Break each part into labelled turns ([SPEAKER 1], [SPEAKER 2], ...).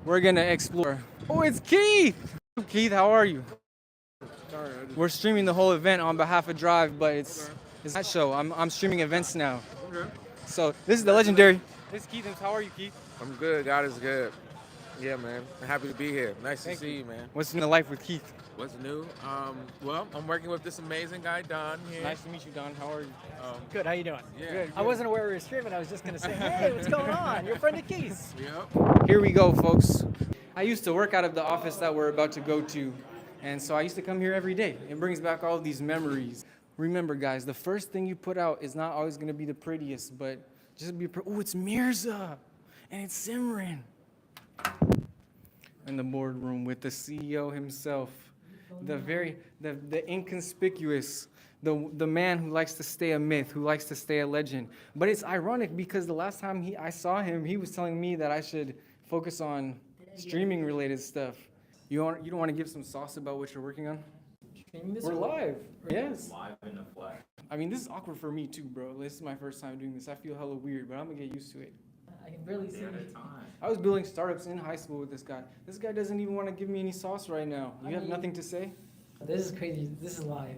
[SPEAKER 1] we're gonna explore. Oh, it's Keith! Keith, how are you?
[SPEAKER 2] Sorry,
[SPEAKER 1] We're streaming the whole event on behalf of Drive, but it's that show. I'm streaming events now.
[SPEAKER 2] Okay.
[SPEAKER 1] So this is the legendary. This is Keith. How are you, Keith?
[SPEAKER 2] I'm good. God is good. Yeah, man. I'm happy to be here. Nice
[SPEAKER 1] Thank
[SPEAKER 2] to see
[SPEAKER 1] you.
[SPEAKER 2] you, man.
[SPEAKER 1] What's in the life with Keith?
[SPEAKER 2] What's new? Well, I'm working with this amazing guy, Don, here.
[SPEAKER 1] Nice to meet you, Don. How are you?
[SPEAKER 3] Good, how you doing?
[SPEAKER 2] Yeah.
[SPEAKER 1] Good.
[SPEAKER 3] I wasn't aware we were streaming. I was just gonna say, hey, what's going on? You're a friend of Keith's.
[SPEAKER 2] Yep.
[SPEAKER 1] Here we go, folks. I used to work out of the office that we're about to go to, and so I used to come here every day. It brings back all of these memories. Remember, guys, the first thing you put out is not always going to be the prettiest, but just be, oh, it's Mirza, and it's Simran. In the boardroom with the CEO himself, the inconspicuous, the man who likes to stay a myth, who likes to stay a legend. But it's ironic because the last time I saw him, he was telling me that I should focus on streaming related stuff. You don't want to give some sauce about what you're working on?
[SPEAKER 3] Streaming this
[SPEAKER 1] We're
[SPEAKER 3] or-
[SPEAKER 1] live. Yes.
[SPEAKER 4] Live in the flesh.
[SPEAKER 1] I mean, this is awkward for me too, bro. This is my first time doing this. I feel hella weird, but I'm gonna get used to it.
[SPEAKER 3] I can barely see
[SPEAKER 4] At a
[SPEAKER 3] you.
[SPEAKER 4] time.
[SPEAKER 1] I was building startups in high school with this guy. This guy doesn't even want to give me any sauce right now. You have nothing to say?
[SPEAKER 3] This is crazy. This is live,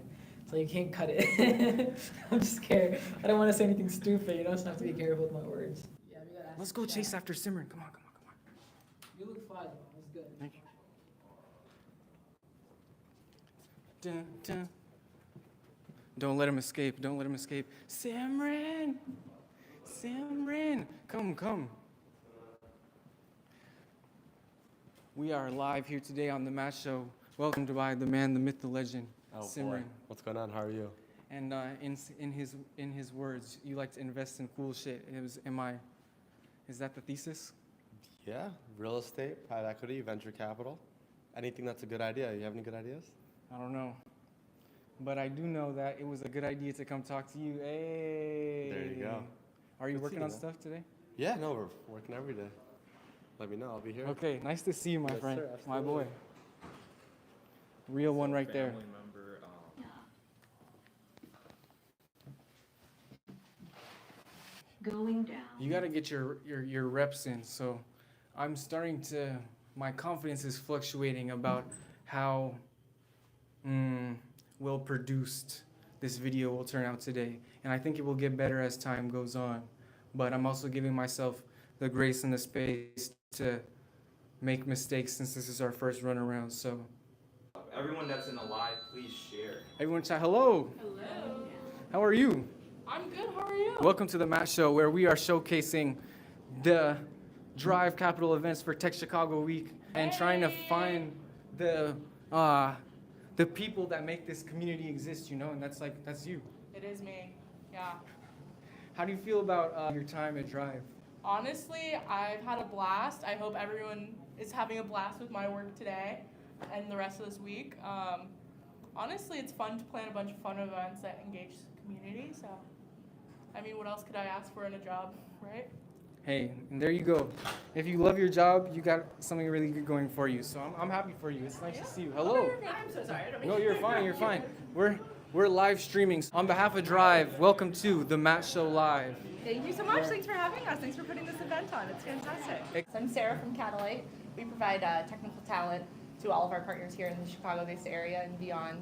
[SPEAKER 3] so you can't cut it. I'm just scared. I don't want to say anything stupid. You know, so I have to be careful with my words. Yeah, we gotta ask
[SPEAKER 1] Let's go
[SPEAKER 3] the
[SPEAKER 1] chase
[SPEAKER 3] chat.
[SPEAKER 1] after Simran. Come on.
[SPEAKER 3] You look fine. It's good.
[SPEAKER 1] Thank you. Dun, dun. Don't let him escape. Don't let him escape. Simran! Simran! Come. We are live here today on the Matt Show. Welcome to by the man, the myth, the legend, Simran.
[SPEAKER 5] Boy. What's going on? How are you?
[SPEAKER 1] And in his words, you like to invest in cool shit. Is that the thesis?
[SPEAKER 5] Yeah, real estate, private equity, venture capital. Anything that's a good idea. You have any good ideas?
[SPEAKER 1] I don't know. But I do know that it was a good idea to come talk to you. Hey.
[SPEAKER 5] There you go.
[SPEAKER 1] Are you
[SPEAKER 5] Good
[SPEAKER 1] working
[SPEAKER 5] seeing
[SPEAKER 1] on
[SPEAKER 5] you, man.
[SPEAKER 1] stuff today?
[SPEAKER 5] Yeah, no, we're working every day. Let me know. I'll be here.
[SPEAKER 1] Okay, nice to see you, my
[SPEAKER 5] Yes,
[SPEAKER 1] friend.
[SPEAKER 5] sir,
[SPEAKER 1] My
[SPEAKER 5] absolutely.
[SPEAKER 1] boy. Real one right there.
[SPEAKER 4] Family member,
[SPEAKER 6] Going down.
[SPEAKER 1] You got to get your reps in. So I'm starting to, my confidence is fluctuating about how well produced this video will turn out today. And I think it will get better as time goes on. But I'm also giving myself the grace and the space to make mistakes since this is our first run around. So
[SPEAKER 4] everyone that's in the live, please share.
[SPEAKER 1] everyone chat, hello.
[SPEAKER 7] Hello.
[SPEAKER 1] How are you?
[SPEAKER 7] I'm good. How are you?
[SPEAKER 1] Welcome to the Matt Show, where we are showcasing the Drive Capital events for Tech Chicago Week and trying to find the people that make this community exist, you know, and that's you.
[SPEAKER 7] It is me. Yeah.
[SPEAKER 1] How do you feel about your time at Drive?
[SPEAKER 7] Honestly, I've had a blast. I hope everyone is having a blast with my work today and the rest of this week. Honestly, it's fun to plan a bunch of fun events that engage the community. So, I mean, what else could I ask for in a job, right?
[SPEAKER 1] Hey, and there you go. If you love your job, you got something really good going for you. So I'm happy for you. It's nice to see you. Hello.
[SPEAKER 7] I'm so sorry. I don't mean
[SPEAKER 1] No, you're fine. You're fine. We're live streaming. On behalf of Drive, welcome to the Matt Show Live.
[SPEAKER 8] Thank you so much. Thanks for having us. Thanks for putting this event on. It's fantastic.
[SPEAKER 9] So I'm Sarah from Catalyte. We provide technical talent to all of our partners here in the Chicago-based area and beyond.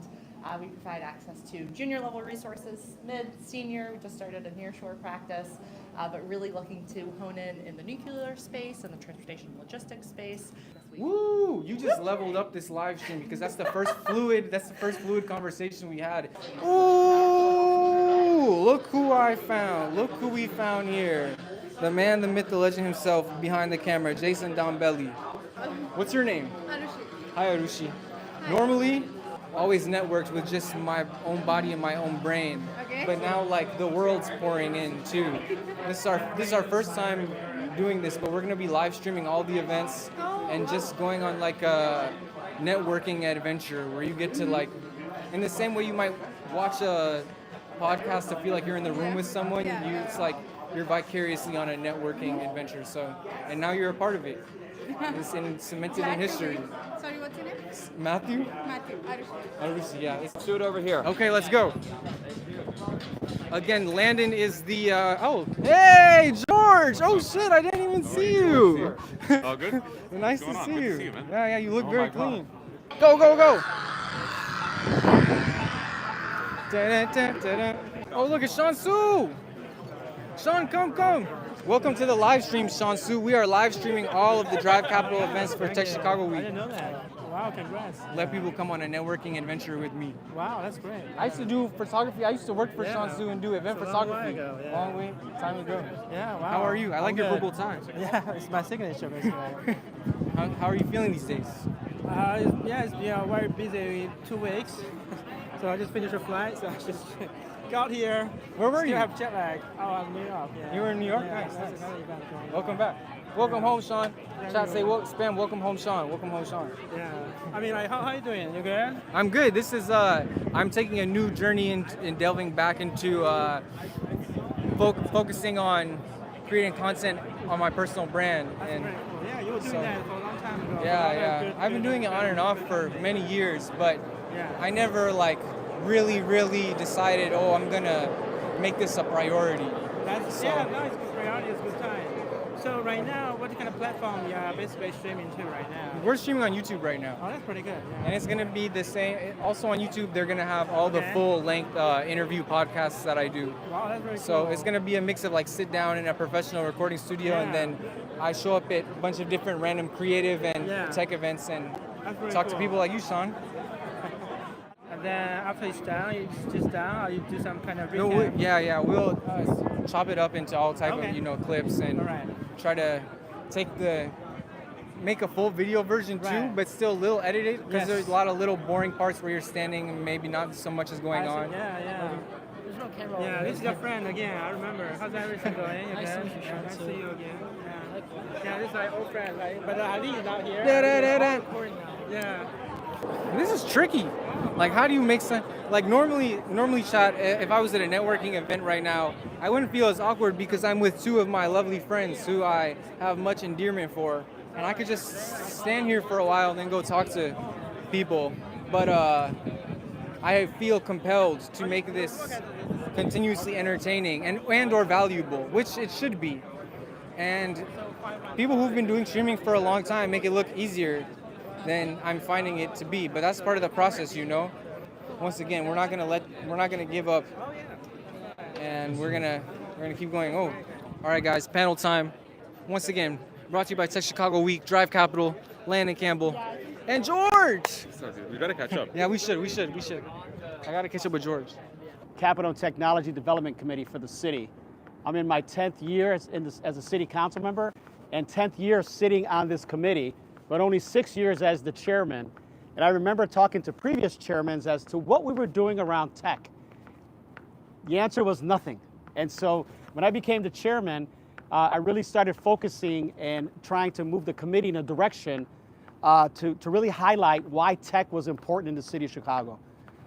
[SPEAKER 9] We provide access to junior level resources, mid, senior. We just started a nearshore practice, but really looking to hone in the nuclear space and the transportation logistics space.
[SPEAKER 1] Woo! You just leveled up this live stream because that's the first fluid conversation we had. Ooh! Look who I found. Look who we found here. The man, the myth, the legend himself behind the camera, Jason Dombelli. What's your name? Hi, Arushi. Normally, always networked with just my own body and my own brain.
[SPEAKER 8] Okay.
[SPEAKER 1] But now, like, the world's pouring in too. This is our first time doing this, but we're gonna be live streaming all the events and just going on like a networking adventure where you get to, like, in the same way you might watch a podcast to feel like you're in the room with someone. It's like you're vicariously on a networking adventure. So, and now you're a part of it. It's cemented in history.
[SPEAKER 8] Sorry, what's your name?
[SPEAKER 1] Matthew?
[SPEAKER 8] Matthew.
[SPEAKER 1] Arushi, yeah.
[SPEAKER 2] Shoot over here.
[SPEAKER 1] Okay, let's go. Again, Landon is the, oh, hey, George! Oh shit, I didn't even even see you.
[SPEAKER 10] All good?
[SPEAKER 1] Nice to
[SPEAKER 10] What's going on?
[SPEAKER 1] see
[SPEAKER 10] Good to
[SPEAKER 1] you.
[SPEAKER 10] see you, man.
[SPEAKER 1] Yeah, you look
[SPEAKER 10] Oh
[SPEAKER 1] very
[SPEAKER 10] my God.
[SPEAKER 1] clean. Go, go, go. Da-da-da-da-da. Oh, look at Sean Su. Sean, come. Welcome to the live stream, Sean Su. We are live streaming all of the Drive Capital events for Tech Chicago Week.
[SPEAKER 11] I didn't know that. Wow, congrats.
[SPEAKER 1] Let people come on a networking adventure with me.
[SPEAKER 11] Wow, that's great.
[SPEAKER 1] I used to do photography. I used to work for
[SPEAKER 11] Yeah.
[SPEAKER 1] Sean Su and do event
[SPEAKER 11] It's a long
[SPEAKER 1] photography.
[SPEAKER 11] way ago, yeah.
[SPEAKER 1] Long way, time ago.
[SPEAKER 11] Yeah, wow.
[SPEAKER 1] How are you? I like
[SPEAKER 11] I'm
[SPEAKER 1] your
[SPEAKER 11] good.
[SPEAKER 1] verbal time.
[SPEAKER 11] Yeah, it's my signature basically.
[SPEAKER 1] How are you feeling these days?
[SPEAKER 11] It's been very busy 2 weeks. So I just finished a flight, so I just got here.
[SPEAKER 1] Where were
[SPEAKER 11] Still
[SPEAKER 1] you?
[SPEAKER 11] have jet lag. Oh, I'm in New York. Yeah.
[SPEAKER 1] You were in New York?
[SPEAKER 11] Yeah,
[SPEAKER 1] Nice,
[SPEAKER 11] that's
[SPEAKER 1] nice.
[SPEAKER 11] another event going on.
[SPEAKER 1] Welcome back. Welcome home, Sean. Chat say, spam, welcome home, Sean. Welcome home, Sean.
[SPEAKER 11] Yeah. I mean, like, how are you doing? You good?
[SPEAKER 1] I'm good. This is, I'm taking a new journey in delving back into focusing on creating content on my personal brand.
[SPEAKER 11] That's
[SPEAKER 1] And
[SPEAKER 11] very cool. Yeah, you were doing
[SPEAKER 1] so-
[SPEAKER 11] that for a long time ago.
[SPEAKER 1] yeah. I've been doing it on and off for many years, but
[SPEAKER 11] Yeah.
[SPEAKER 1] I never really decided, oh, I'm gonna make this a priority.
[SPEAKER 11] That's, yeah, no, it's good priority, it's good time. So right now, what kind of platform you are basically streaming to right now?
[SPEAKER 1] We're streaming on YouTube right now.
[SPEAKER 11] Oh, that's pretty good. Yeah.
[SPEAKER 1] And it's going to be the same. Also on YouTube, they're going to have all the
[SPEAKER 11] Okay.
[SPEAKER 1] full-length interview podcasts that I do.
[SPEAKER 11] Wow, that's very cool.
[SPEAKER 1] So it's going to be a mix of sit down in a professional recording studio, and
[SPEAKER 11] Yeah.
[SPEAKER 1] then I show up at a bunch of different random creative and
[SPEAKER 11] Yeah.
[SPEAKER 1] tech events and
[SPEAKER 11] That's very
[SPEAKER 1] talk to
[SPEAKER 11] cool.
[SPEAKER 1] people like you, Sean.
[SPEAKER 11] And then after it's done, you just done, or you do some kind of
[SPEAKER 1] No,
[SPEAKER 11] recap?
[SPEAKER 1] yeah, we'll chop it up into all type
[SPEAKER 11] Okay.
[SPEAKER 1] of clips and
[SPEAKER 11] All right.
[SPEAKER 1] try to make a full video version too,
[SPEAKER 11] Right.
[SPEAKER 1] but still a little edited because
[SPEAKER 11] Yes.
[SPEAKER 1] there's a lot of little boring parts where you're standing and maybe not so much is going
[SPEAKER 11] I see.
[SPEAKER 1] on.
[SPEAKER 11] Yeah.
[SPEAKER 3] There's no camera.
[SPEAKER 11] Yeah, this is your friend again. I remember. How's everything going? You
[SPEAKER 3] Nice to
[SPEAKER 11] good?
[SPEAKER 3] meet you,
[SPEAKER 11] Yeah,
[SPEAKER 3] Sean,
[SPEAKER 11] nice to
[SPEAKER 3] too.
[SPEAKER 11] see you again. Yeah, this is my old friend, right? But Ali is not here.
[SPEAKER 1] Da-da-da-da.
[SPEAKER 3] Recording now.
[SPEAKER 11] Yeah.
[SPEAKER 1] This is tricky. How do you make sense? Normally, chat. If I was at a networking event right now, I wouldn't feel as awkward because I'm with two of my lovely friends who I have much endearment for, and I could just stand here for a while and then go talk to people. But I feel compelled to make this continuously entertaining and or valuable, which it should be. And people who've been doing streaming for a long time make it look easier than I'm finding it to be. But that's part of the process, Once again, we're not gonna give up, and we're gonna keep going. Oh, all right, guys, panel time. Once again, brought to you by Tech Chicago Week, Drive Capital, Landon Campbell, and George.
[SPEAKER 10] We better catch up.
[SPEAKER 1] Yeah, we should. I gotta catch up with George.
[SPEAKER 12] Capital Technology Development Committee for the city. I'm in my 10th year as a city council member and 10th year sitting on this committee, but only 6 years as the chairman. And I remember talking to previous chairmen as to what we were doing around tech. The answer was nothing. And so when I became the chairman, I really started focusing and trying to move the committee in a direction to really highlight why tech was important in the city of Chicago.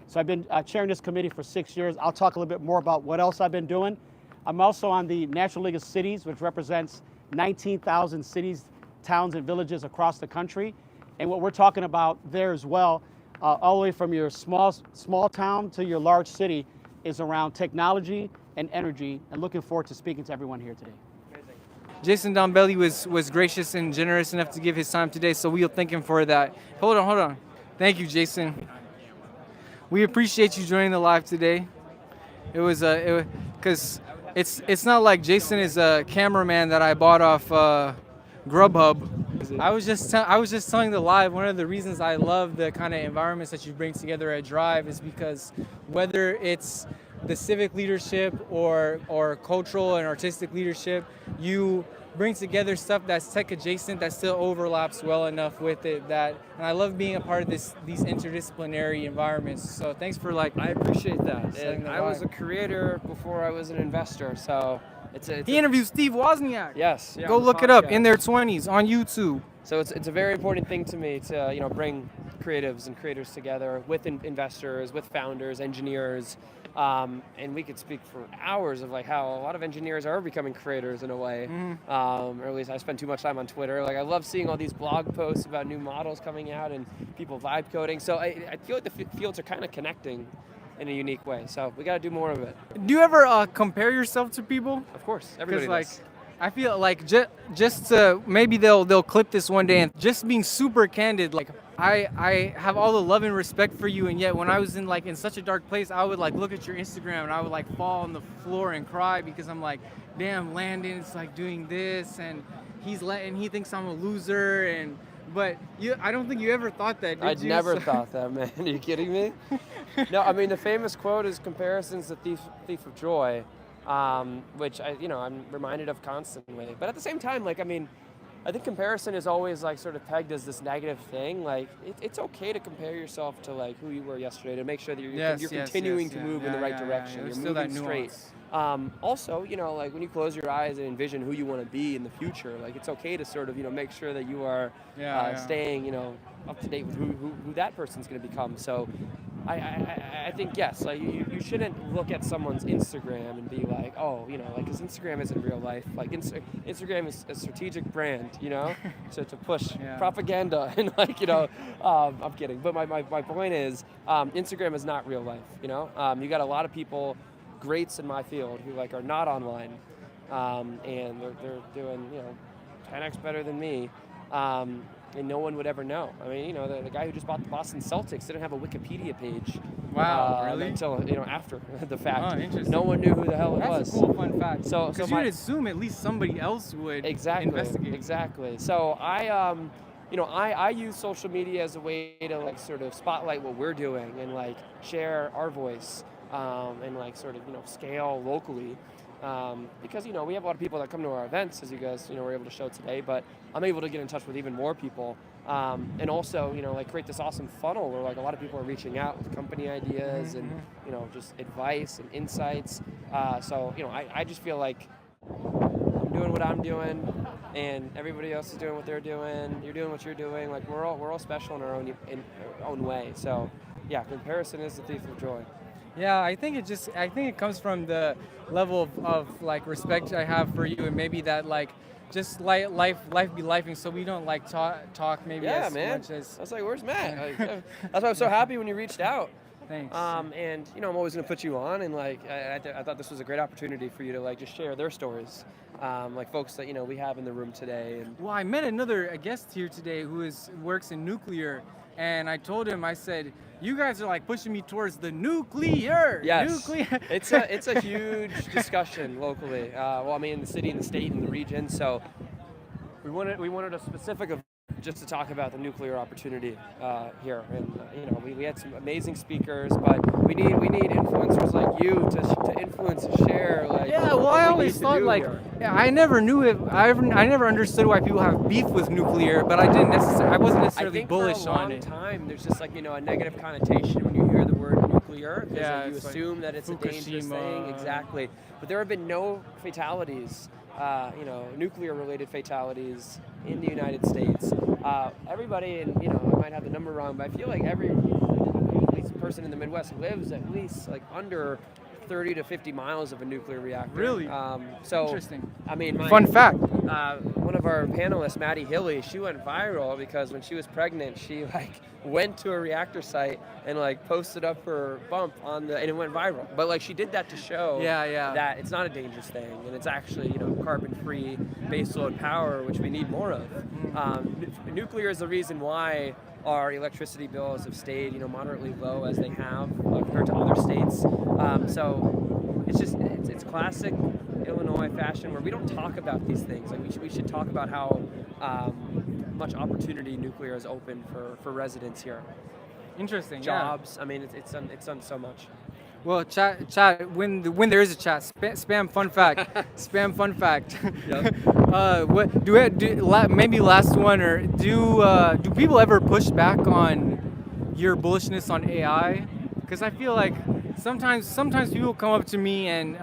[SPEAKER 12] So I've been chairing this committee for 6 years. I'll talk a little bit more about what else I've been doing. I'm also on the National League of Cities, which represents 19,000 cities, towns, and villages across the country. And what we're talking about there as well, all the way from your small town to your large city, is around technology and energy. And looking forward to speaking to everyone here today.
[SPEAKER 1] Jason Dombelli was gracious and generous enough to give his time today, so we'll thank him for that. Hold on. Thank you, Jason. We appreciate you joining the live today. It was because it's not like Jason is a cameraman that I bought off Grubhub. I was just telling the live, one of the reasons I love the kind of environments that you bring together at Drive is because whether it's the civic leadership or cultural and artistic leadership, you bring together stuff that's tech adjacent that still overlaps well enough with it, and I love being a part of these interdisciplinary environments. So thanks for
[SPEAKER 13] I appreciate that.
[SPEAKER 1] setting
[SPEAKER 13] And
[SPEAKER 1] the
[SPEAKER 13] I was
[SPEAKER 1] vibe.
[SPEAKER 13] a creator before I was an investor, so
[SPEAKER 1] He interviewed Steve Wozniak.
[SPEAKER 13] Yes.
[SPEAKER 1] Go
[SPEAKER 13] on the
[SPEAKER 1] look it up
[SPEAKER 13] podcast.
[SPEAKER 1] in their 20s on YouTube.
[SPEAKER 13] So it's a very important thing to me to bring creatives and creators together with investors, with founders, engineers, and we could speak for hours of how a lot of engineers are becoming creators in a way, or at least I spend too much time on Twitter. I love seeing all these blog posts about new models coming out and people vibe coding. So I feel like the fields are kind of connecting in a unique way. So we got to do more of it.
[SPEAKER 1] Do you ever compare yourself to people?
[SPEAKER 13] Of course, everybody does.
[SPEAKER 1] I feel like just to, maybe they'll clip this one day, and just being super candid, like I have all the love and respect for you, and yet when I was in such a dark place, I would like look at your Instagram and I would like fall on the floor and cry because I'm like, damn, Landon's like doing this and he thinks I'm a loser, but I don't think you ever thought that, did
[SPEAKER 13] I'd
[SPEAKER 1] you?
[SPEAKER 13] never thought that, man. Are you kidding me? No, I mean the famous quote is "Comparison's the thief of joy," which I'm reminded of constantly. But at the same time, like, I mean, I think comparison is always like sort of pegged as this negative thing. Like it's okay to compare yourself to like who you were yesterday to make sure that you're continuing to move in the right direction. You're moving straight. Also, like when you close your eyes and envision who you want to be in the future, like it's okay to sort of make sure that you are staying up to date with who that person's going to become. So I think yes, like you shouldn't look at someone's Instagram and be like, oh, like, because Instagram isn't real life. Like Instagram is a strategic brand, to push propaganda and like, I'm kidding. But my point is, Instagram is not real life. You got a lot of people, greats in my field, who like are not online, and they're doing 10x better than me. And no one would ever know. I mean, the guy who just bought the Boston Celtics didn't have a Wikipedia page.
[SPEAKER 1] Wow, really?
[SPEAKER 13] Until after the fact.
[SPEAKER 1] Oh, interesting.
[SPEAKER 13] No one knew who the hell it was.
[SPEAKER 1] That's a cool fun fact.
[SPEAKER 13] So
[SPEAKER 1] you'd assume at least somebody else would investigate.
[SPEAKER 13] Exactly. So I use social media as a way to like sort of spotlight what we're doing and like share our voice, and like sort of scale locally. Because we have a lot of people that come to our events, as you guys were able to show today, but I'm able to get in touch with even more people, and also like create this awesome funnel where like a lot of people are reaching out with company ideas and just advice and insights. So I just feel like I'm doing what I'm doing, and everybody else is doing what they're doing. You're doing what you're doing. Like we're all special in our own way. So yeah, comparison is the thief of joy.
[SPEAKER 1] Yeah, I think it comes from the level of like respect I have for you, and maybe that like just life be lifing, so we don't like talk maybe as much as.
[SPEAKER 13] I was like, where's Matt? Like, that's why I'm so happy when you reached out.
[SPEAKER 1] Thanks.
[SPEAKER 13] And I'm always gonna put you on, and like I thought this was a great opportunity for you to like just share their stories, like folks that we have in the room today. And
[SPEAKER 1] well, I met a guest here today who works in nuclear, and I told him, I said, you guys are like pushing me towards the nuclear.
[SPEAKER 13] Yes.
[SPEAKER 1] Nuclear.
[SPEAKER 13] It's a huge discussion locally. Well, I mean, in the city, in the state, in the region. So we wanted a specific event just to talk about the nuclear opportunity here, and we had some amazing speakers, but we need influencers like you to influence and share. Like
[SPEAKER 1] well, I always thought like I never knew it. I never understood why people have beef with nuclear, but I wasn't necessarily bullish on it.
[SPEAKER 13] For a long time, there's just like a negative connotation when you hear the word nuclear, because you assume that it's a dangerous thing. Exactly, but there have been no fatalities. Nuclear-related fatalities in the United States. Everybody, and I might have the number wrong, but I feel like every at least person in the Midwest lives at least like under 30 to 50 miles of a nuclear reactor.
[SPEAKER 1] Really?
[SPEAKER 13] So
[SPEAKER 1] interesting.
[SPEAKER 13] I mean,
[SPEAKER 1] fun fact.
[SPEAKER 13] One of our panelists, Maddie Hilly, she went viral because when she was pregnant, she like went to a reactor site and like posted up her bump and it went viral. But like she did that to show that it's not a dangerous thing, and it's actually carbon-free baseload power, which we need more of. Nuclear is the reason why our electricity bills have stayed moderately low as they have compared to other states. So it's classic Illinois fashion where we don't talk about these things. Like we should talk about how much opportunity nuclear has opened for residents here.
[SPEAKER 1] Interesting.
[SPEAKER 13] Jobs. I mean, it's done so much.
[SPEAKER 1] Well, chat. When there is a chat, spam fun fact. Spam fun fact.
[SPEAKER 13] Yep.
[SPEAKER 1] What do maybe last one, or do people ever push back on your bullishness on AI? Because I feel like sometimes people come up to me and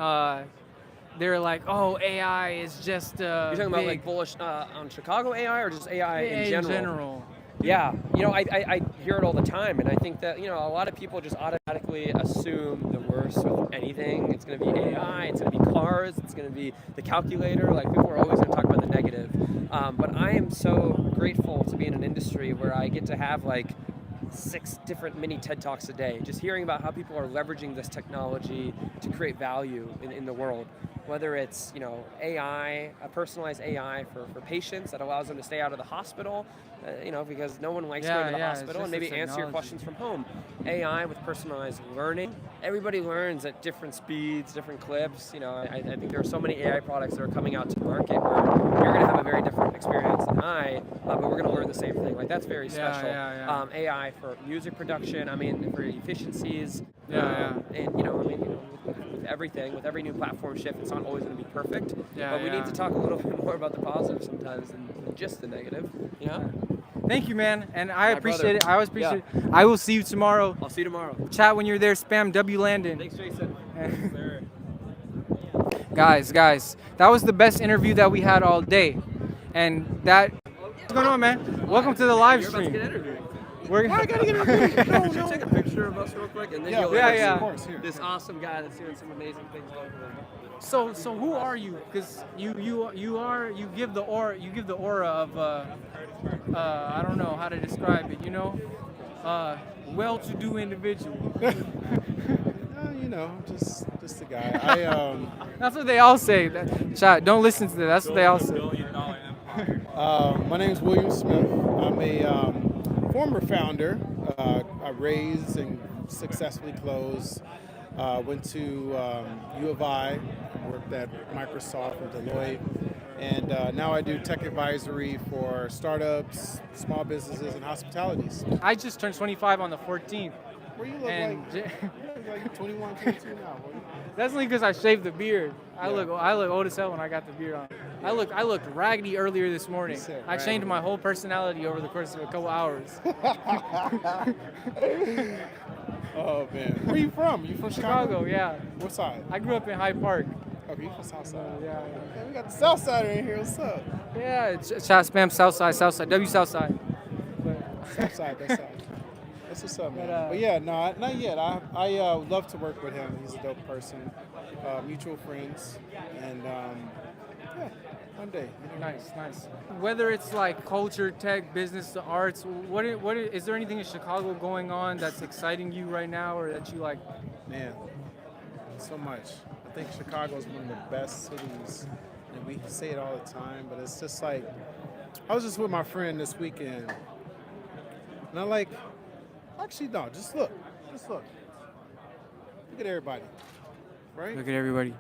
[SPEAKER 1] they're like, oh, AI is just
[SPEAKER 13] You're talking about like bullish on Chicago AI or just AI in general? Yeah, I hear it all the time, and I think that a lot of people just automatically assume the worst with anything. It's going to be AI, it's going to be cars, it's going to be the calculator. Like people are always going to talk about the negative. But I am so grateful to be in an industry where I get to have like 6 different mini TED Talks a day, just hearing about how people are leveraging this technology to create value in the world. whether it's AI, a personalized AI for patients that allows them to stay out of the hospital, because no one likes going to the hospital, and maybe answer your questions from home. AI with personalized learning. Everybody learns at different speeds, different clips. I think there are so many AI products that are coming out to market where you're going to have a very different experience than but we're going to learn the same thing. Like, that's very special. AI for music production. For efficiencies. With everything, with every new platform shift, it's not always going to be perfect. But we need to talk a little bit more about the positive sometimes than just the negative.
[SPEAKER 1] Thank you, man, and I appreciate
[SPEAKER 13] brother.
[SPEAKER 1] it. I always appreciate it. I will see you tomorrow.
[SPEAKER 13] I'll see you tomorrow.
[SPEAKER 1] Chat when you're there. Spam W Landon.
[SPEAKER 13] Thanks, Jason.
[SPEAKER 1] Guys, that was the best interview that we had all day, and that. What's going on, man? Welcome to the live
[SPEAKER 13] You're about to
[SPEAKER 1] stream.
[SPEAKER 13] get interviewed.
[SPEAKER 1] We're
[SPEAKER 5] I gotta get interviewed. No,
[SPEAKER 13] Should you take a picture of us real quick, and then
[SPEAKER 5] Yeah,
[SPEAKER 13] you'll
[SPEAKER 1] yeah.
[SPEAKER 5] Of course, here.
[SPEAKER 13] this awesome guy that's doing some amazing things locally.
[SPEAKER 1] So who are you? Because you give the aura of I don't know how to describe it. Well-to-do individual.
[SPEAKER 5] Just a guy.
[SPEAKER 1] That's what they all say. Chat, don't listen to that. That's what they all say.
[SPEAKER 5] My name is William Smith. I'm a former founder. I raised and successfully closed. Went to U of I, worked at Microsoft and Deloitte, and now I do tech advisory for startups, small businesses, and hospitalities.
[SPEAKER 1] I just turned 25 on the 14th.
[SPEAKER 5] Where you look
[SPEAKER 1] And
[SPEAKER 5] like 21, 22 now.
[SPEAKER 1] That's only because I shaved the beard. I look old as hell when I got the beard on. I looked raggedy earlier this morning. I changed my whole personality over the course of a couple hours.
[SPEAKER 5] Oh man, where you from? You from Chicago?
[SPEAKER 1] Yeah.
[SPEAKER 5] What side?
[SPEAKER 1] I grew up in Hyde Park.
[SPEAKER 5] Okay, you from South Side.
[SPEAKER 1] Yeah.
[SPEAKER 5] Okay, we got the South Sider in here. What's up?
[SPEAKER 1] Yeah, chat spam Southside, W Southside.
[SPEAKER 5] South Side, that side. That's what's up, man.
[SPEAKER 1] But,
[SPEAKER 5] But yeah, no, not yet. I would love to work with him. He's a dope person. Mutual friends, and yeah, one day.
[SPEAKER 1] Nice. Whether it's like culture, tech, business, the arts, what is there anything in Chicago going on that's exciting you right now, or that you like?
[SPEAKER 5] Man, so much. I think Chicago is one of the best cities, and we say it all the time, but it's just like, I was just with my friend this weekend, and I'm like, actually, no, just look. Look at everybody, right?
[SPEAKER 1] Look at everybody.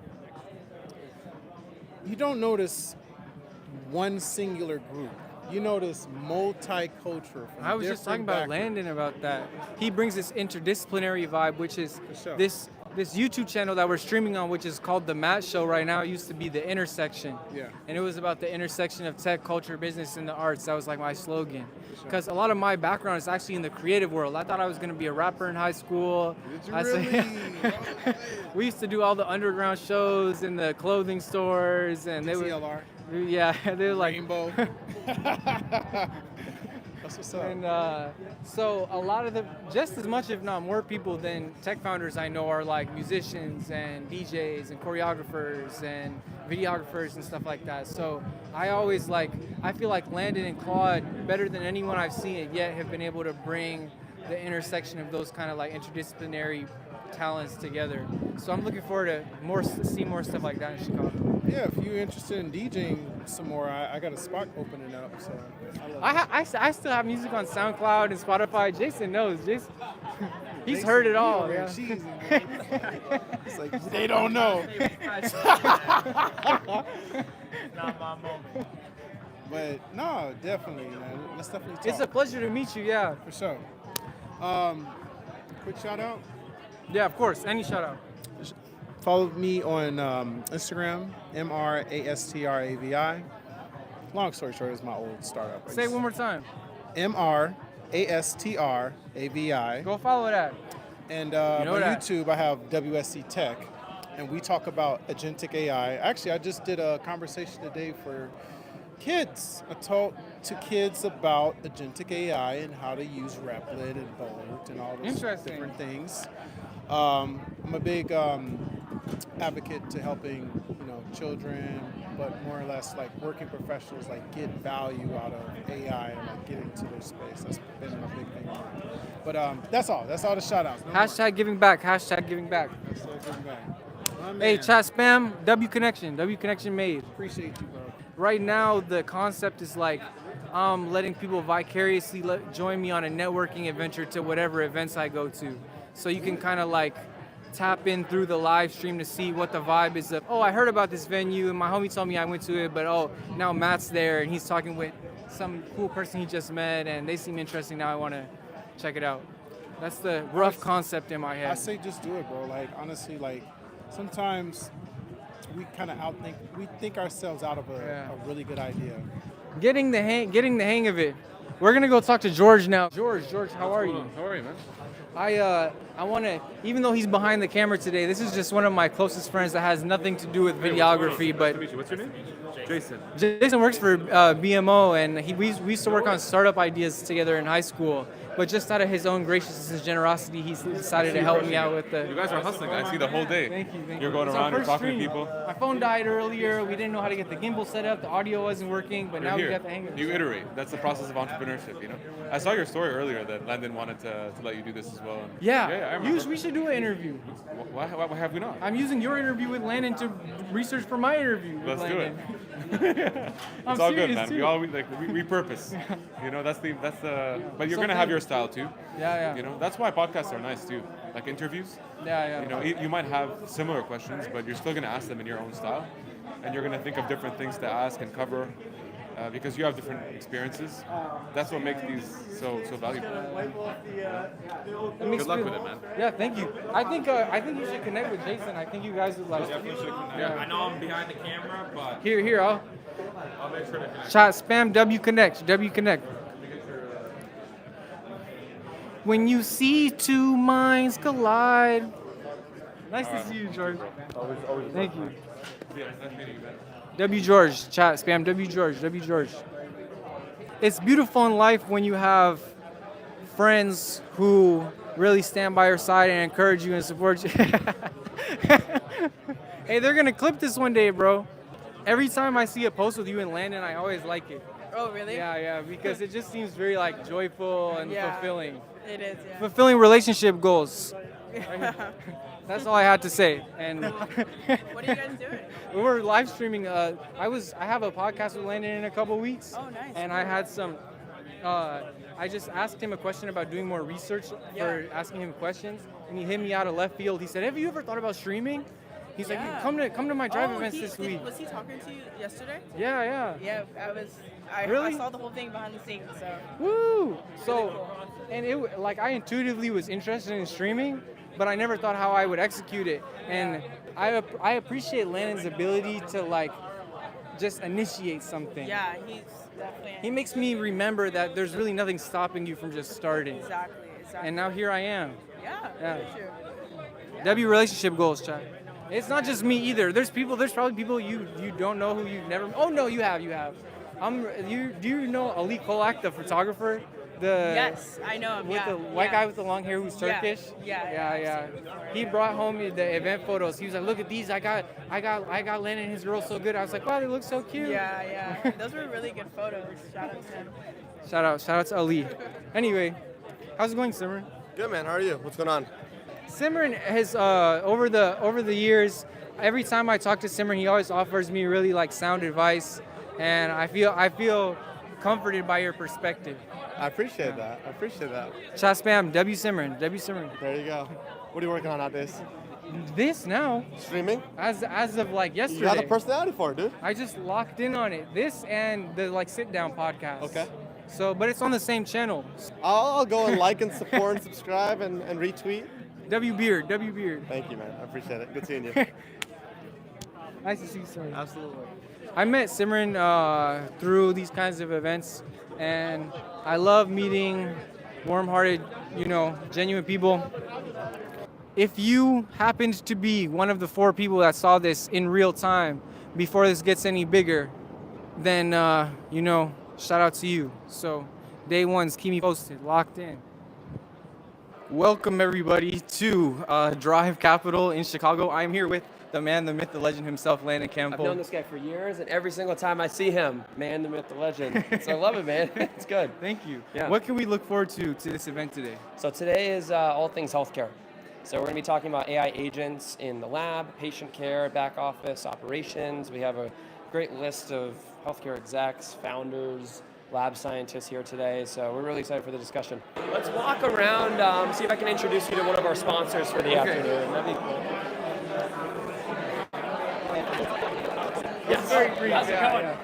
[SPEAKER 5] You don't notice one singular group. You notice multicultural. From
[SPEAKER 1] I was just talking about Landon about that. He brings this interdisciplinary vibe, which is this YouTube channel that we're streaming on, which is called The Matt Show right now. It used to be The Intersection.
[SPEAKER 5] Yeah.
[SPEAKER 1] And it was about the intersection of tech, culture, business, and the arts. That was like my slogan. Because a lot of my background is actually in the creative world. I thought I was going to be a rapper in high school.
[SPEAKER 5] Did you really?
[SPEAKER 1] We used to do all the underground shows in the clothing stores, and they would.
[SPEAKER 5] CLR.
[SPEAKER 1] Yeah, they were like
[SPEAKER 5] Rainbow. That's what's up.
[SPEAKER 1] And so a lot of just as much, if not more people than tech founders I know are like musicians and DJs and choreographers and videographers and stuff like that. So I feel like Landon and Claude, better than anyone I've seen it yet, have been able to bring the intersection of those kind of like interdisciplinary talents together. So I'm looking forward to see more stuff like that in Chicago.
[SPEAKER 5] Yeah, if you're interested in DJing some more, I got a spot opening up. So
[SPEAKER 1] I still have music on SoundCloud and Spotify. Jason knows. He's heard it all. Yeah.
[SPEAKER 5] It's like they don't know.
[SPEAKER 1] Not my moment.
[SPEAKER 5] But no, definitely, man. Let's definitely talk.
[SPEAKER 1] It's a pleasure to meet you. Yeah.
[SPEAKER 5] For sure. Quick shout out.
[SPEAKER 1] Yeah, of course. Any shout out.
[SPEAKER 5] Follow me on Instagram, MRASTRAVI. Long story short, it's my old startup.
[SPEAKER 1] Say it one more time.
[SPEAKER 5] MRASTRAVI.
[SPEAKER 1] Go follow that.
[SPEAKER 5] And
[SPEAKER 1] You know
[SPEAKER 5] on
[SPEAKER 1] that.
[SPEAKER 5] YouTube, I have WSC Tech, and we talk about agentic AI. Actually, I just did a conversation today for kids. I talked to kids about agentic AI and how to use Replit and Bolt and all those
[SPEAKER 1] Interesting.
[SPEAKER 5] different things. I'm a big advocate to helping children, but more or less like working professionals like get value out of AI and like get into their space. That's been a big thing. But that's all. That's all the shout outs. No more.
[SPEAKER 1] Hashtag giving back. Hashtag giving back.
[SPEAKER 5] Hashtag giving back.
[SPEAKER 1] Hey, chat spam, W Connection made.
[SPEAKER 5] Appreciate you, bro.
[SPEAKER 1] Right now, the concept is like letting people vicariously join me on a networking adventure to whatever events I go to. So you can kind of like tap in through the live stream to see what the vibe is of, oh, I heard about this venue and my homie told me I went to it, but oh, now Matt's there and he's talking with some cool person he just met and they seem interesting, now I want to check it out. That's the rough concept in my head.
[SPEAKER 5] I say just do it, bro. Like, honestly, like, sometimes we kind of we think ourselves out of a really good idea.
[SPEAKER 1] Getting the hang of it. We're gonna go talk to George now. George, how are you?
[SPEAKER 10] How are you, man?
[SPEAKER 1] I want to, even though he's behind the camera today, this is just one of my closest friends that has nothing to do with videography, but
[SPEAKER 10] What's your name? Jason.
[SPEAKER 1] Jason works for BMO, and we used to work on startup ideas together in high school. But just out of his own graciousness and generosity, he's decided to help me out with the.
[SPEAKER 10] You guys are hustling. I see the whole day.
[SPEAKER 1] Thank you.
[SPEAKER 10] You're going around, you're talking to people.
[SPEAKER 1] My phone died earlier. We didn't know how to get the gimbal set up. The audio wasn't working, but now we got the hang of it.
[SPEAKER 10] You iterate. That's the process of entrepreneurship, you know? I saw your story earlier that Landon wanted to let you do this as well.
[SPEAKER 1] Yeah,
[SPEAKER 10] I remember.
[SPEAKER 1] we should do an interview.
[SPEAKER 10] Why have we not?
[SPEAKER 1] I'm using your interview with Landon to research for my interview with
[SPEAKER 10] Let's do it.
[SPEAKER 1] Landon.
[SPEAKER 10] It's all good, man. We all repurpose. You know, that's the. But you're gonna have your style too.
[SPEAKER 1] Yeah.
[SPEAKER 10] You know, that's why podcasts are nice too. Like interviews.
[SPEAKER 1] Yeah.
[SPEAKER 10] You know, you might have similar questions, but you're still gonna ask them in your own style, and you're gonna think of different things to ask and cover. Because you have different experiences, that's what makes these so valuable. Good luck with it, man.
[SPEAKER 1] Yeah, thank you. I think you should connect with Jason. I think you guys would like.
[SPEAKER 4] Yeah, I know I'm behind the camera, but
[SPEAKER 1] Here,
[SPEAKER 4] I'll make sure to connect.
[SPEAKER 1] Chat spam W Connect. When you see two minds collide. Nice to see you, George.
[SPEAKER 10] Always.
[SPEAKER 1] Thank you.
[SPEAKER 10] Yeah, nice meeting you, man.
[SPEAKER 1] W George, chat spam W George. It's beautiful in life when you have friends who really stand by your side and encourage you and support you. Hey, they're gonna clip this one day, bro. Every time I see a post with you and Landon, I always like it.
[SPEAKER 8] Oh, really?
[SPEAKER 1] Yeah, because it just seems very like joyful and fulfilling.
[SPEAKER 8] It is, yeah.
[SPEAKER 1] Fulfilling relationship goals. That's all I had to say. And
[SPEAKER 8] What are you guys doing?
[SPEAKER 1] we were live streaming. I have a podcast with Landon in a couple weeks.
[SPEAKER 8] Oh, nice.
[SPEAKER 1] And I had some. I just asked him a question about doing more research for asking him questions, and he hit me out of left field. He said, "Have you ever thought about streaming?" He's like, "Come to my drive events this week."
[SPEAKER 8] Was he talking to you yesterday?
[SPEAKER 1] Yeah.
[SPEAKER 8] Yeah, I
[SPEAKER 1] Really?
[SPEAKER 8] saw the whole thing behind the scenes, so.
[SPEAKER 1] Woo! So, and it like I intuitively was interested in streaming, but I never thought how I would execute it. And I appreciate Landon's ability to like just initiate something.
[SPEAKER 8] Yeah, he's definitely.
[SPEAKER 1] He makes me remember that there's really nothing stopping you from just starting.
[SPEAKER 8] Exactly.
[SPEAKER 1] And now here I am.
[SPEAKER 8] Yeah. For sure.
[SPEAKER 1] W relationship goals, chat. It's not just me either. There's probably people you don't know who you've never. Oh no, you have. Do you know Ali Kolak, the photographer?
[SPEAKER 8] Yes, I know him.
[SPEAKER 1] With the white guy with the long hair who's Turkish.
[SPEAKER 8] Yeah.
[SPEAKER 1] He brought home the event photos. He was like, "Look at these. I got Landon and his girl so good." I was like, "Wow, they look so cute."
[SPEAKER 8] Yeah. Those were really good photos. Shout out to him.
[SPEAKER 1] Shout out to Ali. Anyway, how's it going, Simran?
[SPEAKER 14] Good, man. How are you? What's going on?
[SPEAKER 1] Simran has over the years, every time I talk to Simran, he always offers me really like sound advice, and I feel comforted by your perspective.
[SPEAKER 14] I appreciate that.
[SPEAKER 1] Chat spam W Simran.
[SPEAKER 14] There you go. What are you working on nowadays?
[SPEAKER 1] This now.
[SPEAKER 14] Streaming?
[SPEAKER 1] As of like yesterday.
[SPEAKER 14] You got the personality for it, dude.
[SPEAKER 1] I just locked in on it. This and the like sit down podcast.
[SPEAKER 14] Okay.
[SPEAKER 1] So, but it's on the same channel.
[SPEAKER 14] I'll go and like and support and subscribe and retweet.
[SPEAKER 1] W Beard.
[SPEAKER 14] Thank you, man. I appreciate it. Good seeing you.
[SPEAKER 1] Nice to see you, sir.
[SPEAKER 14] Absolutely.
[SPEAKER 1] I met Simran through these kinds of events, and I love meeting warm-hearted, genuine people. If you happened to be one of the 4 people that saw this in real time before this gets any bigger, then, shout out to you. So, day ones, keep me posted, locked in. Welcome, everybody, to Drive Capital in Chicago. I'm here with the man, the myth, the legend himself, Landon Campbell.
[SPEAKER 13] I've known this guy for years, and every single time I see him, man, the myth, the legend. So I love it, man. It's good.
[SPEAKER 1] Thank you.
[SPEAKER 13] Yeah.
[SPEAKER 1] What can we look forward to this event today?
[SPEAKER 13] So today is all things healthcare. So we're going to be talking about AI agents in the lab, patient care, back office, operations. We have a great list of healthcare execs, founders, lab scientists here today, so we're really excited for the discussion. Let's walk around, see if I can introduce you to one of our sponsors for the afternoon. That'd be cool.
[SPEAKER 15] Yes. Very brief. How's it going?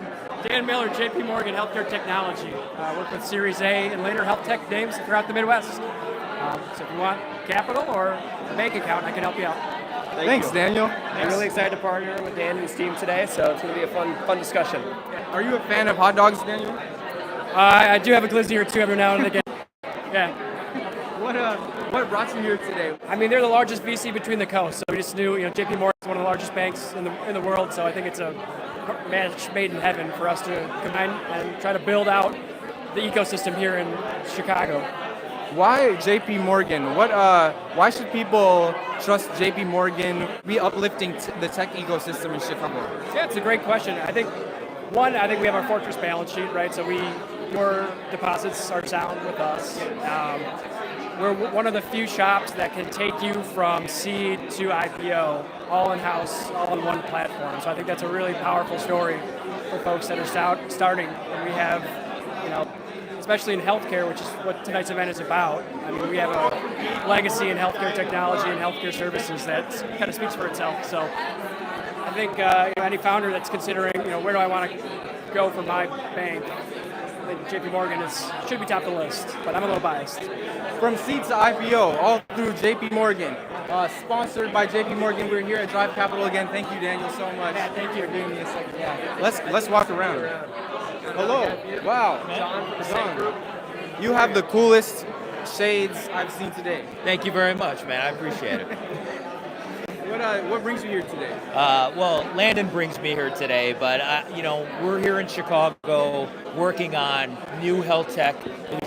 [SPEAKER 15] Dan Miller, JP Morgan Healthcare Technology. Work with Series A and later health tech names throughout the Midwest. So if you want capital or a bank account, I can help you out.
[SPEAKER 1] Thanks, Daniel.
[SPEAKER 13] I'm really excited to partner with Dan and his team today, so it's going to be a fun discussion.
[SPEAKER 1] Are you a fan of hot dogs, Daniel?
[SPEAKER 15] I do have a glizzy or two every now and again. Yeah.
[SPEAKER 1] What brought you here today?
[SPEAKER 15] I mean, they're the largest VC between the coasts, so we just knew, JP Morgan is one of the largest banks in the world, so I think it's a match made in heaven for us to combine and try to build out the ecosystem here in Chicago.
[SPEAKER 1] Why JP Morgan? Why should people trust JP Morgan, be uplifting the tech ecosystem in Chicago?
[SPEAKER 15] Yeah, it's a great question. I think we have our fortress balance sheet, right? So your deposits are sound with us. We're one of the few shops that can take you from seed to IPO, all in-house, all on one platform. So I think that's a really powerful story for folks that are starting. And we have, especially in healthcare, which is what tonight's event is about. I mean, we have a legacy in healthcare technology and healthcare services that kind of speaks for itself. So I think any founder that's considering, where do I want to go for my bank, I think JP Morgan should be top of the list, but I'm a little biased.
[SPEAKER 1] From seed to IPO, all through JP Morgan. Sponsored by JP Morgan. We're here at Drive Capital again. Thank you, Daniel, so much.
[SPEAKER 15] Yeah, thank you
[SPEAKER 1] for giving me a second. Yeah. Let's walk around. Hello. Wow. John. You have the coolest shades I've seen today.
[SPEAKER 16] Thank you very much, man. I appreciate it.
[SPEAKER 1] What brings you here today?
[SPEAKER 16] Well, Landon brings me here today, but we're here in Chicago working on new health tech.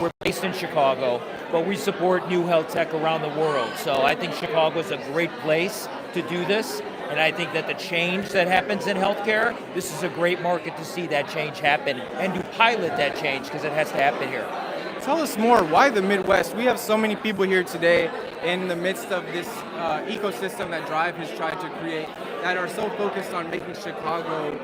[SPEAKER 16] We're based in Chicago, but we support new health tech around the world. So I think Chicago is a great place to do this, and I think that the change that happens in healthcare, this is a great market to see that change happen and to pilot that change because it has to happen here.
[SPEAKER 1] Tell us more, why the Midwest? We have so many people here today in the midst of this ecosystem that Drive has tried to create that are so focused on making Chicago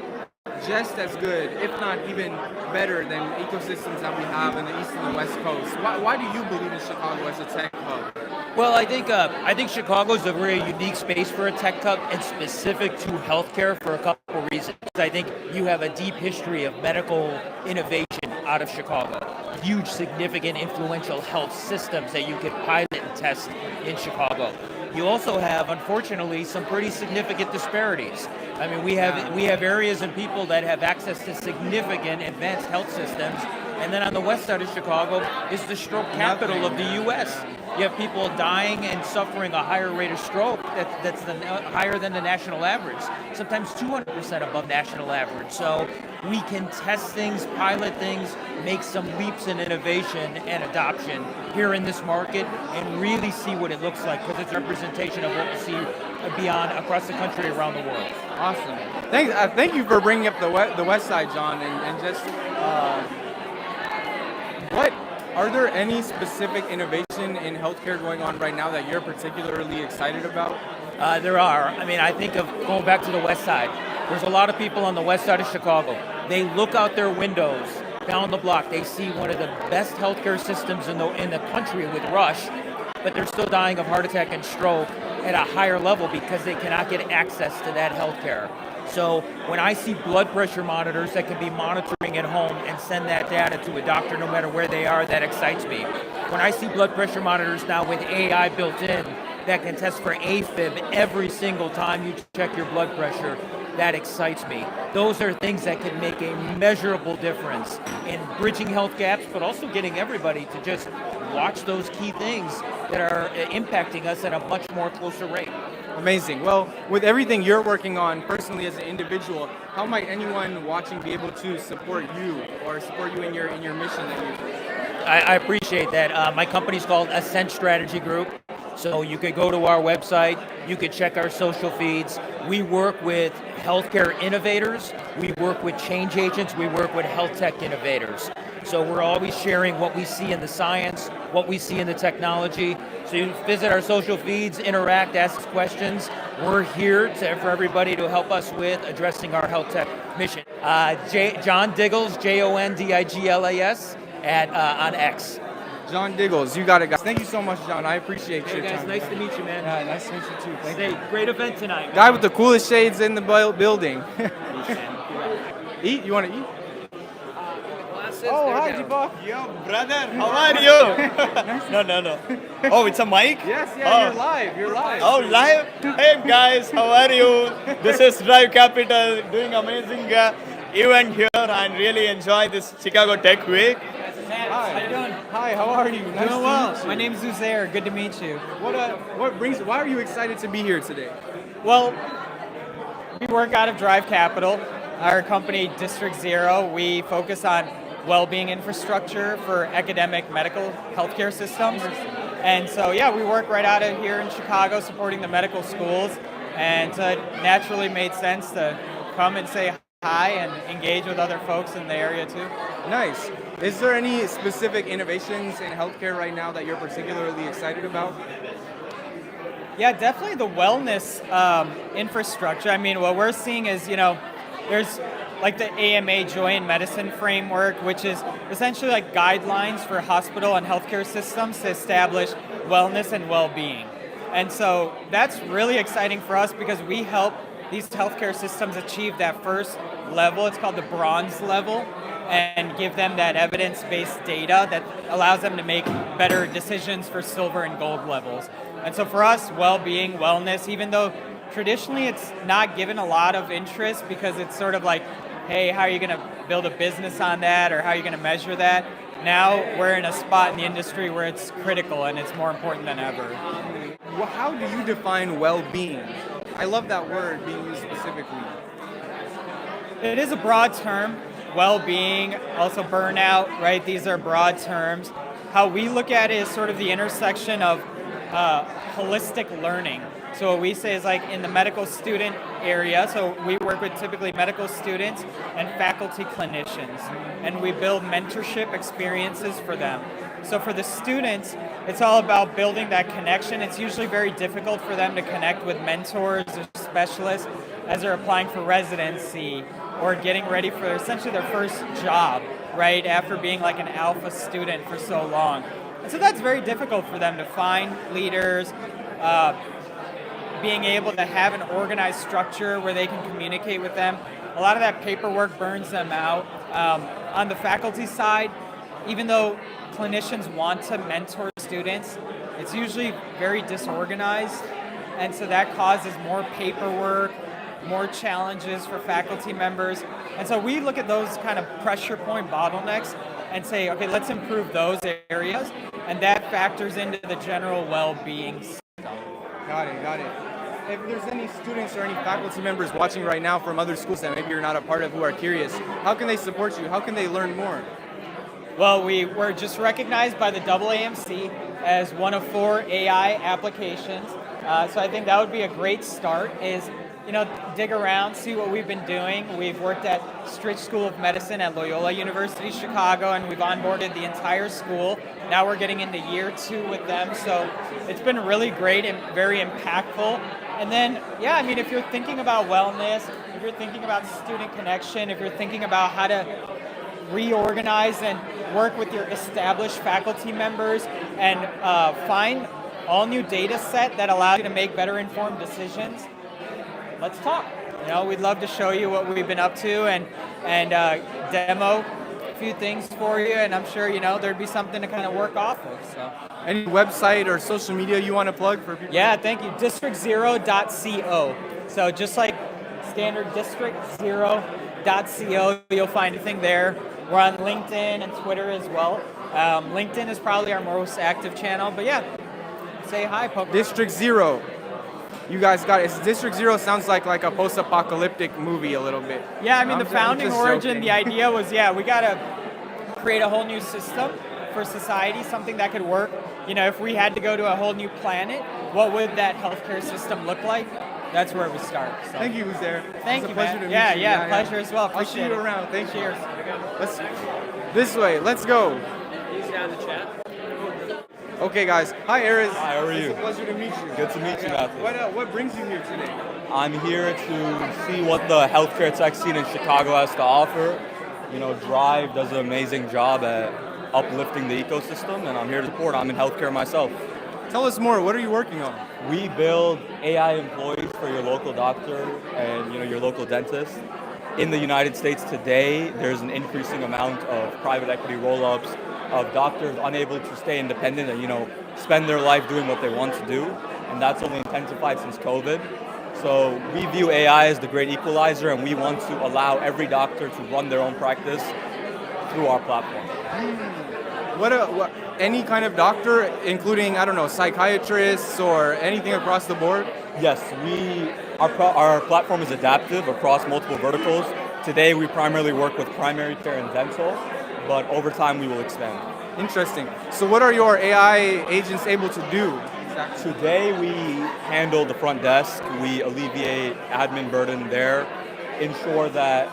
[SPEAKER 1] just as good, if not even better than ecosystems that we have in the East and the West Coast. Why do you believe in Chicago as a tech hub?
[SPEAKER 16] Well, I think Chicago is a very unique space for a tech hub and specific to healthcare for a couple of reasons. I think you have a deep history of medical innovation out of Chicago. Huge, significant, influential health systems that you can pilot and test in Chicago. You also have, unfortunately, some pretty significant disparities. I mean, we have areas and people that have access to significant advanced health systems, and then on the west side of Chicago is the stroke capital of the U.S. You have people dying and suffering a higher rate of stroke that's higher than the national average, sometimes 200% above national average. So we can test things, pilot things, make some leaps in innovation and adoption here in this market and really see what it looks like because it's a representation of what we see beyond across the country, around the world.
[SPEAKER 1] Awesome. Thank you for bringing up the west side, John, and just are there any specific innovation in healthcare going on right now that you're particularly excited about?
[SPEAKER 16] There are. I mean, I think of going back to the west side. There's a lot of people on the west side of Chicago. They look out their windows down the block. They see one of the best healthcare systems in the country with Rush, but they're still dying of heart attack and stroke at a higher level because they cannot get access to that healthcare. So when I see blood pressure monitors that can be monitoring at home and send that data to a doctor no matter where they are, that excites me. When I see blood pressure monitors now with AI built in that can test for AFib every single time you check your blood pressure, that excites me. Those are things that can make a measurable difference in bridging health gaps, but also getting everybody to just watch those key things that are impacting us at a much more closer rate.
[SPEAKER 1] Amazing. Well, with everything you're working on personally as an individual, how might anyone watching be able to support you or support you in your mission that you do?
[SPEAKER 16] I appreciate that. My company's called Ascent Strategy Group. So you could go to our website, you could check our social feeds. We work with healthcare innovators, we work with change agents, we work with health tech innovators. So So we're always sharing what we see in the science, what we see in the technology. So you visit our social feeds, interact, ask questions. We're here for everybody to help us with addressing our health tech mission. John Diggles, JONDIGLAS, on X.
[SPEAKER 1] John Diggles, you got it, guys. Thank you so much, John. I appreciate
[SPEAKER 16] Hey
[SPEAKER 1] your
[SPEAKER 16] guys,
[SPEAKER 1] time.
[SPEAKER 16] nice to meet you, man.
[SPEAKER 1] Yeah, nice to meet you too. Thank you.
[SPEAKER 16] Great event tonight.
[SPEAKER 1] Guy with the coolest shades in the building. Eat? You want to eat?
[SPEAKER 17] Oh, hi, Deepak. Yo, brother, how are you? No. Oh, it's a mic?
[SPEAKER 1] Yes,
[SPEAKER 17] Oh.
[SPEAKER 1] You're live.
[SPEAKER 17] Oh, live? Hey, guys, how are you? This is Drive Capital doing amazing event here and really enjoy this Chicago Tech Week.
[SPEAKER 1] Hi.
[SPEAKER 17] How you doing?
[SPEAKER 1] Hi, how are you? Nice
[SPEAKER 17] Doing
[SPEAKER 1] to
[SPEAKER 17] well.
[SPEAKER 1] meet you.
[SPEAKER 17] My name's
[SPEAKER 1] Uzair. Good to meet you. Why are you excited to be here today?
[SPEAKER 18] Well, we work out of Drive Capital. Our company, District Zero, we focus on well-being infrastructure for academic medical healthcare systems. And so, yeah, we work right out of here in Chicago supporting the medical schools. And it naturally made sense to come and say hi and engage with other folks in the area too.
[SPEAKER 1] Nice. Is there any specific innovations in healthcare right now that you're particularly excited about?
[SPEAKER 18] Yeah, definitely the wellness infrastructure. I mean, what we're seeing is, there's like the AMA Joy in Medicine framework, which is essentially like guidelines for hospital and healthcare systems to establish wellness and well-being. And so that's really exciting for us because we help these healthcare systems achieve that first level. It's called the bronze level, and give them that evidence-based data that allows them to make better decisions for silver and gold levels. And so for us, well-being, wellness, even though traditionally it's not given a lot of interest because it's sort of like, hey, how are you going to build a business on that, or how are you going to measure that? Now we're in a spot in the industry where it's critical and it's more important than ever.
[SPEAKER 1] Well, how do you define well-being? I love that word being used specifically.
[SPEAKER 18] It is a broad term. Well-being, also burnout, right? These are broad terms. How we look at it is sort of the intersection of holistic learning. So what we say is like in the medical student area, so we work with typically medical students and faculty clinicians, and we build mentorship experiences for them. So for the students, it's all about building that connection. It's usually very difficult for them to connect with mentors or specialists as they're applying for residency or getting ready for essentially their first job, right, after being like an alpha student for so long. And so that's very difficult for them to find leaders, being able to have an organized structure where they can communicate with them. A lot of that paperwork burns them out. On the faculty side, even though clinicians want to mentor students, it's usually very disorganized, and so that causes more paperwork, more challenges for faculty members. And so we look at those kind of pressure point bottlenecks and say, okay, let's improve those areas, and that factors into the general well-being system.
[SPEAKER 1] Got it. If there's any students or any faculty members watching right now from other schools that maybe you're not a part of who are curious, how can they support you? How can they learn more?
[SPEAKER 18] Well, we were just recognized by the AAMC as one of 4 AI applications. So I think that would be a great start is, dig around, see what we've been doing. We've worked at Stritch School of Medicine at Loyola University Chicago, and we've onboarded the entire school. Now we're getting into year 2 with them. So it's been really great and very impactful. And then, if you're thinking about wellness, if you're thinking about student connection, if you're thinking about how to reorganize and work with your established faculty members and find all new data set that allows you to make better informed decisions, let's talk. We'd love to show you what we've been up to and demo a few things for you, and I'm sure there'd be something to kind of work off of. So.
[SPEAKER 1] Any website or social media you want to plug for people?
[SPEAKER 18] Yeah, thank you. District0.co. So just like standard District0.co, you'll find anything there. We're on LinkedIn and Twitter as well. LinkedIn is probably our most active channel, but say hi, Poker.
[SPEAKER 1] District Zero. You guys got it. District Zero sounds like a post-apocalyptic movie a little bit.
[SPEAKER 18] Yeah, the founding origin,
[SPEAKER 1] joking.
[SPEAKER 18] the idea was, we got to create a whole new system for society, something that could work. If we had to go to a whole new planet, what would that healthcare system look like? That's where we start. So.
[SPEAKER 1] Thank you, Uzair.
[SPEAKER 18] Thank you,
[SPEAKER 1] pleasure
[SPEAKER 18] man.
[SPEAKER 1] To meet you.
[SPEAKER 18] Pleasure as well.
[SPEAKER 1] I'll see you around. Thank you.
[SPEAKER 18] Cheers.
[SPEAKER 1] Let's This way. Let's go.
[SPEAKER 13] He's down the chat.
[SPEAKER 1] Okay, guys. Hi, Aris.
[SPEAKER 19] Hi, how are you?
[SPEAKER 1] It's a pleasure to meet you.
[SPEAKER 19] Good to meet you, Matthew.
[SPEAKER 1] What brings you here today?
[SPEAKER 19] I'm here to see what the healthcare tech scene in Chicago has to offer. You know, Drive does an amazing job at uplifting the ecosystem, and I'm here to support. I'm in healthcare myself.
[SPEAKER 1] Tell us more. What are you working on?
[SPEAKER 19] We build AI employees for your local doctor and your local dentist. In the United States today, there's an increasing amount of private equity roll-ups of doctors unable to stay independent and spend their life doing what they want to do, and that's only intensified since COVID. So we view AI as the great equalizer, and we want to allow every doctor to run their own practice through our platform.
[SPEAKER 1] What any kind of doctor, including psychiatrists or anything across the board?
[SPEAKER 19] Yes, our platform is adaptive across multiple verticals. Today we primarily work with primary care and dental, but over time we will expand.
[SPEAKER 1] Interesting. So what are your AI agents able to do?
[SPEAKER 19] Today we handle the front desk. We alleviate admin burden there, ensure that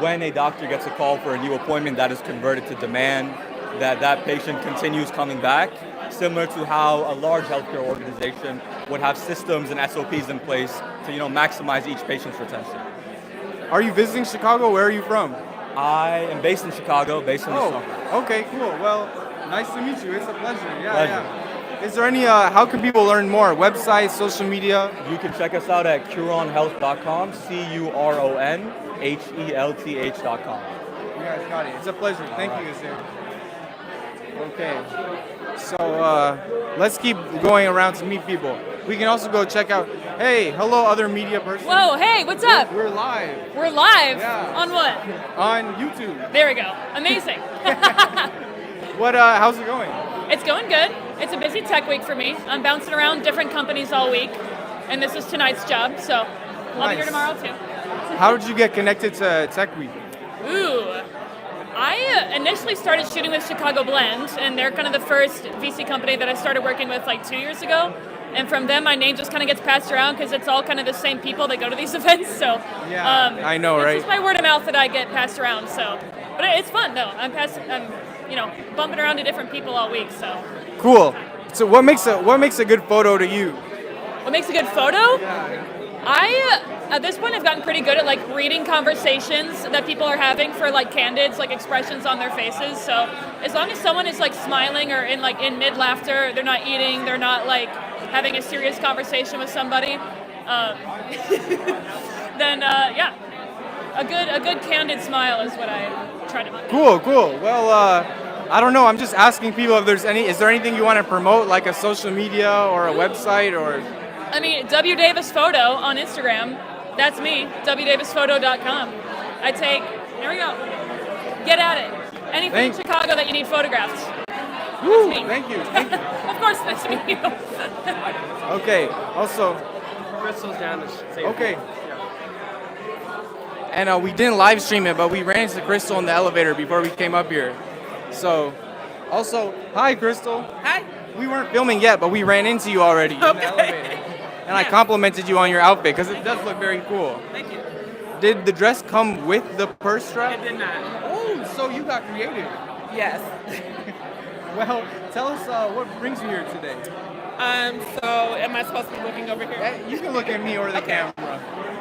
[SPEAKER 19] when a doctor gets a call for a new appointment, that is converted to demand, that patient continues coming back, similar to how a large healthcare organization would have systems and SOPs in place to maximize each patient's retention.
[SPEAKER 1] Are you visiting Chicago? Where are you from?
[SPEAKER 19] I am based in Chicago, based in the summer.
[SPEAKER 1] Okay, cool. Well, nice to meet you. It's a pleasure. Yeah. Is there any, how can people learn more? Website, social media?
[SPEAKER 19] You can check us out at curonhealth.com, CURONHELTH.com.
[SPEAKER 1] You guys got it. It's a pleasure. Thank you, Azir. Okay. So let's keep going around to meet people. We can also go check out, hey, hello, other media person.
[SPEAKER 20] Whoa, hey, what's up?
[SPEAKER 1] We're live.
[SPEAKER 20] We're live?
[SPEAKER 1] Yeah.
[SPEAKER 20] On what?
[SPEAKER 1] On YouTube.
[SPEAKER 20] There we go. Amazing.
[SPEAKER 1] How's it going?
[SPEAKER 20] It's going good. It's a busy tech week for me. I'm bouncing around different companies all week, and this is tonight's job, so I'll be here tomorrow too.
[SPEAKER 1] How did you get connected to Tech Week?
[SPEAKER 20] Ooh. I initially started shooting with Chicago Blend, and they're kind of the first VC company that I started working with like 2 years ago. And from them, my name just kind of gets passed around because it's all kind of the same people that go to these events. So
[SPEAKER 1] I know, right?
[SPEAKER 20] It's just my word of mouth that I get passed around. So, but it's fun though. I'm bumping around to different people all week. So
[SPEAKER 1] cool. So what makes a good photo to you?
[SPEAKER 20] What makes a good photo? I at this point have gotten pretty good at like reading conversations that people are having for like candids, like expressions on their faces. So as long as someone is like smiling or in mid laughter, they're not eating, they're not like having a serious conversation with somebody, then a good candid smile is what I try to make.
[SPEAKER 1] Cool. Well, I don't know. I'm just asking people if is there anything you want to promote, like a social media or a website or.
[SPEAKER 20] I mean, W Davis Photo on Instagram. That's me. WDavisPhoto.com. There we go. Get at it. Anything in Chicago that you need photographed.
[SPEAKER 1] Woo,
[SPEAKER 20] That's me.
[SPEAKER 1] thank you.
[SPEAKER 20] Of course, nice to meet you.
[SPEAKER 1] Okay. Also.
[SPEAKER 13] Crystal's down the same.
[SPEAKER 1] Okay. And we didn't live stream it, but we ran into Crystal in the elevator before we came up here. So, also, hi, Crystal.
[SPEAKER 21] Hi.
[SPEAKER 1] We weren't filming yet, but we ran into you already in the elevator. And I complimented you on your outfit because it does look very cool.
[SPEAKER 21] Thank you.
[SPEAKER 1] Did the dress come with the purse strap?
[SPEAKER 21] It did not.
[SPEAKER 1] Oh, so you got creative.
[SPEAKER 21] Yes.
[SPEAKER 1] Well, tell us what brings you here today.
[SPEAKER 21] So am I supposed to be looking over here?
[SPEAKER 1] You can look at me or the camera.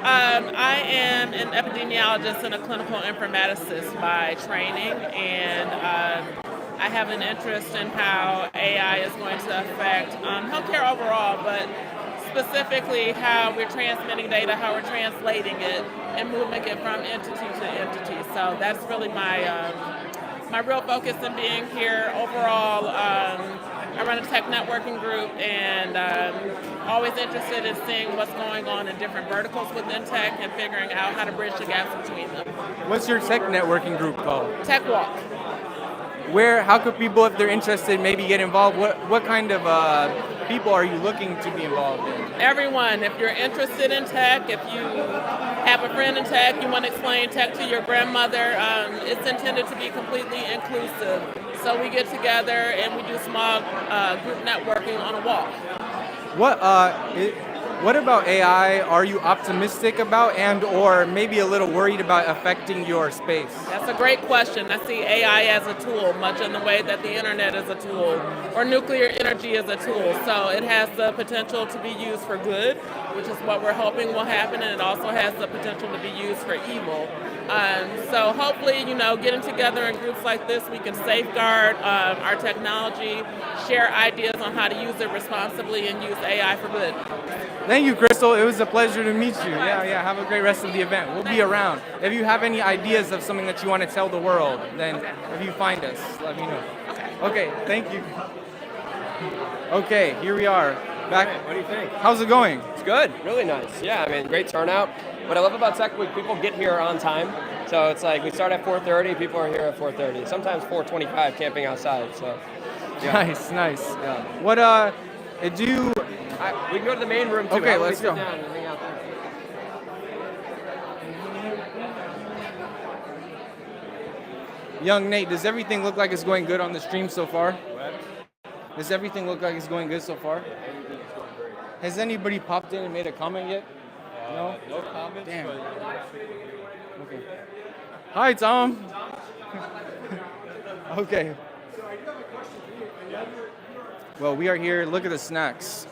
[SPEAKER 21] I am an epidemiologist and a clinical informaticist by training, and I have an interest in how AI is going to affect healthcare overall, but specifically how we're transmitting data, how we're translating it, and moving it from entity to entity. So that's really my real focus in being here. Overall, I run a tech networking group, and always interested in seeing what's going on in different verticals within tech and figuring out how to bridge the gaps between them.
[SPEAKER 1] What's your tech networking group called?
[SPEAKER 21] Tech Walk.
[SPEAKER 1] How could people, if they're interested, maybe get involved? What kind of people are you looking to be involved in?
[SPEAKER 21] Everyone. If you're interested in tech, if you have a friend in tech, you want to explain tech to your grandmother, it's intended to be completely inclusive. So we get
[SPEAKER 1] What about AI are you optimistic about and or maybe a little worried about affecting your space?
[SPEAKER 21] That's a great question. I see AI as a tool, much in the way that the internet is a tool, or nuclear energy is a tool. So it has the potential to be used for good, which is what we're hoping will happen, and it also has the potential to be used for evil. So hopefully, getting together in groups like this, we can safeguard our technology, share ideas on how to use it responsibly, and use AI for good.
[SPEAKER 1] Thank you, Crystal. It was a pleasure to meet you. Yeah. Have a great rest of the event. We'll be around. If you have any ideas of something that you want to tell the world, then if you find us, let me know. Okay, thank you. Okay, here we are. Back.
[SPEAKER 13] What do you think?
[SPEAKER 1] How's it going?
[SPEAKER 13] It's good. Really nice. Yeah, I mean, great turnout. What I love about Tech Week, people get here on time. So it's like we start at 4:30, people are here at 4:30. Sometimes 4:25 camping outside. So yeah.
[SPEAKER 1] Nice. Yeah. What do you...
[SPEAKER 13] we can go to the main room too.
[SPEAKER 1] Okay, let's go.
[SPEAKER 13] Sit down and hang out there.
[SPEAKER 1] Young Nate, does everything look like it's going good on the stream so far? Does everything look like it's going good so far? Has anybody popped in and made a comment yet? No?
[SPEAKER 4] No comments.
[SPEAKER 1] Damn.
[SPEAKER 4] But
[SPEAKER 1] Okay. Hi, Tom. Okay. Well, we are here. Look at the snacks.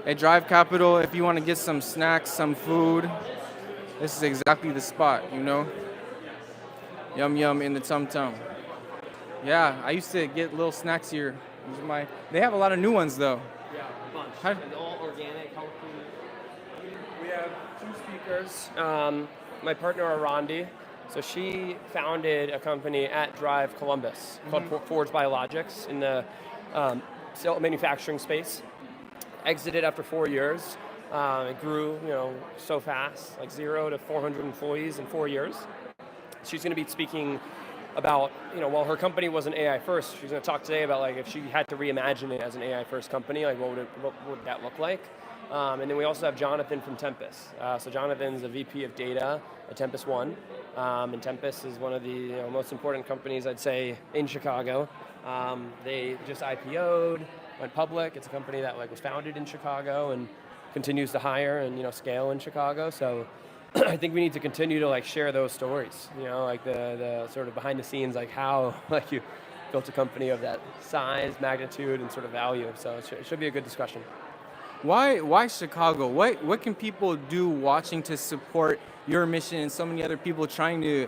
[SPEAKER 1] At Drive Capital, if you want to get some snacks, some food, this is exactly the spot, Yum yum in the tum tum. Yeah, I used to get little snacks here. They have a lot of new ones though.
[SPEAKER 13] Yeah, a bunch.
[SPEAKER 1] Hi.
[SPEAKER 13] And all organic, healthy. We have 2 speakers. My partner Arandi, so she founded a company at Drive Columbus called Forge Biologics in the cell manufacturing space. Exited after 4 years. It grew, so fast, like 0 to 400 employees in 4 years. She's going to be speaking about, while her company wasn't AI first, she's going to talk today about like if she had to reimagine it as an AI first company, like what would that look like? And then we also have Jonathan from Tempus. So Jonathan's a VP of data at Tempus One, and Tempus is one of the most important companies I'd say in Chicago. They just IPO'd, went public. It's a company that was founded in Chicago and continues to hire and scale in Chicago. So I think we need to continue to share those stories, the sort of behind the scenes, how you built a company of that size, magnitude, and sort of value. So it should be a good discussion.
[SPEAKER 1] Why Chicago? What can people do watching to support your mission and so many other people trying to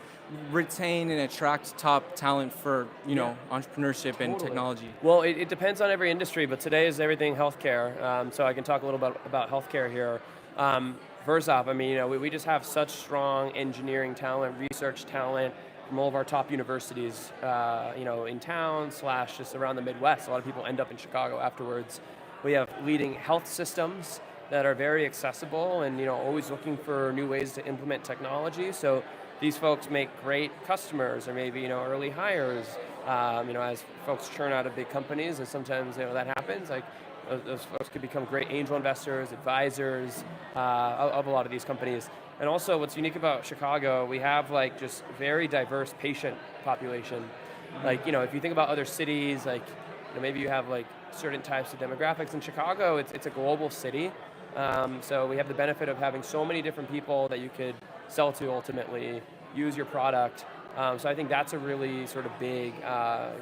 [SPEAKER 1] retain and attract top talent for entrepreneurship and technology?
[SPEAKER 13] Well, it depends on every industry, but today is everything healthcare. So I can talk a little bit about healthcare here. First off, we just have such strong engineering talent, research talent from all of our top universities, in town / just around the Midwest. A lot of people end up in Chicago afterwards. We have leading health systems that are very accessible and always looking for new ways to implement technology. So these folks make great customers or maybe early hires. As folks churn out of big companies, and sometimes that happens. Those folks could become great angel investors, advisors of a lot of these companies. And also what's unique about Chicago, we have just very diverse patient population. If you think about other cities, maybe you have certain types of demographics. In Chicago, it's a global city. So we have the benefit of having so many different people that you could sell to ultimately, use your product. So I think that's a really sort of big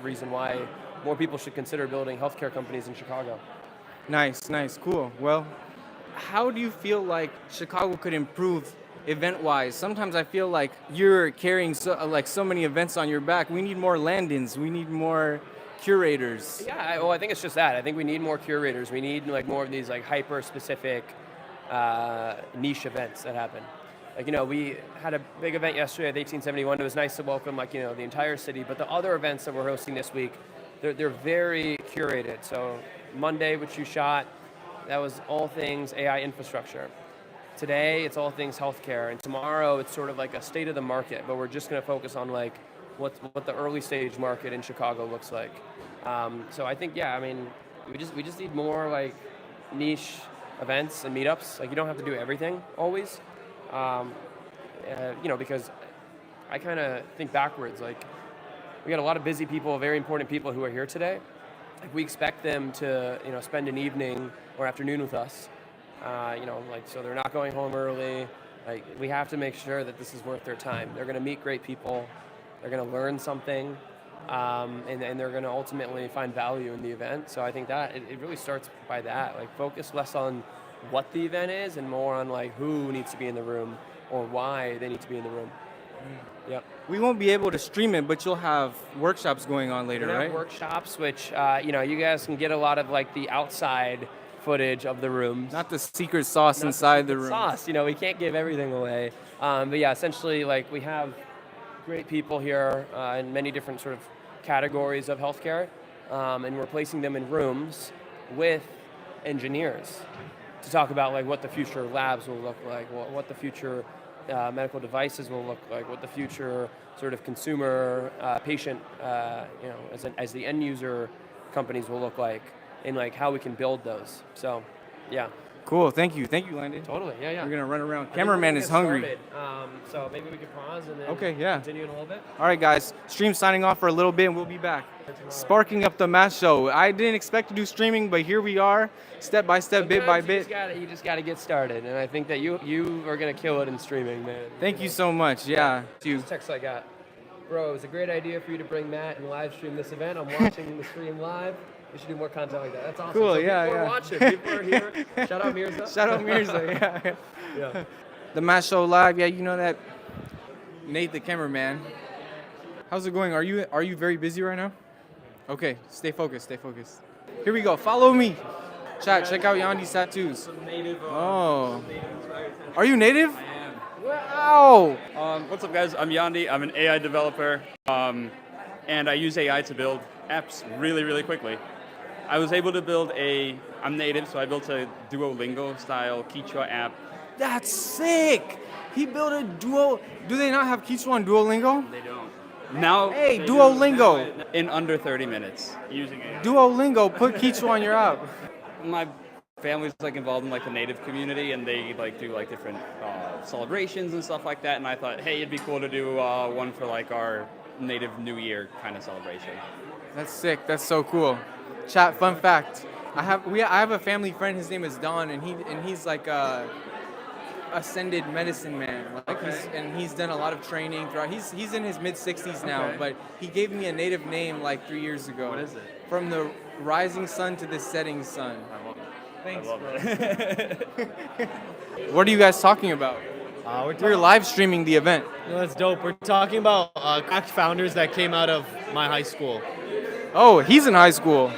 [SPEAKER 13] reason why more people should consider building healthcare companies in Chicago.
[SPEAKER 1] Nice, cool. Well, how do you feel like Chicago could improve event-wise? Sometimes I feel like you're carrying so many events on your back. We need more land-ins. We need more curators.
[SPEAKER 13] Yeah, well, I think it's just that. I think we need more curators. We need more of these hyper-specific niche events that happen. We had a big event yesterday at 1871. It was nice to welcome the entire city. But the other events that we're hosting this week, they're very curated. So Monday, which you shot, that was all things AI infrastructure. Today, it's all things healthcare, and tomorrow it's sort of a state of the market. But we're just going to focus on what the early stage market in Chicago looks like. So I think we just need more niche events and meetups. You don't have to do everything always, because I kind of think backwards. We got a lot of busy people, very important people who are here today. We expect them to spend an evening or afternoon with us. so they're not going home early. Like, we have to make sure that this is worth their time. They're going to meet great people. They're going to learn something, and they're going to ultimately find value in the event. So I think that it really starts by that. Like, focus less on what the event is and more on like who needs to be in the room or why they need to be in the room. Yep.
[SPEAKER 1] We won't be able to stream it, but you'll have workshops going on later,
[SPEAKER 13] We're gonna
[SPEAKER 1] right?
[SPEAKER 13] have workshops, which you guys can get a lot of like the outside footage of the rooms.
[SPEAKER 1] Not the secret sauce inside the room.
[SPEAKER 13] Sauce, we can't give everything away. But yeah, essentially, like, we have great people here in many different sort of categories of healthcare, and we're placing them in rooms with engineers to talk about like what the future labs will look like, what the future medical devices will look like, what the future sort of consumer patient, as the end user companies will look like, and like how we can build those. So, yeah.
[SPEAKER 1] Cool. Thank you, Landon.
[SPEAKER 13] Totally. Yeah.
[SPEAKER 1] We're gonna run around.
[SPEAKER 13] I think
[SPEAKER 1] Cameraman
[SPEAKER 13] we're
[SPEAKER 1] is
[SPEAKER 13] gonna
[SPEAKER 1] hungry.
[SPEAKER 13] get started. So maybe we could pause and then
[SPEAKER 1] Okay, yeah.
[SPEAKER 13] continue in a little bit.
[SPEAKER 1] All right, guys. Stream signing off for a little bit, and we'll be back. Sparking up the Matt Show. I didn't expect to do streaming, but here we are, step by step, bit by bit.
[SPEAKER 13] You just gotta get started, and I think that you are gonna kill it in streaming, man.
[SPEAKER 1] Thank you so much. Yeah.
[SPEAKER 13] This text I got. Bro, it was a great idea for you to bring Matt and live stream this event. I'm watching the stream live. We should do more content like that. That's awesome.
[SPEAKER 1] Cool,
[SPEAKER 13] So
[SPEAKER 1] yeah,
[SPEAKER 13] people
[SPEAKER 1] yeah.
[SPEAKER 13] are watching. People are here. Shout out Mirza.
[SPEAKER 1] Shout out Mirza, yeah.
[SPEAKER 13] Yeah.
[SPEAKER 1] The Matt Show live. Yeah, you know that. Nate, the cameraman. How's it going? Are you very busy right now? Okay, stay focused. Here we go. Follow me. Chat, check out Yandi's tattoos. Oh. Are you native? I am. Wow.
[SPEAKER 6] What's up, guys? I'm Yandi. I'm an AI developer, and I use AI to build apps really, really quickly. I was able to build I'm native, so I built a Duolingo-style Quechua app.
[SPEAKER 1] That's sick. He built a Do they not have Quechua on Duolingo?
[SPEAKER 6] They don't. Now,
[SPEAKER 1] Hey,
[SPEAKER 6] they
[SPEAKER 1] Duolingo.
[SPEAKER 6] do in under 30 minutes using AI.
[SPEAKER 1] Duolingo, put Quechua on your app.
[SPEAKER 6] My family's like involved in like the native community, and they like do like different celebrations and stuff like that. And I thought, hey, it'd be cool to do one for like our native New Year kind of celebration.
[SPEAKER 1] That's sick. That's so cool. Chat, fun fact. I have a family friend. His name is Don, and he's like a ascended medicine man. Like he's done a lot of training throughout. He's in his mid-60s now,
[SPEAKER 6] Okay.
[SPEAKER 1] but he gave me a native name like 3 years ago.
[SPEAKER 6] What is it?
[SPEAKER 1] From the rising sun to the setting sun.
[SPEAKER 6] I love it.
[SPEAKER 1] Thanks,
[SPEAKER 6] I love
[SPEAKER 1] bro.
[SPEAKER 6] it.
[SPEAKER 1] What are you guys talking about? We're live streaming the event.
[SPEAKER 22] No, that's dope. We're talking about cracked founders that came out of my high school.
[SPEAKER 1] Oh, he's in high school.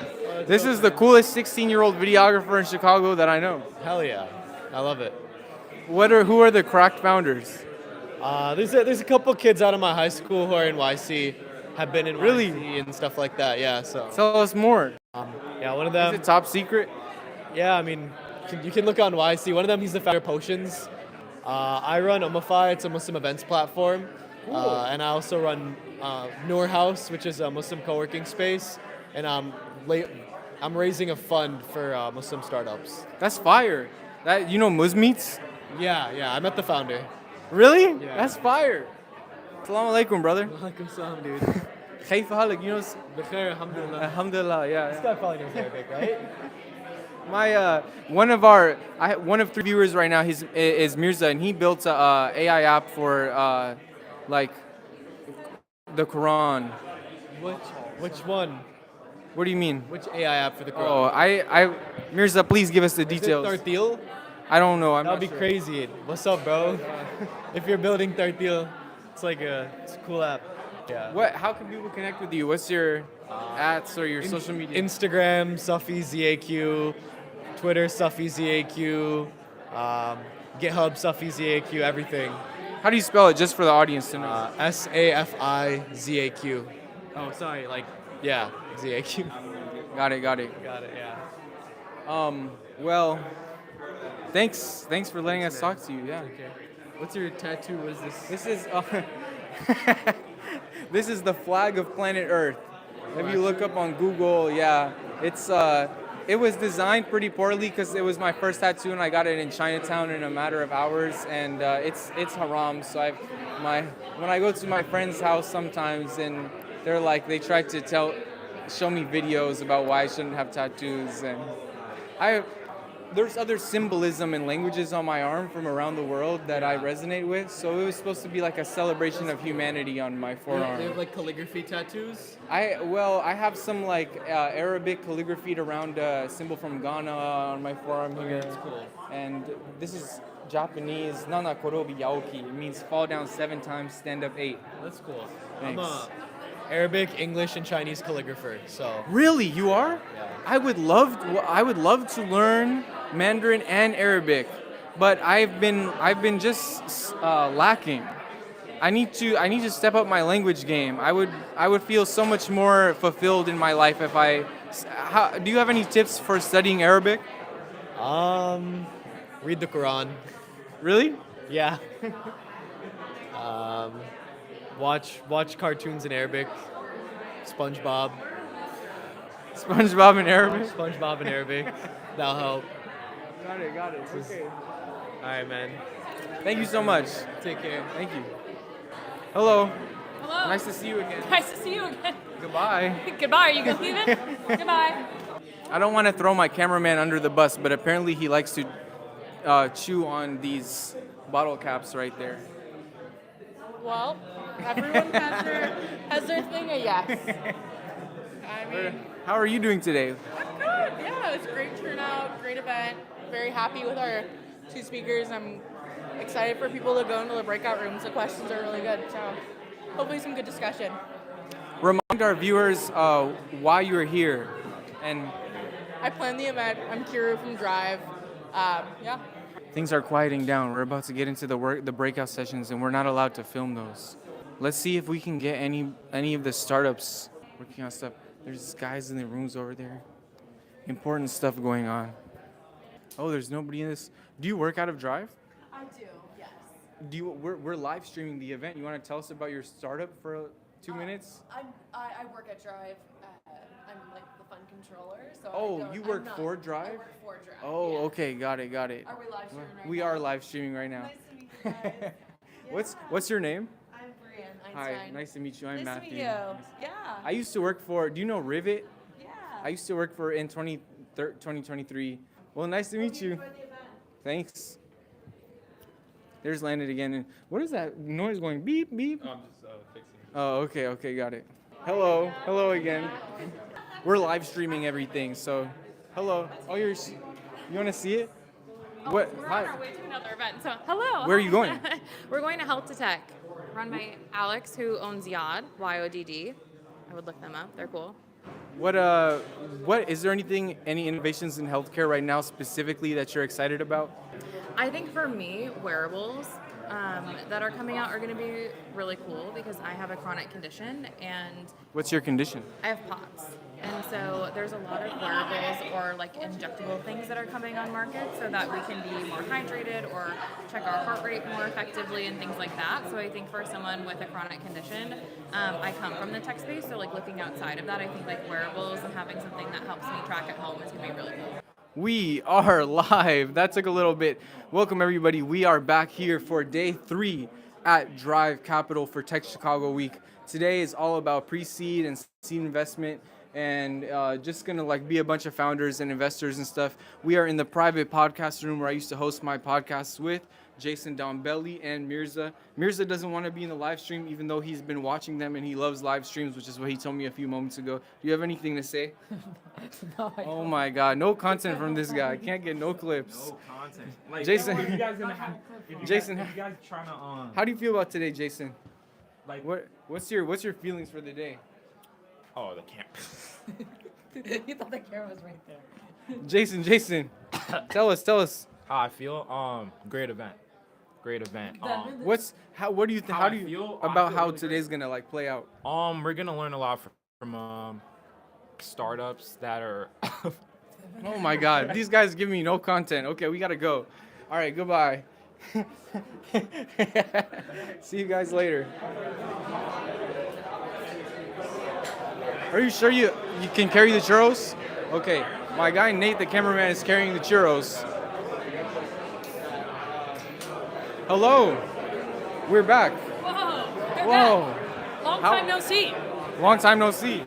[SPEAKER 1] This is the coolest 16-year-old videographer in Chicago that I know.
[SPEAKER 22] Hell yeah, I love it.
[SPEAKER 1] Who are the cracked founders?
[SPEAKER 22] There's a couple kids out of my high school who are in YC, have been in YC and stuff like that. Yeah, so.
[SPEAKER 1] Tell us more.
[SPEAKER 22] Yeah, one of them.
[SPEAKER 1] Is it top secret?
[SPEAKER 22] Yeah, I mean, you can look on YC. One of them, he's the founder of Potions. I run Ummify, it's a Muslim events platform. And I also run Noor House, which is a Muslim co-working space. And I'm raising a fund for Muslim startups.
[SPEAKER 1] That's fire. Musmeets?
[SPEAKER 22] Yeah, I met the founder.
[SPEAKER 1] Really?
[SPEAKER 22] Yeah.
[SPEAKER 1] That's fire. Assalamu alaikum, brother.
[SPEAKER 22] Alaikum salam, dude.
[SPEAKER 1] Khaif halak,
[SPEAKER 22] Bikhair, alhamdulillah.
[SPEAKER 1] Alhamdulillah, yeah.
[SPEAKER 22] This guy probably knows Arabic, right?
[SPEAKER 1] My one of 3 viewers right now is Mirza, and he built a AI app for like the Quran.
[SPEAKER 22] Which one?
[SPEAKER 1] What do you mean?
[SPEAKER 22] Which AI app for the Quran?
[SPEAKER 1] Oh, I Mirza, please give us the details.
[SPEAKER 22] Is it Tartil?
[SPEAKER 1] I don't know.
[SPEAKER 22] That'd be crazy. What's up, bro? If you're building Tartil, it's a cool app. Yeah.
[SPEAKER 1] How can people connect with you? What's your ads or your social media?
[SPEAKER 22] Instagram, Safi ZAQ, Twitter, Safi ZAQ, GitHub, Safi ZAQ, everything.
[SPEAKER 1] How do you spell it, just for the audience to know?
[SPEAKER 22] SAFI-ZAQ. Oh, sorry, yeah, ZAQ.
[SPEAKER 1] Got it,
[SPEAKER 22] yeah.
[SPEAKER 1] Well, thanks for letting us talk to you, yeah.
[SPEAKER 22] Okay. What's your tattoo? What is this?
[SPEAKER 1] This is this is the flag of planet Earth. If you look up on Google, yeah, it was designed pretty poorly because it was my first tattoo and I got it in Chinatown in a matter of hours, and it's haram. So when I go to my friend's house sometimes, and they try to show me videos about why I shouldn't have tattoos, and there's other symbolism and languages on my arm from around the world that I resonate with. So it was supposed to be like a celebration of humanity on my forearm.
[SPEAKER 22] They have like calligraphy tattoos.
[SPEAKER 1] I have some like Arabic calligraphy around a symbol from Ghana on my forearm here.
[SPEAKER 22] That's cool.
[SPEAKER 1] And this is Japanese, Nana Korobi Yaoki. It means fall down 7 times, stand up 8.
[SPEAKER 22] That's cool.
[SPEAKER 1] Thanks.
[SPEAKER 22] I'm a Arabic, English, and Chinese calligrapher. So
[SPEAKER 1] Really, you are?
[SPEAKER 22] Yeah.
[SPEAKER 1] I would love to learn Mandarin and Arabic, but I've been just lacking. I need to step up my language game. I would feel so much more fulfilled in my life if I. Do you have any tips for studying Arabic?
[SPEAKER 22] Read the Quran.
[SPEAKER 1] Really?
[SPEAKER 22] Yeah. Watch cartoons in Arabic. SpongeBob.
[SPEAKER 1] SpongeBob in Arabic?
[SPEAKER 22] SpongeBob in Arabic. That'll help.
[SPEAKER 1] Got it. Okay.
[SPEAKER 22] All right, man.
[SPEAKER 1] Thank you so much.
[SPEAKER 22] Take care.
[SPEAKER 1] Thank you. Hello.
[SPEAKER 20] Hello.
[SPEAKER 1] Nice to see you again.
[SPEAKER 20] Nice to see you again.
[SPEAKER 1] Goodbye.
[SPEAKER 20] Goodbye. Are you good, Steven? Goodbye.
[SPEAKER 1] I don't want to throw my cameraman under the bus, but apparently he likes to chew on these bottle caps right there.
[SPEAKER 7] Well, everyone has their thing, I guess. I mean,
[SPEAKER 1] How are you doing today?
[SPEAKER 7] I'm good. Yeah, it's a great turnout, great event. Very happy with our 2 speakers. I'm excited for people to go into the breakout rooms. The questions are really good, so hopefully some good discussion.
[SPEAKER 1] Remind our viewers why you're here, and
[SPEAKER 7] I planned the event. I'm Kiru from Drive. Yeah.
[SPEAKER 1] things are quieting down. We're about to get into the breakout sessions, and we're not allowed to film those. Let's see if we can get any of the startups working on stuff. There's guys in the rooms over there. Important stuff going on. Oh, there's nobody in this. Do you work out of Drive?
[SPEAKER 7] I do, yes.
[SPEAKER 1] We're live streaming the event. You want to tell us about your startup for 2 minutes?
[SPEAKER 7] I work at Drive. I'm like the fund controller. So
[SPEAKER 1] Oh, you work for Drive?
[SPEAKER 7] I work for Drive.
[SPEAKER 1] Oh,
[SPEAKER 7] yeah.
[SPEAKER 1] okay, got it.
[SPEAKER 7] Are we live streaming right
[SPEAKER 1] We
[SPEAKER 7] now?
[SPEAKER 1] are live streaming right now.
[SPEAKER 7] Nice to meet you guys.
[SPEAKER 1] What's your name?
[SPEAKER 7] I'm Brian
[SPEAKER 1] Hi,
[SPEAKER 7] Einstein.
[SPEAKER 1] nice to meet you. I'm
[SPEAKER 7] Nice
[SPEAKER 1] Matthew.
[SPEAKER 7] to meet you. Yeah.
[SPEAKER 1] I used to work for. Do you know Rivet?
[SPEAKER 7] Yeah.
[SPEAKER 1] I used to work for in 2023. Well, nice to meet you. Thanks. There's Landon again. And what is that noise going? Beep beep.
[SPEAKER 4] I'm just fixing it.
[SPEAKER 1] Oh, okay, got it. Hello again. We're live streaming everything, so hello. Oh, you want to see it? What?
[SPEAKER 9] We're
[SPEAKER 1] Hi.
[SPEAKER 9] on our way to another event. So, hello.
[SPEAKER 1] Where are you going?
[SPEAKER 9] We're going to Health to Tech, run by Alex, who owns Yodd, YODD. I would look them up. They're cool.
[SPEAKER 1] What is there any innovations in healthcare right now specifically that you're excited about?
[SPEAKER 9] I think for me, wearables that are coming out are going to be really cool because I have a chronic condition and
[SPEAKER 1] What's your condition?
[SPEAKER 9] I have POTS. And so there's a lot of wearables or like injectable things that are coming on market so that we can be more hydrated or check our heart rate more effectively and things like that. So I think for someone with a chronic condition, I come from the tech space, so like looking outside of that, I think like wearables and having something that helps me track at home is going to be really cool.
[SPEAKER 1] We are live. That took a little bit. Welcome everybody. We are back here for day 3 at Drive Capital for Tech Chicago Week. Today is all about pre-seed and seed investment and just gonna like be a bunch of founders and investors and stuff. We are in the private podcast room where I used to host my podcasts with Jason Dombelli and Mirza. Mirza doesn't want to be in the live stream even though he's been watching them and he loves live streams, which is what he told me a few moments ago. Do you have anything to say?
[SPEAKER 3] No, I
[SPEAKER 1] Oh my God, no content from this guy. I can't get no clips.
[SPEAKER 4] No content. Like,
[SPEAKER 1] Jason,
[SPEAKER 4] if you guys gonna have,
[SPEAKER 1] Jason,
[SPEAKER 4] if you guys trying to
[SPEAKER 1] how do you feel about today, Jason?
[SPEAKER 4] Like
[SPEAKER 1] what's your feelings for the day?
[SPEAKER 4] Oh, the camera.
[SPEAKER 3] You thought the camera was right there.
[SPEAKER 1] Jason, tell us.
[SPEAKER 4] How I feel? Great event.
[SPEAKER 1] What do you think? How do you
[SPEAKER 4] feel?
[SPEAKER 1] about how
[SPEAKER 4] really
[SPEAKER 1] today's gonna like play out?
[SPEAKER 4] We're gonna learn a lot from startups that are.
[SPEAKER 1] Oh my God, these guys give me no content. Okay, we gotta go. All right, goodbye. See you guys later. Are you sure you can carry the churros? Okay, my guy Nate, the cameraman, is carrying the churros. Hello, we're back.
[SPEAKER 20] Whoa.
[SPEAKER 1] Whoa.
[SPEAKER 20] Long time no see.
[SPEAKER 1] Long time no see.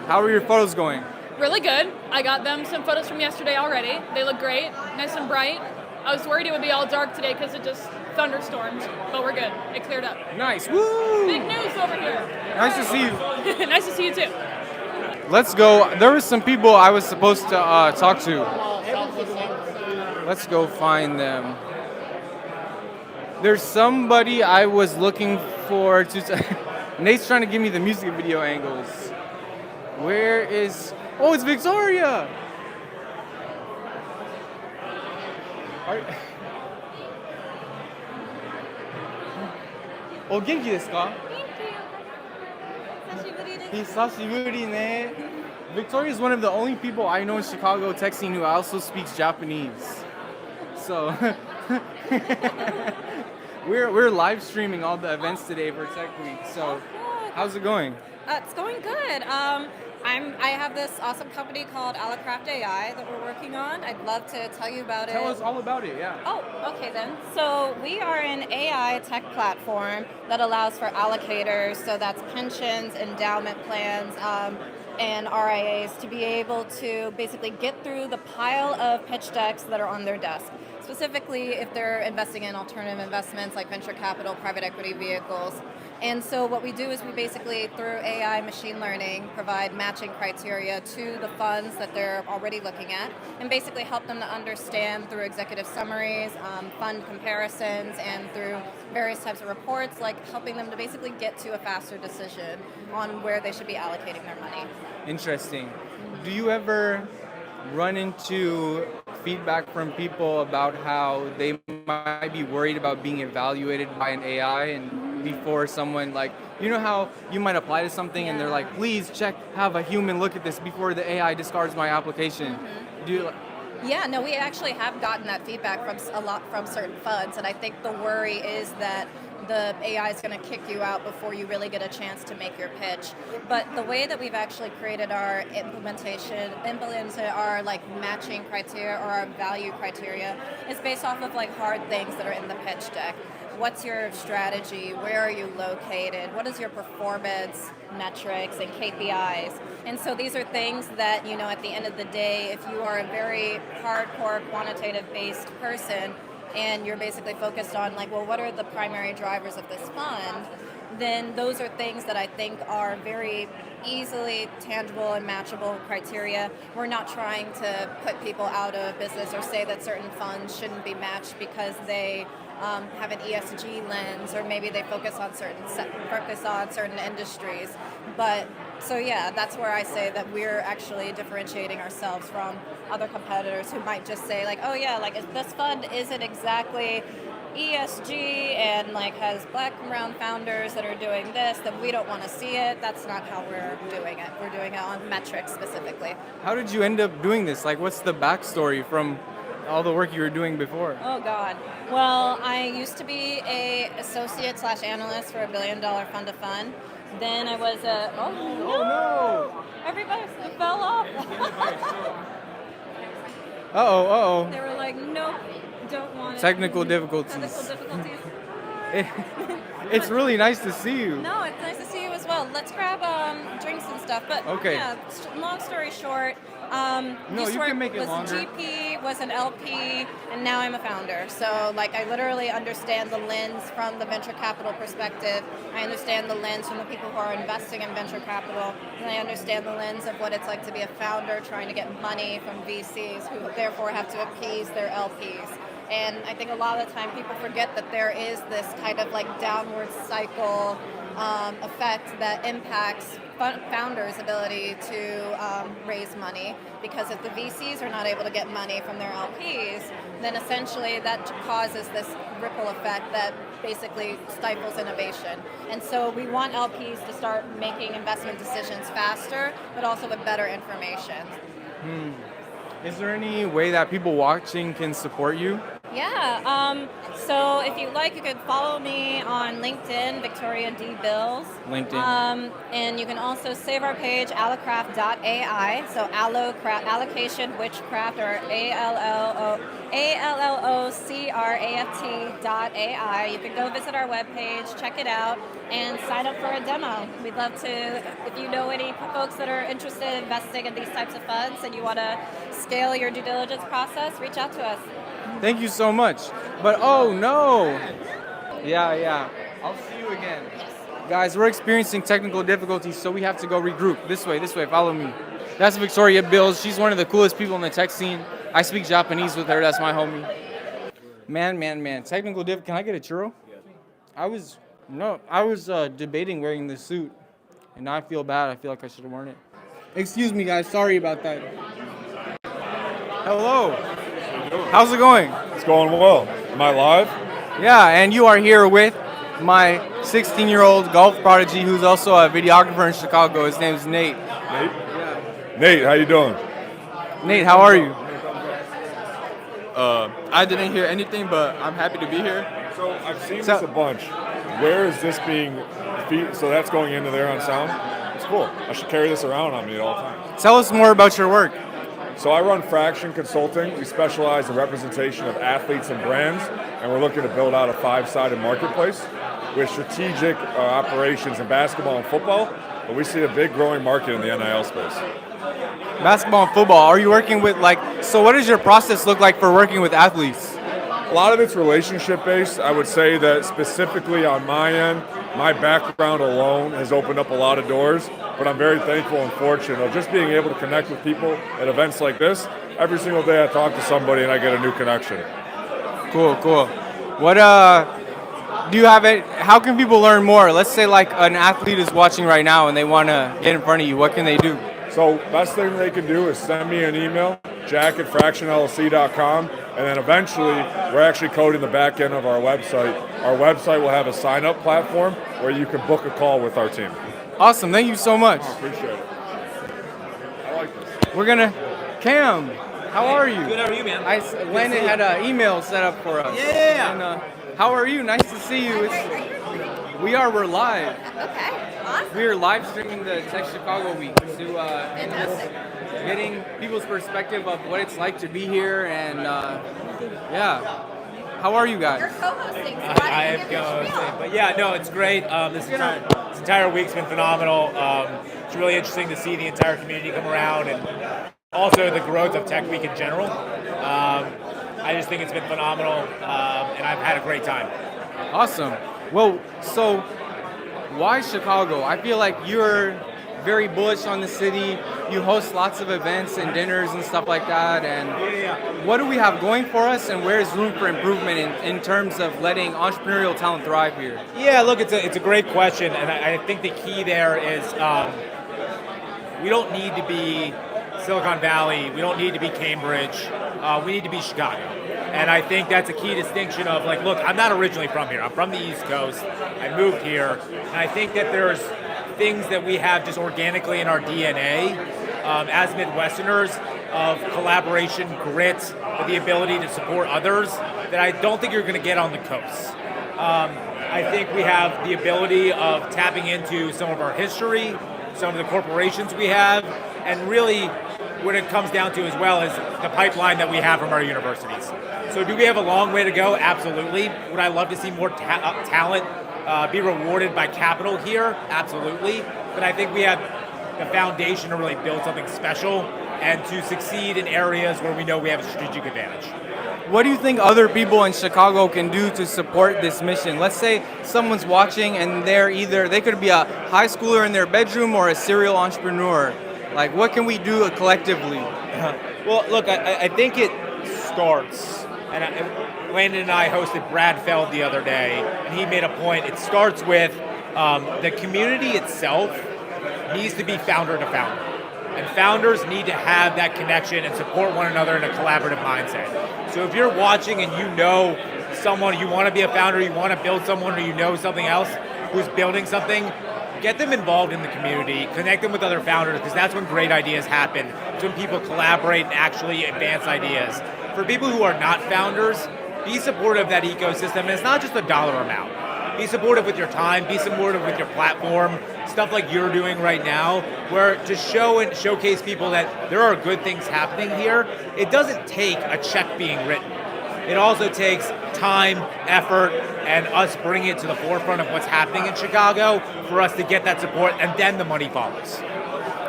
[SPEAKER 1] How are your photos going?
[SPEAKER 20] really good. I got them some photos from yesterday already. They look great, nice and bright. I was worried it would be all dark today because it just thunderstormed, but we're good. It cleared up.
[SPEAKER 1] Nice. Woo!
[SPEAKER 20] Big news over here.
[SPEAKER 1] Nice to see you.
[SPEAKER 20] Nice to see you too.
[SPEAKER 1] Let's go. There were some people I was supposed to talk to. Let's go find them. There's somebody I was looking for to. Nate's trying to give me the music video angles. Where is? Oh, it's Victoria. Oh, 元気ですか? Hisashiburi. Victoria is one of the only people I know in Chicago texting who also speaks Japanese. So we're live streaming all the events today for Tech Week. So how's it going?
[SPEAKER 2] It's going good. I have this awesome company called Alacraft AI that we're working on. I'd love to tell you about it.
[SPEAKER 1] Tell us all about it, yeah.
[SPEAKER 2] Oh, okay then. So we are an AI tech platform that allows for allocators, so that's pensions, endowment plans, and RIAs to be able to basically get through the pile of pitch decks that are on their desk. Specifically, if they're investing in alternative investments like venture capital, private equity vehicles. And so what we do is we basically, through AI machine learning, provide matching criteria to the funds that they're already looking at, and basically help them to understand through executive summaries, fund comparisons, and through various types of reports, like helping them to basically get to a faster decision on where they should be allocating their money.
[SPEAKER 1] Interesting. Do you ever run into feedback from people about how they might be worried about being evaluated by an AI, and before someone, like, you know how you might apply to something and they're like, please have a human look at this before the AI discards my application? Do you,
[SPEAKER 2] Yeah, no, we actually have gotten that feedback from certain funds, and I think the worry is that the AI is going to kick you out before you really get a chance to make your pitch. But the way that we've actually created our implemented our like matching criteria or our value criteria is based off of like hard things that are in the pitch deck. What's your strategy? Where are you located? What is your performance metrics and KPIs? And so these are things that, you know, at the end of the day, if you are a very hardcore quantitative-based person and you're basically focused on like, well, what are the primary drivers of this fund? Then those are things that I think are very easily tangible and matchable criteria. We're not trying to put people out of business or say that certain funds shouldn't be matched because they have an ESG lens, or maybe they focus on certain industries. But so yeah, that's where I say that we're actually differentiating ourselves from other competitors who might just say like, oh yeah, like if this fund isn't exactly ESG and like has black and brown founders that are doing this, then we don't want to see it. That's not how we're doing it. We're doing it on metrics specifically.
[SPEAKER 1] how did you end up doing this? Like, what's the backstory from all the work you were doing before?
[SPEAKER 2] Oh God. Well, I used to be a associate/analyst for $1 billion fund of fund. Then I was a no! Everybody fell off.
[SPEAKER 1] Uh-oh.
[SPEAKER 2] They were like, nope, don't want it.
[SPEAKER 1] Technical difficulties.
[SPEAKER 2] Technical difficulties.
[SPEAKER 1] It's really nice to see you.
[SPEAKER 2] No, it's nice to see you as well. Let's grab drinks and stuff. But
[SPEAKER 1] Okay.
[SPEAKER 2] yeah, long story short,
[SPEAKER 1] No, you can make it
[SPEAKER 2] was
[SPEAKER 1] longer.
[SPEAKER 2] GP, was an LP, and now I'm a founder. So like I literally understand the lens from the venture capital perspective. I understand the lens from the people who are investing in venture capital, and I understand the lens of what it's like to be a founder trying to get money from VCs who therefore have to appease their LPs. And I think a lot of the time people forget that there is this kind of like downward cycle effect that impacts founders' ability to raise money, because if the VCs are not able to get money from their LPs, then essentially that causes this ripple effect that basically stifles innovation. And so we want LPs to start making investment decisions faster, but also with better information.
[SPEAKER 1] Is there any way that people watching can support you?
[SPEAKER 2] Yeah. So if you like, you could follow me on LinkedIn, Victoria D. Bills.
[SPEAKER 1] LinkedIn.
[SPEAKER 2] And you can also save our page, allocraft.ai. So allocation witchcraft, or ALLOCRAFT.ai. You can go visit our webpage, check it out, and sign up for a demo. We'd love to, if you know any folks that are interested in investing in these types of funds and you want to scale your due diligence process, reach out to us.
[SPEAKER 1] Thank you so much. But oh no. Yeah. I'll see you again. Guys, we're experiencing technical difficulties, so we have to go regroup. This way, follow me. That's Victoria Bills. She's one of the coolest people in the tech scene. I speak Japanese with her, that's my homie. Man. Technical diff, can I get a churro? I was debating wearing this suit, and now I feel bad. I feel like I should have worn it. Excuse me, guys, sorry about that. Hello. How's it going?
[SPEAKER 11] It's going well. Am I live?
[SPEAKER 1] Yeah, and you are here with my 16-year-old golf prodigy who's also a videographer in Chicago. His name's Nate.
[SPEAKER 11] Nate, how you doing?
[SPEAKER 1] Nate, how are you?
[SPEAKER 11] I didn't hear anything, but I'm happy to be here. So I've seen this a bunch. Where is this being so that's going into there on sound? It's cool. I should carry this around on me at all times.
[SPEAKER 1] Tell us more about your work.
[SPEAKER 11] So I run Fraction Consulting. We specialize in representation of athletes and brands, and we're looking to build out a 5-sided marketplace with strategic operations in basketball and football, but we see a big growing market in the NIL space.
[SPEAKER 1] Basketball and football, are you working with so what does your process look like for working with athletes?
[SPEAKER 11] A lot of it's relationship based. I would say that specifically on my end, my background alone has opened up a lot of doors, but I'm very thankful and fortunate of just being able to connect with people at events like this. Every single day I talk to somebody and I get a new connection.
[SPEAKER 1] Cool. What do you have it? How can people learn more? Let's say like an athlete is watching right now and they want to get in front of you. What can they do?
[SPEAKER 11] So best thing they can do is send me an email, jack@fractionllc.com, and then eventually we're actually coding the back end of our website. Our website will have a sign-up platform where you can book a call with our team.
[SPEAKER 1] Awesome, thank you so much.
[SPEAKER 11] Appreciate it. I like this.
[SPEAKER 1] We're gonna, Cam, how are you?
[SPEAKER 12] Good, how are you, man?
[SPEAKER 1] Landon had an email set up for us.
[SPEAKER 12] Yeah.
[SPEAKER 1] And, how are you? Nice to see you. We're live.
[SPEAKER 2] Okay, awesome.
[SPEAKER 1] We are live streaming the Tech Chicago Week to getting people's perspective of what it's like to be here, and how are you guys?
[SPEAKER 2] You're co-hosting.
[SPEAKER 12] I am co-hosting, but yeah, no, it's great. This entire week's been phenomenal. It's really interesting to see the entire community come around, and also the growth of Tech Week in general. I just think it's been phenomenal, and I've had a great time.
[SPEAKER 1] Awesome. Well, so why Chicago? I feel like you're very bullish on the city. You host lots of events and dinners and stuff like that. And what do we have going for us, and where is room for improvement in terms of letting entrepreneurial talent thrive here?
[SPEAKER 12] Yeah, look, it's a great question, and I think the key there is we don't need to be Silicon Valley. We don't need to be Cambridge. We need to be Chicago. And I think that's a key distinction of look, I'm not originally from here. I'm from the East Coast. I moved here. And I think that there's things that we have just organically in our DNA as Midwesterners of collaboration, grit, the ability to support others that I don't think you're going to get on the coast. I think we have the ability of tapping into some of our history, some of the corporations we have, and really what it comes down to as well is the pipeline that we have from our universities. So do we have a long way to go? Absolutely. Would I love to see more talent be rewarded by capital here? Absolutely. But I think we have the foundation to really build something special and to succeed in areas where we know we have a strategic advantage.
[SPEAKER 1] What do you think other people in Chicago can do to support this mission? Let's say someone's watching and they could be a high schooler in their bedroom or a serial entrepreneur. What can we do collectively?
[SPEAKER 12] Well, look, I think it starts, and Landon and I hosted Brad Feld the other day, and he made a point. It starts with the community itself needs to be founder to founder. And founders need to have that connection and support one another in a collaborative mindset. So if you're watching and you know someone, you want to be a founder, you want to build someone, or you know something else who's building something, get them involved in the community, connect them with other founders, because that's when great ideas happen. It's when people collaborate and actually advance ideas. For people who are not founders, be supportive of that ecosystem. And it's not just a dollar amount. Be supportive with your time, be supportive with your platform, stuff like you're doing right now, where to show and showcase people that there are good things happening here. It doesn't take a check being written. It also takes time, effort, and us bringing it to the forefront of what's happening in Chicago for us to get that support, and then the money follows.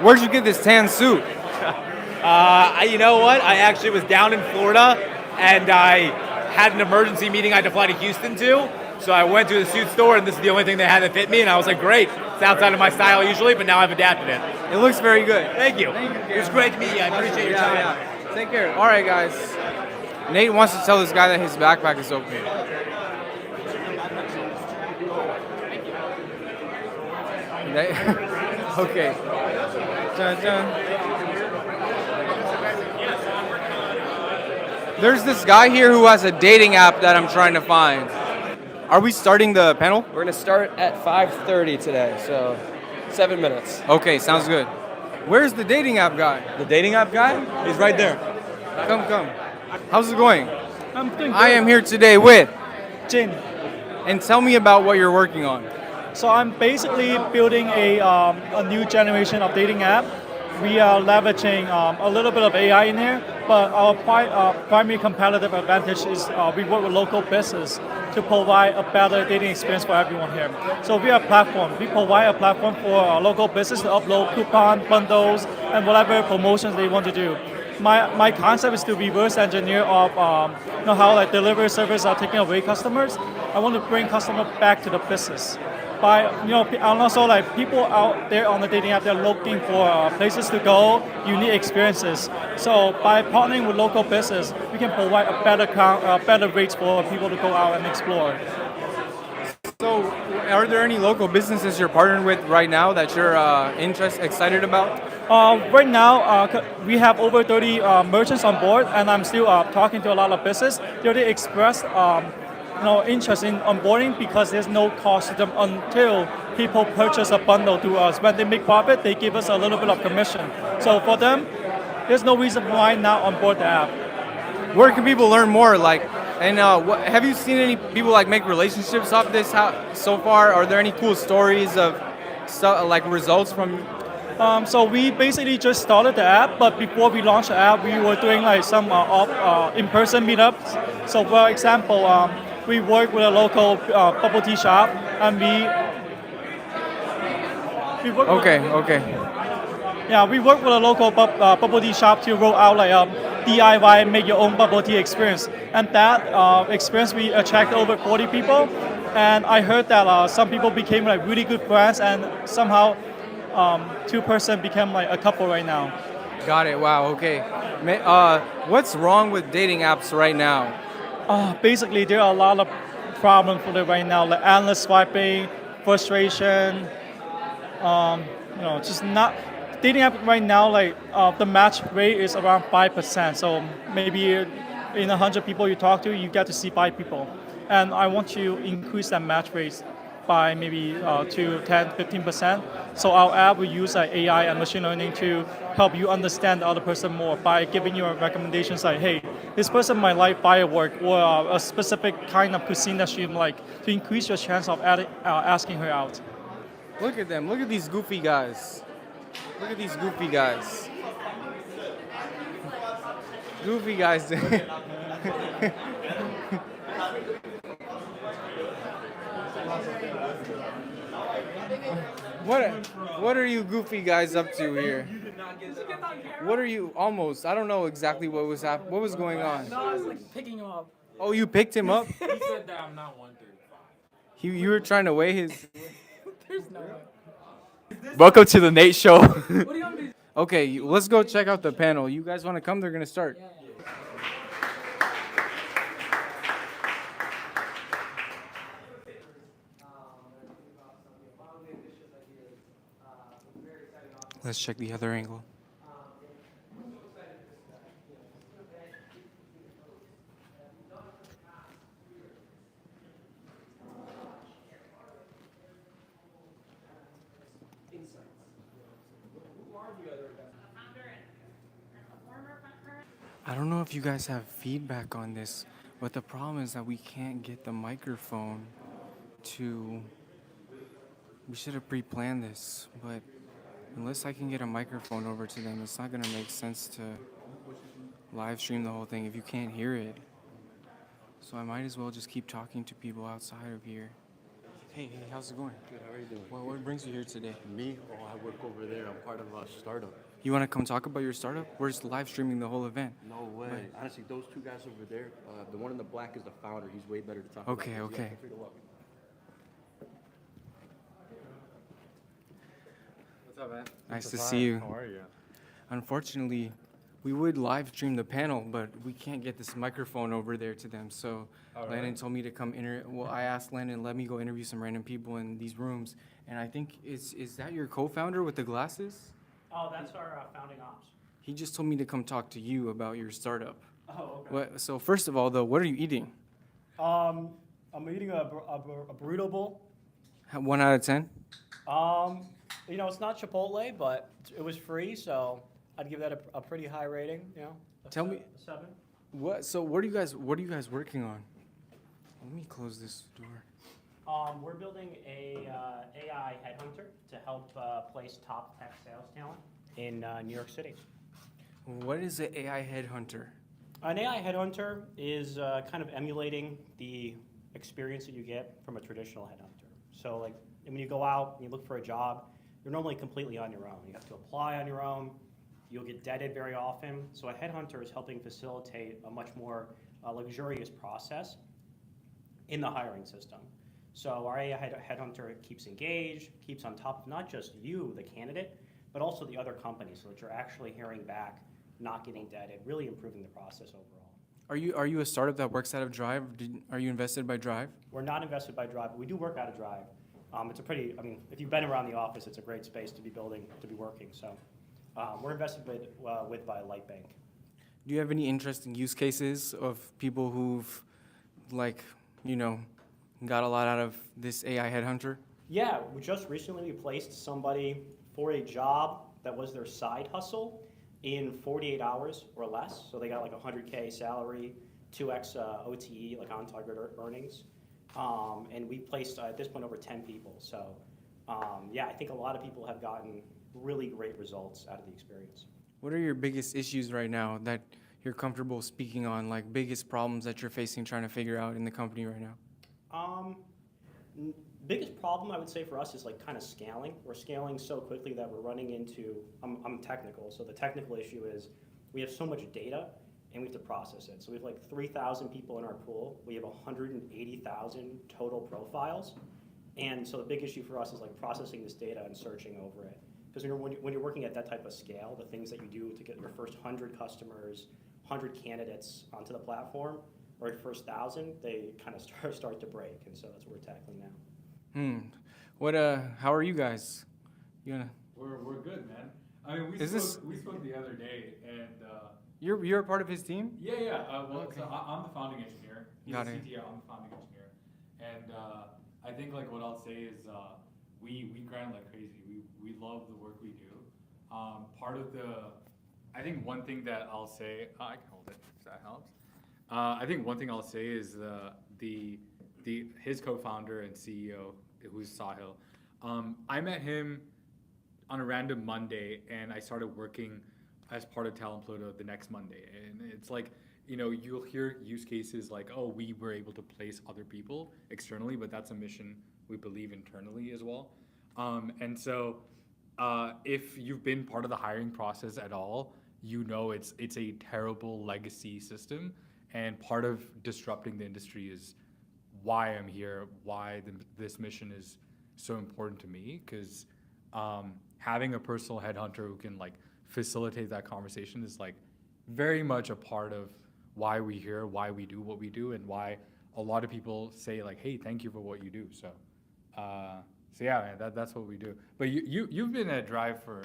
[SPEAKER 1] Where'd you get this tan suit?
[SPEAKER 12] You know what? I actually was down in Florida, and I had an emergency meeting I had to fly to Houston to. So I went to the suit store, and this is the only thing that had that fit me, and I was like, great. It's outside of my style usually, but now I've adapted it.
[SPEAKER 1] It looks very good.
[SPEAKER 12] Thank you. It was great to meet you. I appreciate your time.
[SPEAKER 1] Yeah. Take care. All right, guys. Nate wants to tell this guy that his backpack is open. Okay. Dun, dun. There's this guy here who has a dating app that I'm trying to find. Are we starting the panel?
[SPEAKER 13] We're going to start at 5:30 today, so 7 minutes.
[SPEAKER 1] Okay, sounds good. Where's the dating app guy?
[SPEAKER 5] The dating app guy? He's right there.
[SPEAKER 1] Come. How's it going?
[SPEAKER 5] I'm doing
[SPEAKER 1] I
[SPEAKER 5] good.
[SPEAKER 1] am here today with
[SPEAKER 5] Jin.
[SPEAKER 1] And tell me about what you're working on.
[SPEAKER 5] So I'm basically building a new generation of dating app. We are leveraging a little bit of AI in here, but our primary competitive advantage is we work with local business to provide a better dating experience for everyone here. So we are a platform. We provide a platform for local business to upload coupon, bundles, and whatever promotions they want to do. My concept is to reverse engineer of how like delivery services are taking away customers. I want to bring customers back to the business. And also like people out there on the dating app, they're looking for places to go, unique experiences. So by partnering with local business, we can provide a better rates for people to go out and explore.
[SPEAKER 1] So, are there any local businesses you're partnered with right now that you're excited about?
[SPEAKER 5] Right now, we have over 30 merchants on board, and I'm still talking to a lot of business. They already expressed interest in onboarding because there's no cost to them until people purchase a bundle through us. When they make profit, they give us a little bit of commission. So for them, there's no reason why not onboard the app.
[SPEAKER 1] Where can people learn more? Have you seen any people make relationships off this so far? Are there any cool stories of results from?
[SPEAKER 5] So we basically just started the app, but before we launched the app, we were doing some in-person meetups. So for example, we work with a local bubble tea shop, and we work.
[SPEAKER 1] Okay.
[SPEAKER 5] Yeah, we work with a local bubble tea shop to roll out DIY make your own bubble tea experience, and that experience we attract over 40 people, and I heard that some people became really good friends, and somehow 2% became a couple right now.
[SPEAKER 1] Got it. Wow. Okay. What's wrong with dating apps right now?
[SPEAKER 5] Basically, there are a lot of problems with it right now, like endless swiping, frustration. Just not dating app right now. The match rate is around 5%. So maybe in 100 people you talk to, you get to see 5 people. And I want to increase that match rate by maybe to 10-15%. So our app will use AI and machine learning to help you understand the other person more by giving you recommendations like, hey, this person might like firework or a specific kind of cuisine that she like, to increase your chance of asking her out.
[SPEAKER 1] Look at them. Look at these goofy guys. Goofy guys. What are you goofy guys up to here? What are you almost? I don't know exactly what was going on.
[SPEAKER 3] No, I was picking him up.
[SPEAKER 1] Oh, you picked him up?
[SPEAKER 4] He said that I'm not 135.
[SPEAKER 1] You were trying to weigh his.
[SPEAKER 3] There's no way.
[SPEAKER 1] Welcome to the Nate Show. Okay, let's go check out the panel. You guys want to come? They're gonna start. Let's check the other angle. I don't know if you guys have feedback on this. But the problem is that we can't get the microphone to. We should have pre-planned this, but unless I can get a microphone over to them, it's not gonna make sense to live stream the whole thing if you can't hear it. So I might as well just keep talking to people outside of here. Hey, how's it going?
[SPEAKER 8] Good, how are you doing?
[SPEAKER 1] What brings you here today?
[SPEAKER 8] Me? Oh, I work over there. I'm part of a startup.
[SPEAKER 1] You want to come talk about your startup? We're just live streaming the whole event.
[SPEAKER 8] No way.
[SPEAKER 1] Right.
[SPEAKER 8] Honestly, those two guys over there, the one in the black is the founder. He's way better to talk
[SPEAKER 1] Okay,
[SPEAKER 8] about.
[SPEAKER 1] okay.
[SPEAKER 8] Yeah, feel free to walk.
[SPEAKER 4] What's up, man?
[SPEAKER 1] Nice to see you.
[SPEAKER 4] How are you?
[SPEAKER 1] Unfortunately, we would live stream the panel, but we can't get this microphone over there to them. So
[SPEAKER 4] Oh,
[SPEAKER 1] Landon
[SPEAKER 4] really?
[SPEAKER 1] told me to come well, I asked Landon, let me go interview some random people in these rooms. And I think, is that your co-founder with the glasses?
[SPEAKER 10] Oh, that's our founding ops.
[SPEAKER 1] He just told me to come talk to you about your startup.
[SPEAKER 10] Oh, okay.
[SPEAKER 1] So first of all, though, what are you eating?
[SPEAKER 10] I'm eating a burrito bowl.
[SPEAKER 1] 1 out of 10?
[SPEAKER 10] It's not Chipotle, but it was free, so I'd give that a pretty high rating.
[SPEAKER 1] Tell me,
[SPEAKER 10] a 7.
[SPEAKER 1] what are you guys working on? Let me close this door.
[SPEAKER 10] We're building a AI headhunter to help place top tech sales talent in New York City.
[SPEAKER 1] What is an AI headhunter?
[SPEAKER 10] An AI headhunter is kind of emulating the experience that you get from a traditional headhunter. So, like, when you go out and you look for a job, you're normally completely on your own. You have to apply on your own. You'll get deaded very often. So a headhunter is helping facilitate a much more luxurious process in the hiring system. So our AI headhunter keeps engaged, keeps on top of not just you, the candidate, but also the other companies, so that you're actually hearing back, not getting deaded, really improving the process overall.
[SPEAKER 1] Are you a startup that works out of Drive? Are you invested by Drive?
[SPEAKER 10] We're not invested by Drive, but we do work out of Drive. It's a pretty, if you've been around the office, it's a great space to be working. So we're invested by Lightbank.
[SPEAKER 1] Do you have any interesting use cases of people who've, got a lot out of this AI headhunter?
[SPEAKER 10] Yeah, we just recently placed somebody for a job that was their side hustle in 48 hours or less. So they got like $100K salary, 2x OTE, like on-target earnings. And we placed, at this point, over 10 people. So I think a lot of people have gotten really great results out of the experience.
[SPEAKER 1] What are your biggest issues right now that you're comfortable speaking on, like biggest problems that you're facing trying to figure out in the company right now?
[SPEAKER 10] Biggest problem I would say for us is like kind of scaling. We're scaling so quickly that we're running into, I'm technical, so the technical issue is we have so much data and we have to process it. So we have like 3,000 people in our pool. We have 180,000 total profiles. And so the big issue for us is like processing this data and searching over it. Because when you're working at that type of scale, the things that you do to get your first 100 customers, 100 candidates onto the platform, or your first 1,000, they kind of start to break. And so that's what we're tackling now.
[SPEAKER 1] How are you guys?
[SPEAKER 4] We're good, man. I mean, we spoke the other day, and
[SPEAKER 1] You're a part of his team?
[SPEAKER 4] Yeah.
[SPEAKER 1] Okay.
[SPEAKER 4] So I'm the founding engineer. He's
[SPEAKER 1] Got
[SPEAKER 4] the
[SPEAKER 1] it.
[SPEAKER 4] CTO. I'm the founding engineer, and I think like what I'll say is we grind like crazy. We love the work we do. I think one thing that I'll say, I can hold it if that helps. I think one thing I'll say is his co-founder and CEO, who's Sahil. I met him on a random Monday, and I started working as part of Talent Pluto the next Monday. And it's like, you'll hear use cases like, oh, we were able to place other people externally, but that's a mission we believe internally as well. And so if you've been part of the hiring process at all, it's a terrible legacy system. And part of disrupting the industry is why I'm here, why this mission is so important to me, because having a personal headhunter who can like facilitate that conversation is like very much a part of why we're here, why we do what we do, and why a lot of people say like, hey, thank you for what you do. So yeah, man, that's what we do. But you've been at Drive for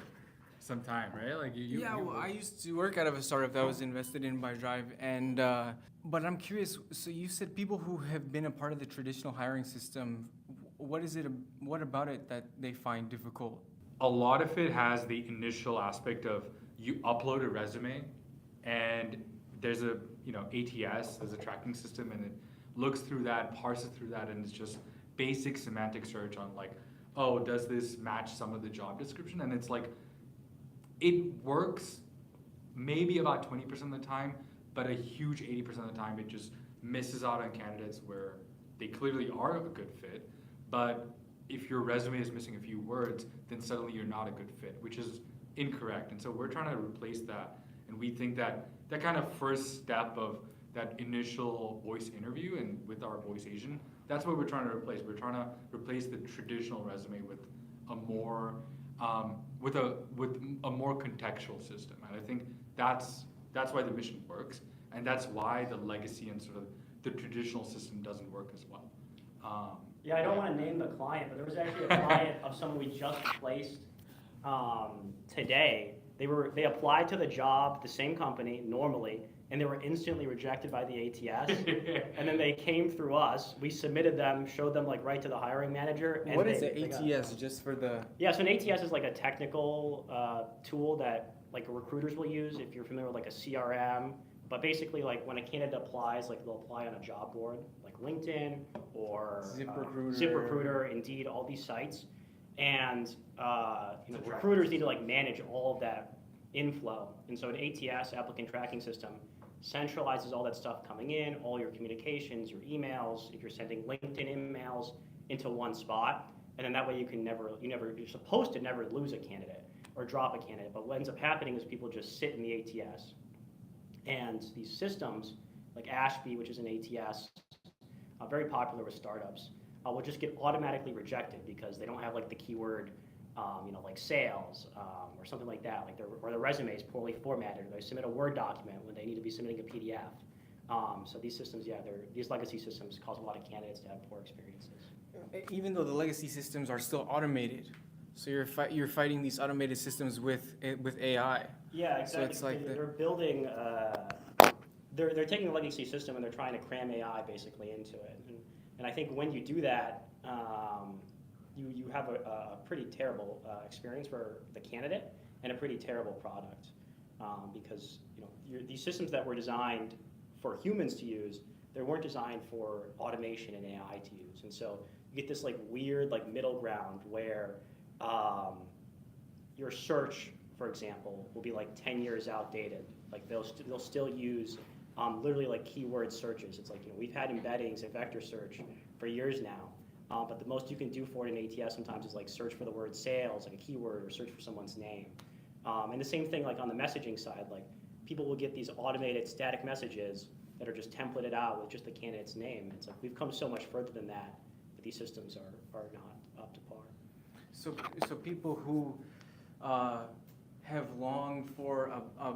[SPEAKER 4] some time, right? Like
[SPEAKER 1] I used to work out of a startup that was invested in by Drive, and but I'm curious. So you said people who have been a part of the traditional hiring system. What about it that they find difficult?
[SPEAKER 4] A lot of it has the initial aspect of you upload a resume and there's a ATS, there's a tracking system, and it looks through that, parses through that, and it's just basic semantic search on like, oh, does this match some of the job description? And it's like, it works maybe about 20% of the time, but a huge 80% of the time it just misses out on candidates where they clearly are a good fit, but if your resume is missing a few words, then suddenly you're not a good fit, which is incorrect. And so we're trying to replace that, and we think that that kind of first step of that initial voice interview and with our voice agent, that's what we're trying to replace. We're trying to replace the traditional resume with a more with a more contextual system, and I think that's why the mission works, and that's why the legacy and sort of the traditional system doesn't work as well.
[SPEAKER 10] Yeah, I don't want to name the client, but there was actually a client of someone we just placed today. They applied to the job, the same company normally, and they were instantly rejected by the ATS. And then they came through us. We submitted them, showed them like right to the hiring manager. And
[SPEAKER 1] What is the ATS, just for the...
[SPEAKER 10] Yeah, so an ATS is like a technical tool that like recruiters will use if you're familiar with like a CRM. But basically, like when a candidate applies, like they'll apply on a job board, like LinkedIn or ZipRecruiter, Indeed, all these sites. And recruiters need to like manage all of that inflow. And so an ATS, applicant tracking system, centralizes all that stuff coming in, all your communications, your emails, if you're sending LinkedIn emails into one spot. And then that way you're supposed to never lose a candidate or drop a candidate. But what ends up happening is people just sit in the ATS. And these systems, like Ashby, which is an ATS, very popular with startups, will just get automatically rejected because they don't have like the keyword, like sales or something like that, or the resume is poorly formatted, or they submit a Word document when they need to be submitting a PDF. So these systems, these legacy systems cause a lot of candidates to have poor experiences.
[SPEAKER 1] Even though the legacy systems are still automated, so you're fighting these automated systems with AI.
[SPEAKER 10] Yeah, exactly.
[SPEAKER 1] So it's like
[SPEAKER 10] they're building, they're taking a legacy system and they're trying to cram AI basically into it. And I think when you do that, you have a pretty terrible experience for the candidate and a pretty terrible product, because these systems that were designed for humans to use, they weren't designed for automation and AI to use. And so you get this like weird like middle ground where your search, for example, will be like 10 years outdated. Like they'll still use literally like keyword searches. It's like we've had embeddings in vector search for years now. But the most you can do for it in ATS sometimes is like search for the word sales, like a keyword, or search for someone's name. And the same thing like on the messaging side, like people will get these automated static messages that are just templated out with just the candidate's name. It's like we've come so much further than that, but these systems are not up to par.
[SPEAKER 1] So people who have longed for a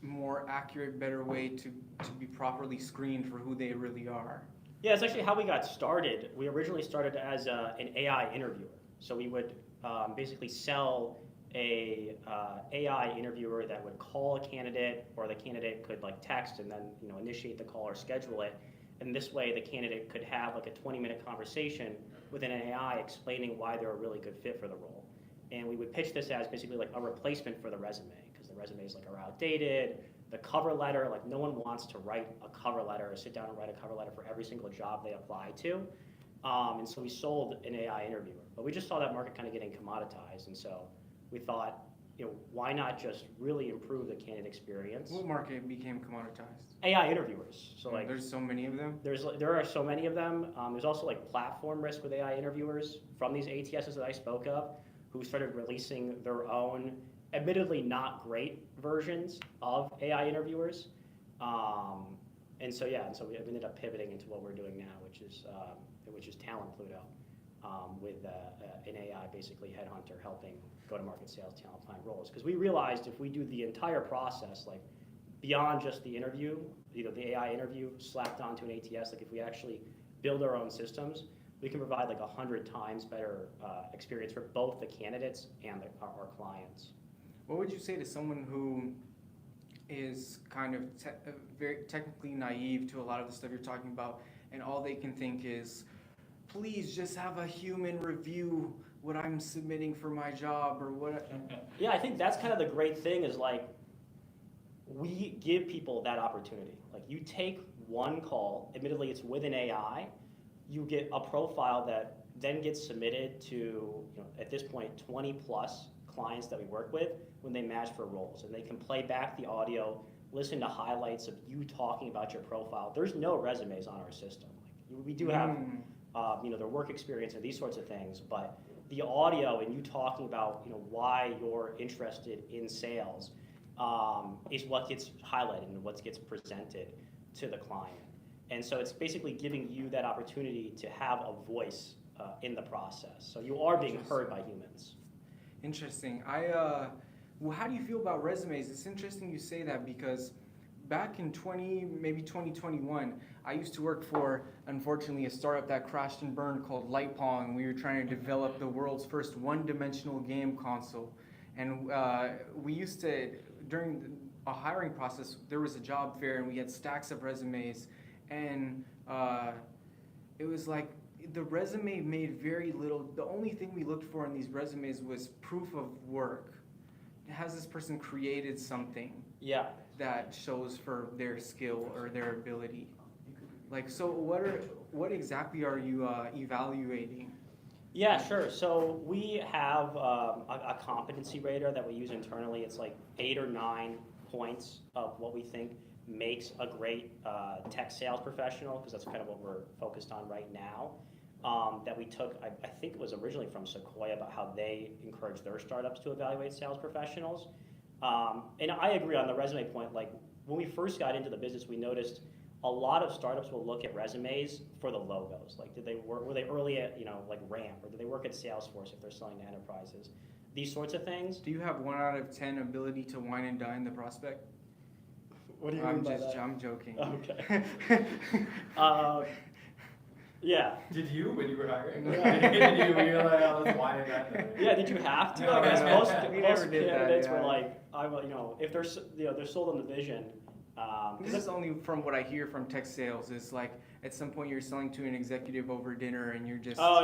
[SPEAKER 1] more accurate, better way to be properly screened for who they really are.
[SPEAKER 10] Yeah, it's actually how we got started. We originally started as an AI interviewer. So we would basically sell a AI interviewer that would call a candidate, or the candidate could like text and then initiate the call or schedule it. And this way the candidate could have like a 20-minute conversation with an AI explaining why they're a really good fit for the role. And we would pitch this as basically like a replacement for the resume, because the resumes like are outdated. The cover letter, like no one wants to write a cover letter or sit down and write a cover letter for every single job they apply to. And so we sold an AI interviewer, but we just saw that market kind of getting commoditized. And so we thought, why not just really improve the candidate experience?
[SPEAKER 1] What market became commoditized?
[SPEAKER 10] AI interviewers. So like
[SPEAKER 1] there's so many of them?
[SPEAKER 10] There are so many of them. There's also like platform risk with AI interviewers from these ATSs that I spoke of, who started releasing their own, admittedly not great versions of AI interviewers. And so we ended up pivoting into what we're doing now, which is Talent Pluto, with an AI basically headhunter helping go-to-market sales talent find roles. Because we realized if we do the entire process, like beyond just the interview, the AI interview slapped onto an ATS, like if we actually build our own systems, we can provide like 100 times better experience for both the candidates and our clients.
[SPEAKER 1] What would you say to someone who is kind of very technically naive to a lot of the stuff you're talking about, and all they can think is, please just have a human review what I'm submitting for my job or what?
[SPEAKER 10] Yeah, I think that's kind of the great thing is like, we give people that opportunity. Like you take one call, admittedly it's with an AI, you get a profile that then gets submitted to, at this point, 20 plus clients that we work with when they match for roles. And they can play back the audio, listen to highlights of you talking about your profile. There's no resumes on our system. Like, we do have their work experience and these sorts of things, but the audio and you talking about why you're interested in sales is what gets highlighted and what gets presented to the client. And so it's basically giving you that opportunity to have a voice in the process. So you are being heard by humans.
[SPEAKER 1] Interesting. Well, how do you feel about resumes? It's interesting you say that because back in 2021, I used to work for, unfortunately, a startup that crashed and burned called Lightpong. We were trying to develop the world's first one-dimensional game console. And we used to, during a hiring process, there was a job fair and we had stacks of resumes. And it was like the resume made very little. The only thing we looked for in these resumes was proof of work. Has this person created something that shows for their skill or their ability? Like, so what exactly are you evaluating?
[SPEAKER 10] Yeah, sure. So we have a competency rater that we use internally. It's like 8 or 9 points of what we think makes a great tech sales professional, because that's kind of what we're focused on right now. That we took, I think it was originally from Sequoia, about how they encourage their startups to evaluate sales professionals. And I agree on the resume point. Like when we first got into the business, we noticed a lot of startups will look at resumes for the logos. Like, were they early at like Ramp, or did they work at Salesforce if they're selling to enterprises? These sorts of things.
[SPEAKER 1] Do you have 1 out of 10 ability to wine and dine the prospect?
[SPEAKER 10] What do you mean by that?
[SPEAKER 1] I'm joking.
[SPEAKER 10] Okay. Yeah.
[SPEAKER 4] Did you when you were hiring?
[SPEAKER 10] Yeah.
[SPEAKER 4] Did you were like, oh, let's wine and dine?
[SPEAKER 10] Yeah, did you have to?
[SPEAKER 1] No,
[SPEAKER 10] I guess
[SPEAKER 1] no,
[SPEAKER 10] most
[SPEAKER 1] we never did that,
[SPEAKER 10] candidates
[SPEAKER 1] yeah.
[SPEAKER 10] were like, if they're they're sold on the vision.
[SPEAKER 1] This is only from what I hear from tech sales. Is like at some point you're selling to an executive over dinner and you're just.
[SPEAKER 10] Oh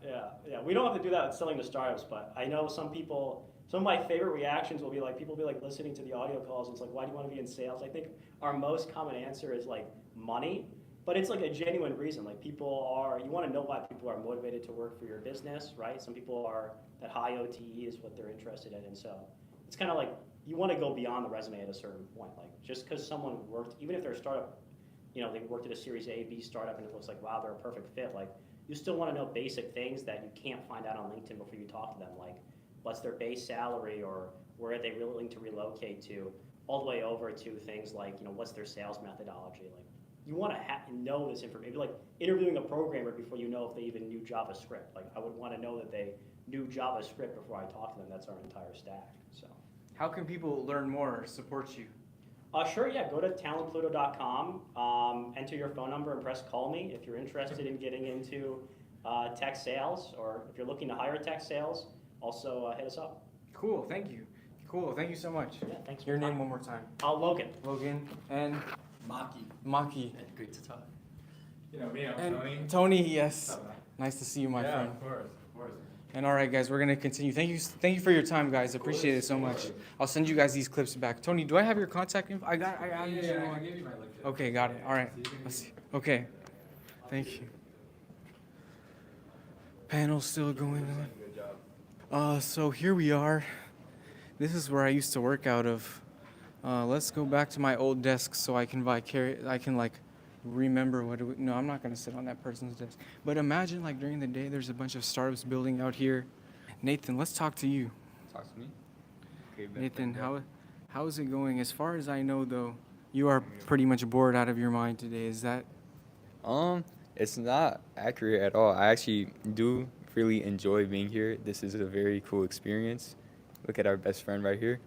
[SPEAKER 10] yeah. We don't have to do that with selling to startups, but I know some people. Some of my favorite reactions will be like people will be like listening to the audio calls. And it's like, why do you want to be in sales? I think our most common answer is like money. But it's like a genuine reason. Like you want to know why people are motivated to work for your business, right? Some people are, that high OTE is what they're interested in. And so it's kind of like, you want to go beyond the resume at a certain point. Like just because someone worked, even if they're a startup, they worked at a Series A, B startup and it looks like, wow, they're a perfect fit. Like you still want to know basic things that you can't find out on LinkedIn before you talk to them. Like what's their base salary, or where are they willing to relocate to, all the way over to things like, what's their sales methodology. Like, you want to know this information. Maybe like interviewing a programmer before you know if they even knew JavaScript. Like I would want to know that they knew JavaScript before I talk to them. That's our entire stack. So,
[SPEAKER 1] how can people learn more or support you?
[SPEAKER 10] Sure, yeah. Go to talentpluto.com, enter your phone number and press call me if you're interested in getting into tech sales, or if you're looking to hire tech sales, also hit us up.
[SPEAKER 1] Cool, thank you. Cool, thank you so much.
[SPEAKER 10] Yeah, thanks for
[SPEAKER 1] your
[SPEAKER 10] your
[SPEAKER 1] name
[SPEAKER 10] time.
[SPEAKER 1] one more time.
[SPEAKER 10] Logan.
[SPEAKER 1] Logan and Maki.
[SPEAKER 14] Great to talk.
[SPEAKER 4] Me, I'm
[SPEAKER 1] And
[SPEAKER 4] Tony.
[SPEAKER 1] Tony, yes. Nice to see you, my
[SPEAKER 4] Yeah,
[SPEAKER 1] friend.
[SPEAKER 4] of course.
[SPEAKER 1] And all right, guys, we're gonna continue. Thank you for your time, guys. Appreciate it so much. I'll send you guys these clips back. Tony, do I have your contact info? I got
[SPEAKER 4] I gave you my LinkedIn.
[SPEAKER 1] Okay, got it. All right. Let's see. Okay. Thank you. Panel's still going on. So here we are. This is where I used to work out of. Let's go back to my old desk so I can remember no, I'm not gonna sit on that person's desk. But imagine like during the day, there's a bunch of startups building out here. Nathan, let's talk to you.
[SPEAKER 15] Talk to me. Okay,
[SPEAKER 1] Nathan, how is it going? As far as I know, though, you are pretty much bored out of your mind today. Is that?
[SPEAKER 15] It's not accurate at all. I actually do really enjoy being here. This is a very cool experience. Look at our best friend right here.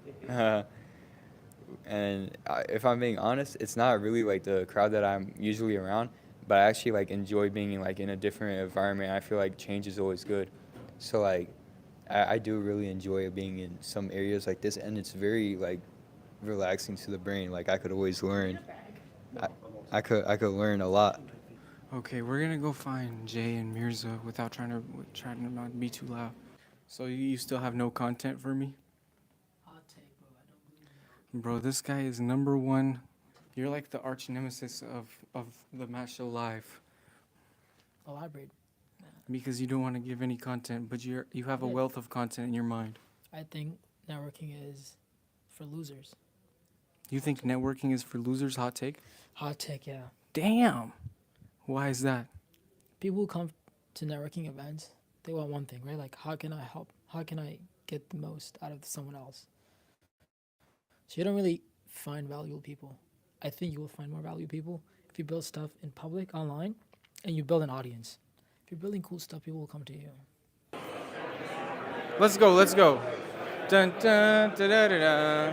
[SPEAKER 15] And if I'm being honest, it's not really like the crowd that I'm usually around, but I actually like enjoy being in a different environment. I feel like change is always good. So like I do really enjoy being in some areas like this, and it's very like relaxing to the brain. Like I could always learn. I could learn a lot.
[SPEAKER 1] Okay, we're gonna go find Jay and Mirza without trying to not be too loud. So you still have no content for me? Bro, this guy is #1. You're like the arch nemesis of the Matt Show Live
[SPEAKER 3] Elaborate.
[SPEAKER 1] because you don't want to give any content, but you have a
[SPEAKER 3] Yeah.
[SPEAKER 1] wealth of content in your mind.
[SPEAKER 3] I think networking is for losers.
[SPEAKER 1] You think networking is for losers? Hot take?
[SPEAKER 3] Hot take, yeah.
[SPEAKER 1] Damn. Why is that?
[SPEAKER 3] People who come to networking events, they want one thing, right? Like, how can I help? How can I get the most out of someone else? So you don't really find valuable people. I think you will find more valuable people if you build stuff in public, online, and you build an audience. If you're building cool stuff, people will come to you.
[SPEAKER 1] Let's go, let's go. Dun dun da da da da.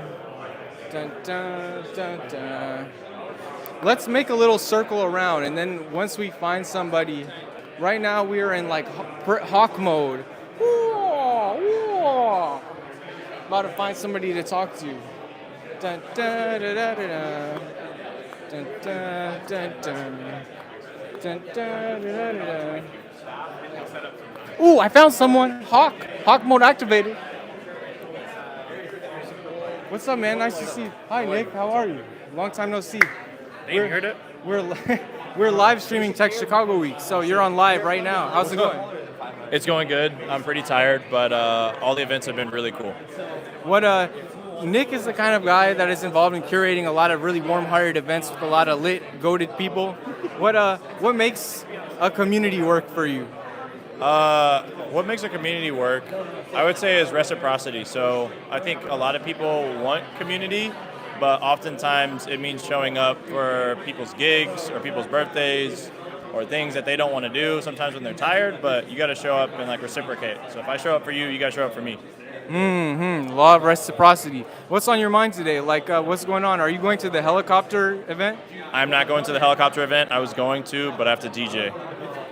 [SPEAKER 1] Dun dun dun dun. Let's make a little circle around, and then once we find somebody, right now we are in like hawk mode. About to find somebody to talk to. Dun dun da da da da. Dun dun dun dun. Dun dun da da da. Ooh, I found someone. Hawk mode activated. What's up, man? Nice to see you. Hi, Nick. How are you? Long time no see.
[SPEAKER 14] Hey, you heard it?
[SPEAKER 1] We're live streaming Tech Chicago Week, so you're on live right now. How's it going?
[SPEAKER 14] It's going good. I'm pretty tired, but all the events have been really cool.
[SPEAKER 1] Nick is the kind of guy that is involved in curating a lot of really warm-hearted events with a lot of lit, goated people. What makes a community work for you?
[SPEAKER 14] What makes a community work, I would say, is reciprocity. So I think a lot of people want community, but oftentimes it means showing up for people's gigs or people's birthdays or things that they don't want to do sometimes when they're tired, but you got to show up and like reciprocate. So if I show up for you, you got to show up for me.
[SPEAKER 1] Law of reciprocity. What's on your mind today? Like, what's going on? Are you going to the helicopter event?
[SPEAKER 14] I'm not going to the helicopter event. I was going to, but I have to DJ.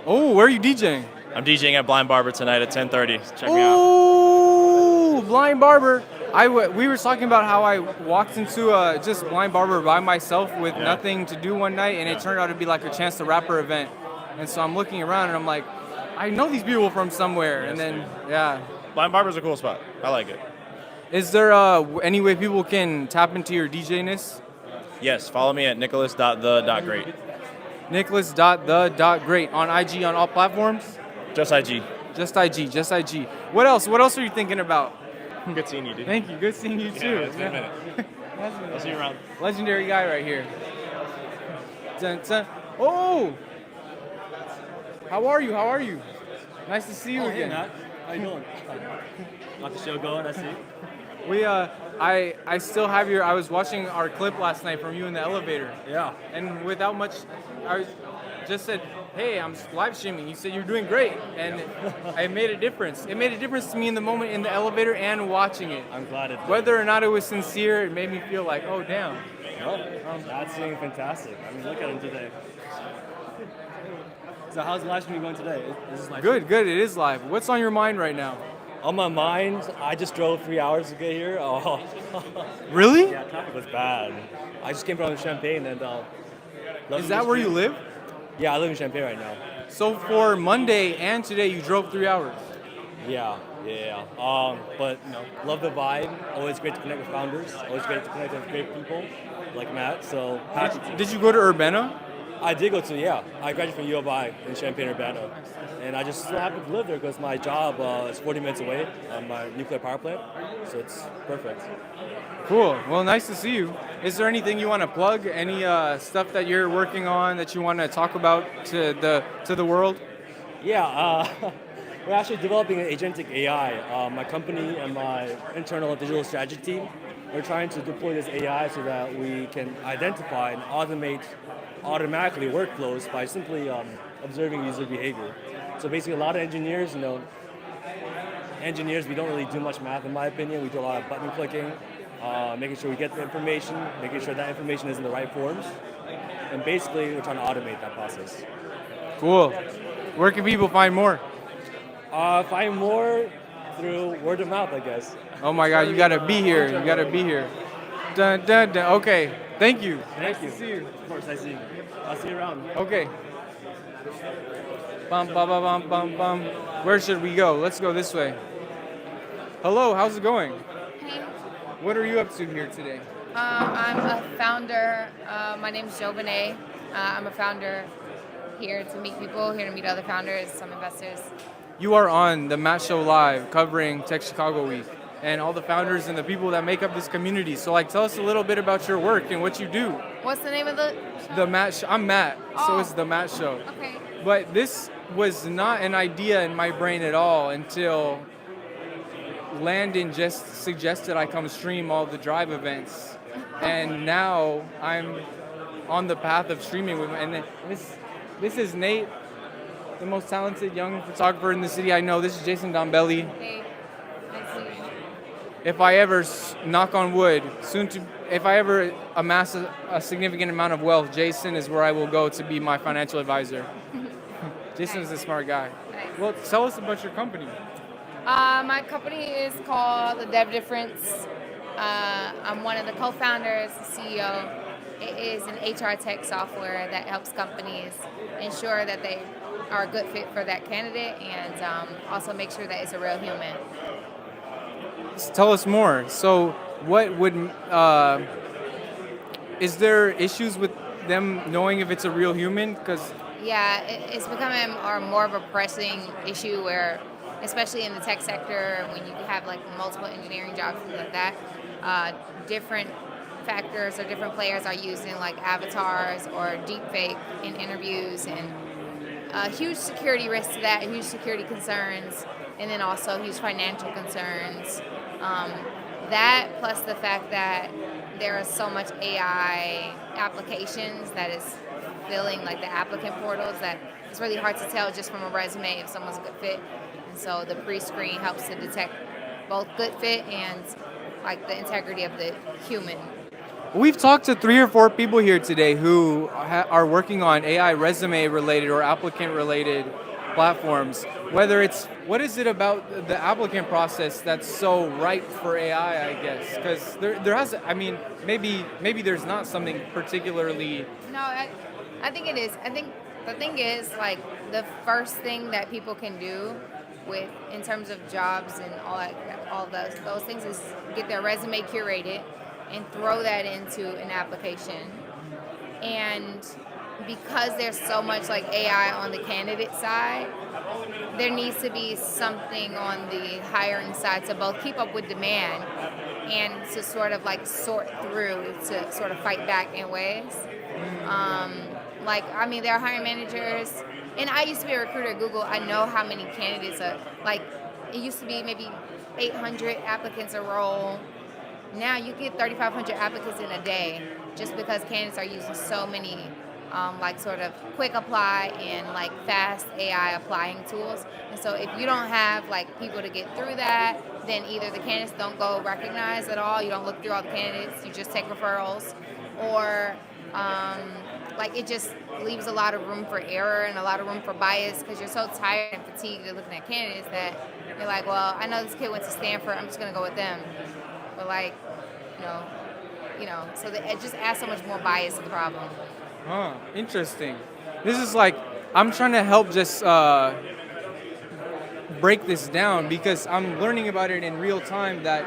[SPEAKER 1] Oh, where are you DJing?
[SPEAKER 14] I'm DJing at Blind Barber tonight at 10:30. Check me out.
[SPEAKER 1] Ooh, Blind Barber. We were talking about how I walked into just Blind Barber by myself with nothing to do one night, and it turned out to be like a Chance the Rapper event. And so I'm looking around and I'm like, I know these people from somewhere. And then, yeah.
[SPEAKER 14] Blind Barber's a cool spot. I like it.
[SPEAKER 1] Is there any way people can tap into your DJ-ness?
[SPEAKER 14] Yes, follow me at nicholas.the.great.
[SPEAKER 1] Nicholas.the.great on IG on all platforms?
[SPEAKER 14] Just IG.
[SPEAKER 1] Just IG. What else? What else are you thinking about?
[SPEAKER 14] Good seeing you, dude.
[SPEAKER 1] Thank you. Good seeing you too.
[SPEAKER 14] Yeah, it's been a minute. I'll see you around.
[SPEAKER 1] Legendary guy right here. Dun, dun. Oh! How are you? Nice to see you again.
[SPEAKER 16] Hey, Matt. How you doing? Got the show going, I see.
[SPEAKER 1] I still have I was watching our clip last night from you in the elevator.
[SPEAKER 16] Yeah.
[SPEAKER 1] And without much, just said, hey, I'm live streaming. You said you're doing great. And it made a difference. It made a difference to me in the moment in the elevator and watching it.
[SPEAKER 16] I'm glad it did.
[SPEAKER 1] Whether or not it was sincere, it made me feel like, oh, damn.
[SPEAKER 16] That's doing fantastic. I mean, look at him today. So how's the live stream going today? Is this live
[SPEAKER 1] Good. It is live. What's on your mind right now?
[SPEAKER 16] On my mind, I just drove 3 hours to get here. Oh.
[SPEAKER 1] Really?
[SPEAKER 16] Yeah, traffic was bad. I just came from Champaign and
[SPEAKER 1] Is that where you live?
[SPEAKER 16] Yeah, I live in Champaign right now.
[SPEAKER 1] So for Monday and today, you drove 3 hours.
[SPEAKER 16] Yeah. But love the vibe. Always great to connect with founders. Always great to connect with great people like Matt. So
[SPEAKER 1] Did you go to Urbana?
[SPEAKER 16] I did go to, I graduated from U of I in Champaign-Urbana. And I just so happen to live there because my job is 40 minutes away on my nuclear power plant. So it's perfect.
[SPEAKER 1] Cool. Well, nice to see you. Is there anything you want to plug? Any stuff that you're working on that you want to talk about to the world?
[SPEAKER 16] Yeah, we're actually developing an agentic AI. My company and my internal digital strategy team, we're trying to deploy this AI so that we can identify and automate automatically workflows by simply observing user behavior. So basically a lot of engineers, we don't really do much math in my opinion. We do a lot of button clicking, making sure we get the information, making sure that information is in the right forms. And basically we're trying to automate that process.
[SPEAKER 1] Cool. Where can people find more?
[SPEAKER 16] Find more through word of mouth, I guess.
[SPEAKER 1] Oh my God, you gotta be here. Dun, dun, dun. Okay, thank you.
[SPEAKER 16] Thank you.
[SPEAKER 1] Nice to see you.
[SPEAKER 16] Of course, I see you. I'll see you around.
[SPEAKER 1] Okay. Bum, bum, bum, bum, bum, bum. Where should we go? Let's go this way. Hello, how's it going?
[SPEAKER 23] Hey.
[SPEAKER 1] What are you up to here today?
[SPEAKER 17] I'm a founder. My name is Jo Benet. I'm a founder here to meet people, here to meet other founders, some investors.
[SPEAKER 1] You are on the Matt Show Live covering Tech Chicago Week and all the founders and the people that make up this community. So like, tell us a little bit about your work and what you do.
[SPEAKER 17] What's the name of the show?
[SPEAKER 1] The Matt Show. I'm Matt, so
[SPEAKER 17] Oh.
[SPEAKER 1] it's the Matt Show.
[SPEAKER 17] Okay.
[SPEAKER 1] But this was not an idea in my brain at all until Landon just suggested I come stream all the Drive events. And now I'm on the path of streaming with him. And then this is Nate, the most talented young photographer in the city I know. This is Jason Dombelli.
[SPEAKER 17] Hey, nice to meet you.
[SPEAKER 1] If I ever, knock on wood, if I ever amass a significant amount of wealth, Jason is where I will go to be my financial advisor. Jason is a smart guy. Well, tell us about your company.
[SPEAKER 17] My company is called The Dev Difference. I'm one of the co-founders, the CEO. It is an HR tech software that helps companies ensure that they are a good fit for that candidate and also make sure that it's a real human.
[SPEAKER 1] Tell us more. So what would, is there issues with them knowing if it's a real human? Because
[SPEAKER 17] Yeah, it's becoming more of a pressing issue where, especially in the tech sector, when you have like multiple engineering jobs and things like that, different factors or different players are using like avatars or deepfake in interviews, and huge security risks to that, huge security concerns, and then also huge financial concerns. That plus the fact that there is so much AI applications that is filling like the applicant portals that it's really hard to tell just from a resume if someone's a good fit. And so the pre-screen helps to detect both good fit and like the integrity of the human.
[SPEAKER 1] we've talked to 3 or 4 people here today who are working on AI resume related or applicant related platforms. Whether it's, what is it about the applicant process that's so ripe for AI, I guess? Because there has, I mean, maybe there's not something particularly.
[SPEAKER 17] No, I think it is. I think the thing is, like, the first thing that people can do with, in terms of jobs and all those things, is get their resume curated and throw that into an application. And because there's so much like AI on the candidate side, there needs to be something on the hiring side to both keep up with demand and to sort of like sort through to sort of fight back in ways. Like, I mean, there are hiring managers, and I used to be a recruiter at Google. I know how many candidates are, like, it used to be maybe 800 applicants a role. Now you get 3,500 applicants in a day just because candidates are using so many like sort of quick apply and like fast AI applying tools. And so if you don't have like people to get through that, then either the candidates don't go recognized at all, you don't look through all the candidates, you just take referrals, or like it just leaves a lot of room for error and a lot of room for bias because you're so tired and fatigued of looking at candidates that you're like, well, I know this kid went to Stanford, I'm just gonna go with them. But like, you know, so that it just adds so much more bias to the problem.
[SPEAKER 1] Huh, interesting. This is like, I'm trying to help just break this down because I'm learning about it in real time that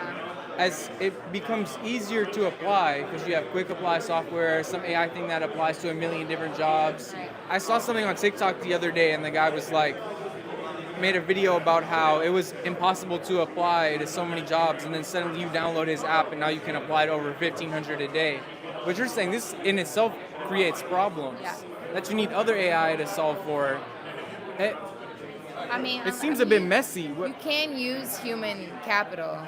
[SPEAKER 1] as it becomes easier to apply, because you have quick apply software, some AI thing that applies to a million different jobs. I saw something on TikTok the other day and the guy was like, made a video about how it was impossible to apply to so many jobs, and then suddenly you download his app and now you can apply to over 1,500 a day. But you're saying this in itself creates problems that you need other AI to solve for.
[SPEAKER 17] I mean,
[SPEAKER 1] it seems a bit messy.
[SPEAKER 17] You can use human capital,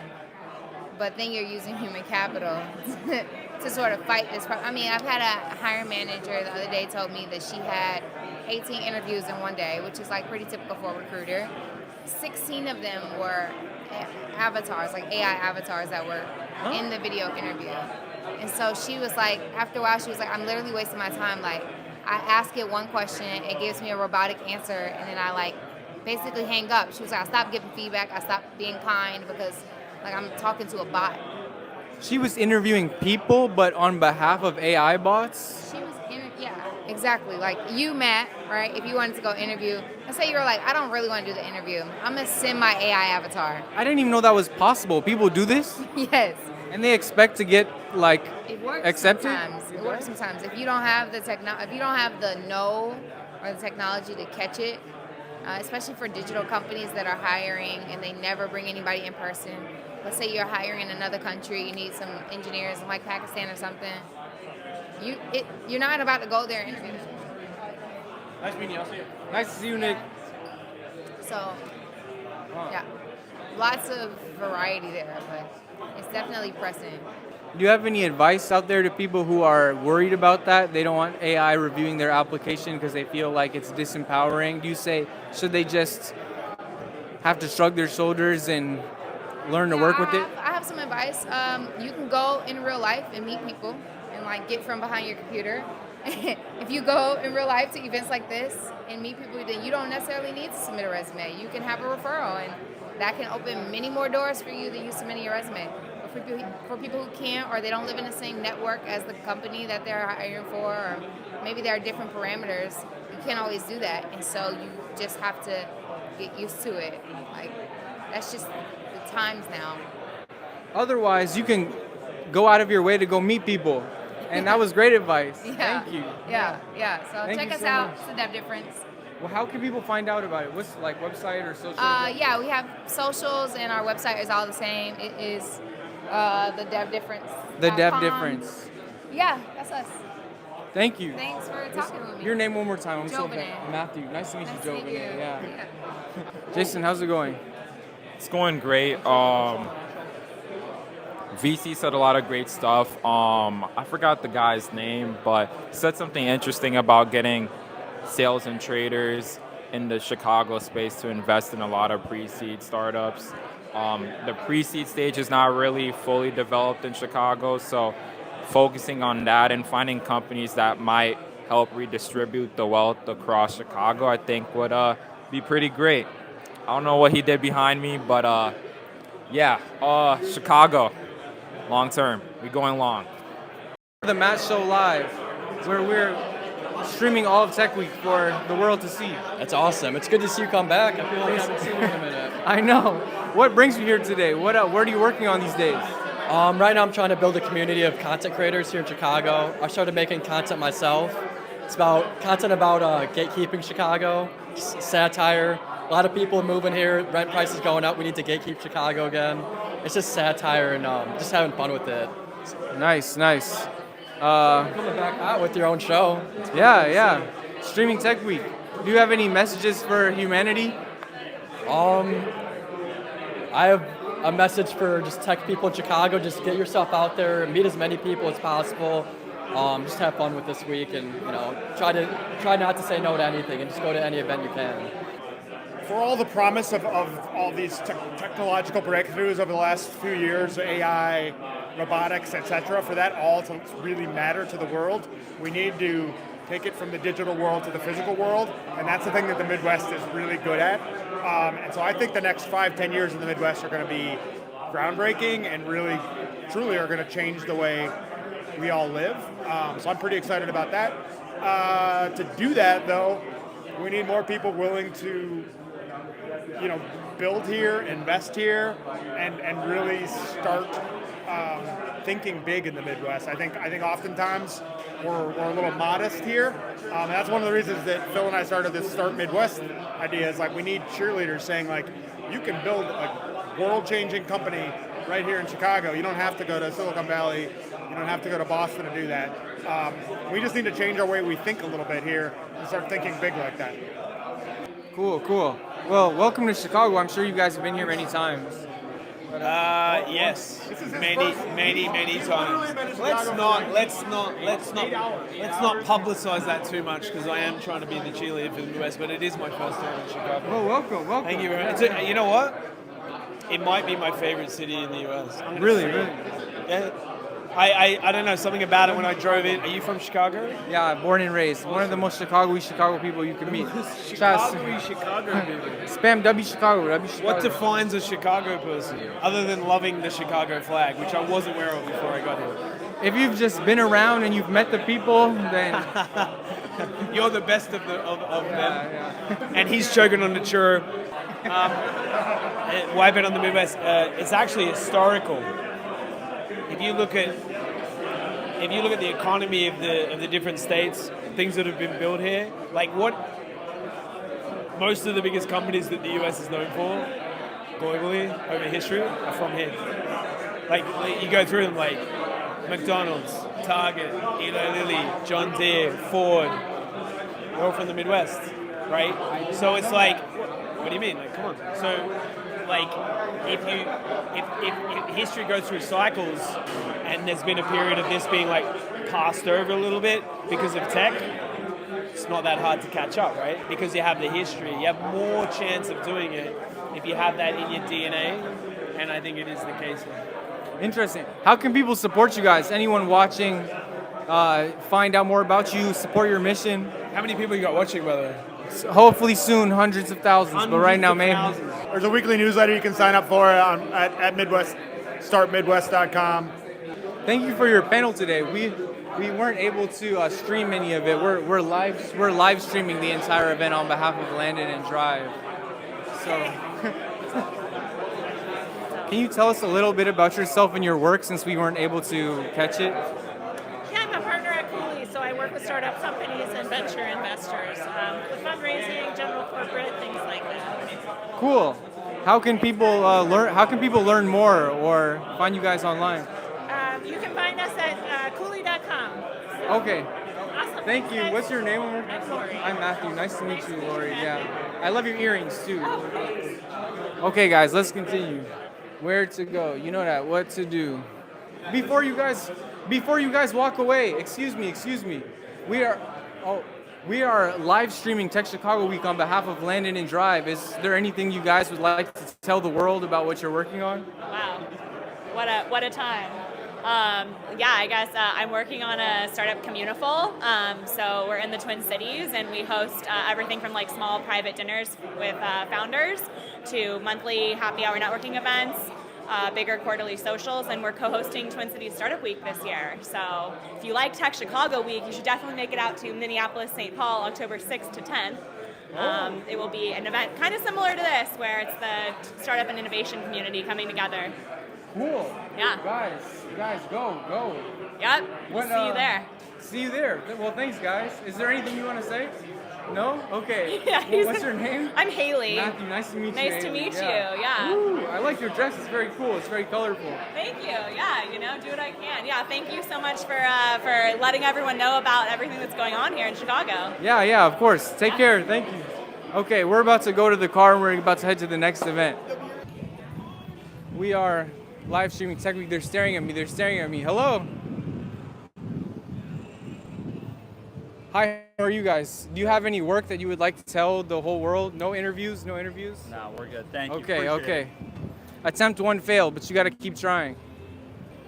[SPEAKER 17] but then you're using human capital to sort of fight this problem. I mean, I've had a hiring manager the other day told me that she had 18 interviews in one day, which is like pretty typical for a recruiter. 16 of them were avatars, like AI avatars that were in the video interview. And so she was like, after a while, she was like, I'm literally wasting my time. Like, I ask it one question, it gives me a robotic answer, and then I like basically hang up. She was like, I stopped giving feedback, I stopped being kind because like I'm talking to a bot.
[SPEAKER 1] She was interviewing people, but on behalf of AI bots?
[SPEAKER 17] She was yeah, exactly. Like you, Matt, right? If you wanted to go interview, let's say you were like, I don't really want to do the interview. I'm going to send my AI avatar.
[SPEAKER 1] I didn't even know that was possible. People do this?
[SPEAKER 17] Yes.
[SPEAKER 1] And they expect to get like
[SPEAKER 17] It works
[SPEAKER 1] accepted?
[SPEAKER 17] sometimes. It works sometimes. If you don't have if you don't have the know or the technology to catch it, especially for digital companies that are hiring and they never bring anybody in person. Let's say you're hiring in another country, you need some engineers in like Pakistan or something. You're not about to go there and interview.
[SPEAKER 1] Nice meeting you. I'll see you. Nice to see you, Nick.
[SPEAKER 17] So, yeah, lots of variety there, but it's definitely pressing.
[SPEAKER 1] Do you have any advice out there to people who are worried about that? They don't want AI reviewing their application because they feel like it's disempowering. Do you say, should they just have to shrug their shoulders and learn to work with it?
[SPEAKER 17] I have some advice. You can go in real life and meet people and like get from behind your computer. If you go in real life to events like this and meet people, then you don't necessarily need to submit a resume. You can have a referral, and that can open many more doors for you than you submitting your resume. But for people who can't, or they don't live in the same network as the company that they're hiring for, or maybe there are different parameters, you can't always do that. And so you just have to get used to it. Like, that's just the times now.
[SPEAKER 1] Otherwise, you can go out of your way to go meet people. And that was great advice.
[SPEAKER 17] Yeah.
[SPEAKER 1] Thank you.
[SPEAKER 17] Yeah. So
[SPEAKER 1] Thank
[SPEAKER 17] check
[SPEAKER 1] you
[SPEAKER 17] us
[SPEAKER 1] so
[SPEAKER 17] out.
[SPEAKER 1] much.
[SPEAKER 17] It's the Dev Difference.
[SPEAKER 1] Well, how can people find out about it? What's like website or social?
[SPEAKER 17] Yeah, we have socials, and our website is all the same. It is the Dev Difference.
[SPEAKER 1] The Dev Difference.
[SPEAKER 17] Yeah, that's us.
[SPEAKER 1] Thank you.
[SPEAKER 17] Thanks for talking with me.
[SPEAKER 1] Your name one more time. I'm
[SPEAKER 17] Jovanet.
[SPEAKER 1] Matthew. Nice to meet you,
[SPEAKER 17] Nice to meet
[SPEAKER 1] Jovanet.
[SPEAKER 17] you.
[SPEAKER 1] Yeah. Jason, how's it going?
[SPEAKER 18] It's going great. VC said a lot of great stuff. I forgot the guy's name, but he said something interesting about getting sales and traders in the Chicago space to invest in a lot of pre-seed startups. The pre-seed stage is not really fully developed in Chicago, so focusing on that and finding companies that might help redistribute the wealth across Chicago, I think would be pretty great. I don't know what he did behind me, but Chicago, long term, we going long.
[SPEAKER 1] The Matt Show Live, where we're streaming all of Tech Week for the world to see.
[SPEAKER 22] That's awesome. It's good to see you come back. I feel like I haven't seen you in a minute.
[SPEAKER 1] I know. What brings you here today? What are you working on these days?
[SPEAKER 22] Right now I'm trying to build a community of content creators here in Chicago. I started making content myself. It's about content about gatekeeping Chicago, satire. A lot of people are moving here, rent prices going up, we need to gatekeep Chicago again. It's just satire and just having fun with it.
[SPEAKER 1] Nice.
[SPEAKER 22] Coming back out with your own show.
[SPEAKER 1] Yeah. Streaming Tech Week. Do you have any messages for humanity?
[SPEAKER 22] I have a message for just tech people in Chicago. Just get yourself out there, meet as many people as possible. Just have fun with this week, and try not to say no to anything, and just go to any event you can.
[SPEAKER 19] For all the promise of all these technological breakthroughs over the last few years, AI, robotics, etc., for that all to really matter to the world, we need to take it from the digital world to the physical world, and that's the thing that the Midwest is really good at. And so I think the next 5-10 years in the Midwest are going to be groundbreaking and really, truly are going to change the way we all live. So I'm pretty excited about that. To do that, though, we need more people willing to build here, invest here, and really start thinking big in the Midwest. I think oftentimes we're a little modest here. And that's one of the reasons that Phil and I started this Start Midwest idea. Is like we need cheerleaders saying like, you can build a world-changing company right here in Chicago. You don't have to go to Silicon Valley. You don't have to go to Boston to do that. We just need to change our way we think a little bit here and start thinking big like that.
[SPEAKER 1] Cool. Well, welcome to Chicago. I'm sure you guys have been here many times.
[SPEAKER 23] Yes, many times. Let's not publicize that too much because I am trying to be the cheerleader for the Midwest, but it is my first time in Chicago.
[SPEAKER 1] Well, welcome.
[SPEAKER 23] Thank you very much. You know what? It might be my favorite city in the US.
[SPEAKER 1] Really?
[SPEAKER 23] Yeah. I don't know, something about it when I drove in. Are you from Chicago?
[SPEAKER 1] Yeah, born and raised. One of the most Chicago people you can meet.
[SPEAKER 23] Chicago people.
[SPEAKER 1] Spam W Chicago.
[SPEAKER 23] What defines a Chicago person, other than loving the Chicago flag, which I wasn't aware of before I got here?
[SPEAKER 1] If you've just been around and you've met the people, then
[SPEAKER 23] you're the best of them. Yeah. And he's choking on the churro. Why I've been on the Midwest? It's actually historical. If you look at if you look at the economy of the different states, things that have been built here, like what most of the biggest companies that the US is known for globally over history are from here. Like you go through them, like McDonald's, Target, Eli Lilly, John Deere, Ford. They're all from the Midwest, right? So it's like, what do you mean? Like, come on. So, like, if history goes through cycles, and there's been a period of this being like passed over a little bit because of tech, it's not that hard to catch up, right? Because you have the history, you have more chance of doing it if you have that in your DNA, and I think it is the case here.
[SPEAKER 1] Interesting. How can people support you guys? Anyone watching, find out more about you, support your mission?
[SPEAKER 23] How many people you got watching, by the way?
[SPEAKER 1] Hopefully soon, hundreds of thousands. But right now, maybe.
[SPEAKER 19] There's a weekly newsletter you can sign up for at Midwest, startmidwest.com.
[SPEAKER 1] Thank you for your panel today. We weren't able to stream any of it. We're live streaming the entire event on behalf of Landon and Drive. So, can you tell us a little bit about yourself and your work since we weren't able to catch it?
[SPEAKER 6] Yeah, I'm a partner at Cooley, so I work with startup companies and venture investors with fundraising, general corporate, things like that.
[SPEAKER 1] Cool. How can people learn? How can people learn more or find you guys online?
[SPEAKER 6] You can find us at Cooley.com.
[SPEAKER 1] Okay.
[SPEAKER 6] Awesome.
[SPEAKER 1] Thank you. What's your name?
[SPEAKER 6] I'm Lori.
[SPEAKER 1] I'm Matthew. Nice to meet you, Lori. Yeah. I love your earrings too. Okay, guys, let's continue. Where to go? You know that. What to do? Before you guys walk away. Excuse me. We are live streaming Tech Chicago Week on behalf of Landon and Drive. Is there anything you guys would like to tell the world about what you're working on?
[SPEAKER 20] Wow, what a time. Yeah, I guess I'm working on a startup Communiful. So we're in the Twin Cities, and we host everything from like small private dinners with founders to monthly happy hour networking events, bigger quarterly socials, and we're co-hosting Twin Cities Startup Week this year. So if you like Tech Chicago Week, you should definitely make it out to Minneapolis, St. Paul, October 6th to 10th. It will be an event kind of similar to this, where it's the startup and innovation community coming together.
[SPEAKER 1] Cool.
[SPEAKER 20] Yeah.
[SPEAKER 1] Guys, go.
[SPEAKER 20] Yep. We'll see you there.
[SPEAKER 1] See you there. Well, thanks, guys. Is there anything you want to say? No? Okay.
[SPEAKER 20] Yeah,
[SPEAKER 1] Well, what's your name?
[SPEAKER 20] I'm Haley.
[SPEAKER 1] Matthew, nice to meet you.
[SPEAKER 20] Nice to
[SPEAKER 1] Haley.
[SPEAKER 20] meet you, yeah.
[SPEAKER 1] Ooh, I like your dress. It's very cool. It's very colorful.
[SPEAKER 20] Thank you. Yeah, do what I can. Yeah, thank you so much for letting everyone know about everything that's going on here in Chicago.
[SPEAKER 1] Yeah, of course. Take care. Thank you. Okay, we're about to go to the car and we're about to head to the next event. We are live streaming Tech Week. They're staring at me. Hello. Hi, how are you guys? Do you have any work that you would like to tell the whole world? No interviews? No, we're good. Thank you. Okay. Attempt one failed, but you got to keep trying.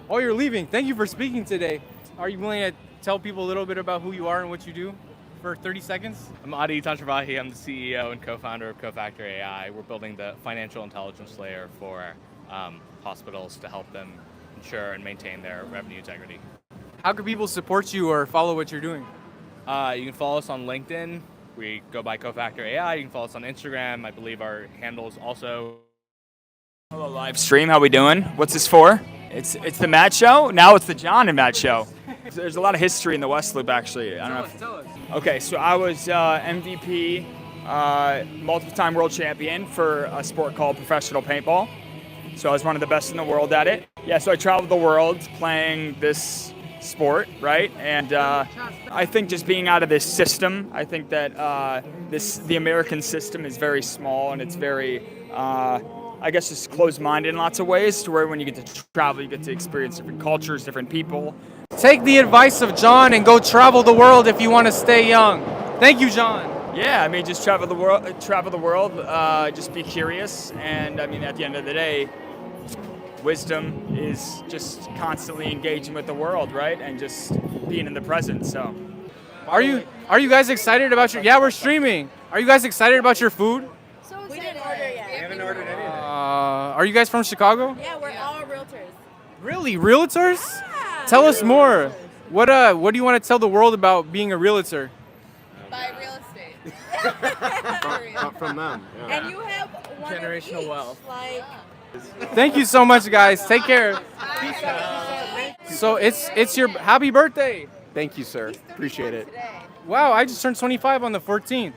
[SPEAKER 1] Oh, you're leaving. Thank you for speaking today. Are you willing to tell people a little bit about who you are and what you do for 30 seconds?
[SPEAKER 7] I'm Adi Tantravahi. I'm the CEO and co-founder of Cofactor AI. We're building the financial intelligence layer for hospitals to help them ensure and maintain their revenue integrity.
[SPEAKER 1] How can people support you or follow what you're doing?
[SPEAKER 7] You can follow us on LinkedIn. We go by Cofactor AI. You can follow us on Instagram. I believe our handle is also.
[SPEAKER 21] Hello, live stream. How we doing? What's this for? It's the Matt Show. Now it's the John and Matt Show. There's a lot of history in the West Loop, actually. I don't know.
[SPEAKER 1] Tell us.
[SPEAKER 21] Okay, so I was MVP, multiple-time world champion for a sport called professional paintball. So I was one of the best in the world at it. Yeah, so I traveled the world playing this sport, right? And I think just being out of this system, I think that the American system is very small and it's very, I guess, just closed-minded in lots of ways, to where when you get to travel, you get to experience different cultures, different people.
[SPEAKER 1] Take the advice of John and go travel the world if you want to stay young. Thank you, John.
[SPEAKER 21] Yeah, I mean, just travel the world, just be curious, and I mean, at the end of the day, wisdom is just constantly engaging with the world, right? And just being in the present. So,
[SPEAKER 1] are you guys excited about your? Yeah, we're streaming. Are you guys excited about your food?
[SPEAKER 6] We didn't order yet. We haven't ordered anything.
[SPEAKER 1] Are you guys from Chicago?
[SPEAKER 6] Yeah, we're all realtors.
[SPEAKER 1] Really, realtors? Yeah, tell us more. What do you want to tell the world about being a realtor?
[SPEAKER 6] Buy real estate.
[SPEAKER 8] From them. Yeah.
[SPEAKER 6] And you have one
[SPEAKER 13] generational wealth.
[SPEAKER 6] Like.
[SPEAKER 1] Thank you so much, guys. Take care. So it's your happy birthday.
[SPEAKER 2] Thank you, sir. Appreciate it.
[SPEAKER 1] Wow, I just turned 25 on the 14th.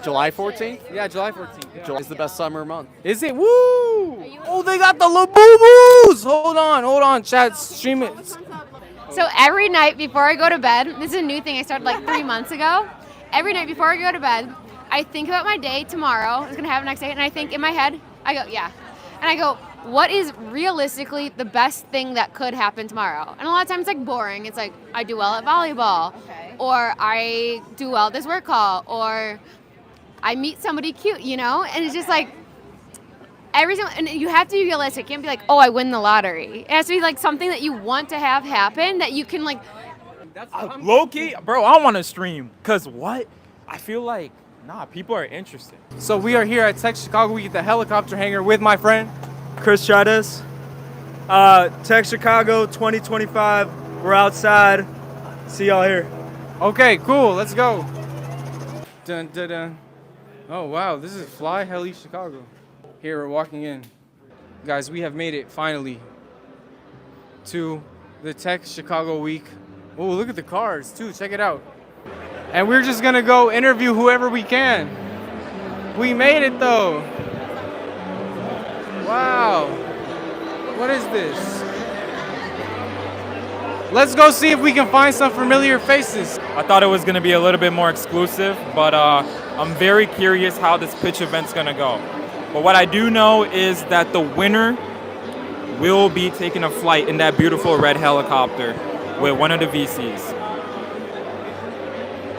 [SPEAKER 2] July 14th?
[SPEAKER 1] Yeah, July 14th. Yeah.
[SPEAKER 2] July is the best summer month.
[SPEAKER 1] Is it? Woo! Oh, they got the Labubu's! Hold on, chat, stream it.
[SPEAKER 9] So every night before I go to bed, this is a new thing I started like 3 months ago. Every night before I go to bed, I think about my day tomorrow, what's gonna happen next day, and I think in my head, I go, yeah. And I go, what is realistically the best thing that could happen tomorrow? And a lot of times it's like boring. It's like, I do well at volleyball, or I do well at this work call, or I meet somebody cute, you know? And it's just like, and you have to be realistic. You can't be like, oh, I win the lottery. It has to be like something that you want to have happen that you can like.
[SPEAKER 18] Low key, bro, I want to stream. Cause what? I feel like, people are interested.
[SPEAKER 1] So we are here at Tech Chicago Week at the helicopter hangar with my friend
[SPEAKER 5] Chris Chavez. Tech Chicago 2025. We're outside. See y'all here.
[SPEAKER 1] Okay, cool. Let's go. Dun, dun, dun. Oh, wow. This is Fly Heli Chicago. Here, we're walking in. Guys, we have made it finally to the Tech Chicago Week. Oh, look at the cars, too. Check it out. And we're just going to go interview whoever we can. We made it, though. Wow. What is this? Let's go see if we can find some familiar faces.
[SPEAKER 18] I thought it was going to be a little bit more exclusive, but I'm very curious how this pitch event's going to go. But what I do know is that the winner will be taking a flight in that beautiful red helicopter with one of the VCs.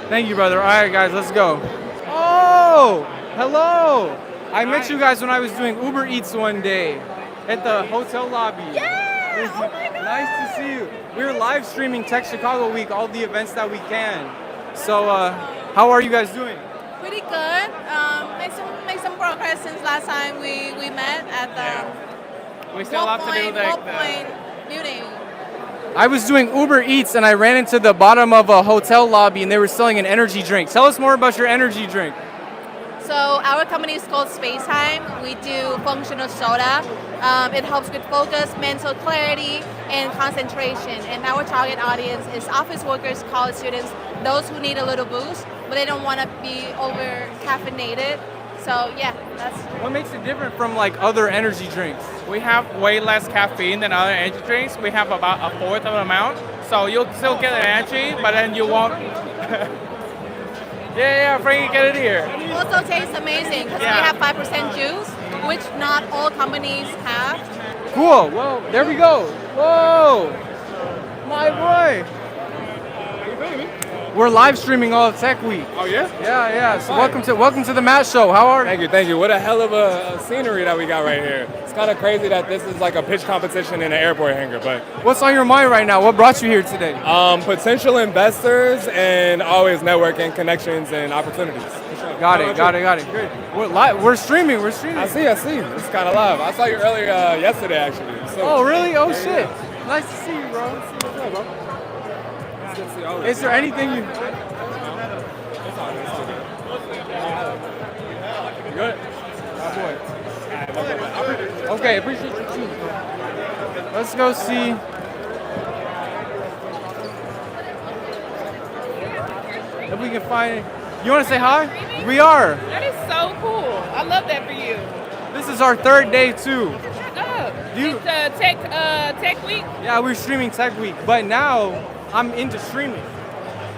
[SPEAKER 1] Thank you, brother. All right, guys, let's go. Oh, hello. I met you guys when I was doing Uber Eats one day at the hotel lobby.
[SPEAKER 6] Yeah! Oh my God!
[SPEAKER 1] Nice to see you. We're live streaming Tech Chicago Week, all the events that we can. So, how are you guys doing?
[SPEAKER 11] Pretty good. Make some progress since last time we met at the
[SPEAKER 18] We still have to do
[SPEAKER 11] Point building.
[SPEAKER 1] I was doing Uber Eats and I ran into the bottom of a hotel lobby and they were selling an energy drink. Tell us more about your energy drink.
[SPEAKER 11] So our company is called Spacetime. We do functional soda. It helps with focus, mental clarity, and concentration. And our target audience is office workers, college students, those who need a little boost, but they don't want to be over caffeinated. So yeah, that's.
[SPEAKER 1] What makes it different from like other energy drinks?
[SPEAKER 24] We have way less caffeine than other energy drinks. We have about a fourth of the amount. So you'll still get the energy, but then you won't. Yeah, Frankie, get it here.
[SPEAKER 11] Also tastes amazing because we have 5% juice, which not all companies have.
[SPEAKER 1] Cool. Well, there we go. Whoa, my boy. We're live streaming all of Tech Week.
[SPEAKER 25] Oh yeah?
[SPEAKER 1] Yeah. So welcome to the Matt Show. How are you?
[SPEAKER 25] Thank you. What a hell of a scenery that we got right here. It's kind of crazy that this is like a pitch competition in an airport hangar, but
[SPEAKER 1] what's on your mind right now? What brought you here today?
[SPEAKER 25] Potential investors and always networking, connections, and opportunities.
[SPEAKER 1] Got it. Good. We're live. We're streaming. I
[SPEAKER 25] see. It's kind of live. I saw you earlier yesterday, actually. So,
[SPEAKER 1] oh, really? Oh, shit. Nice to see you, bro. Is there anything you... Good. Oh, boy. Okay, appreciate you too. Let's go see... if we can find... You want to say hi? We are.
[SPEAKER 20] That is so cool. I love that for you.
[SPEAKER 1] This is our third day too.
[SPEAKER 20] Shut up. It's Tech Week?
[SPEAKER 1] Yeah, we're streaming Tech Week, but now I'm into streaming.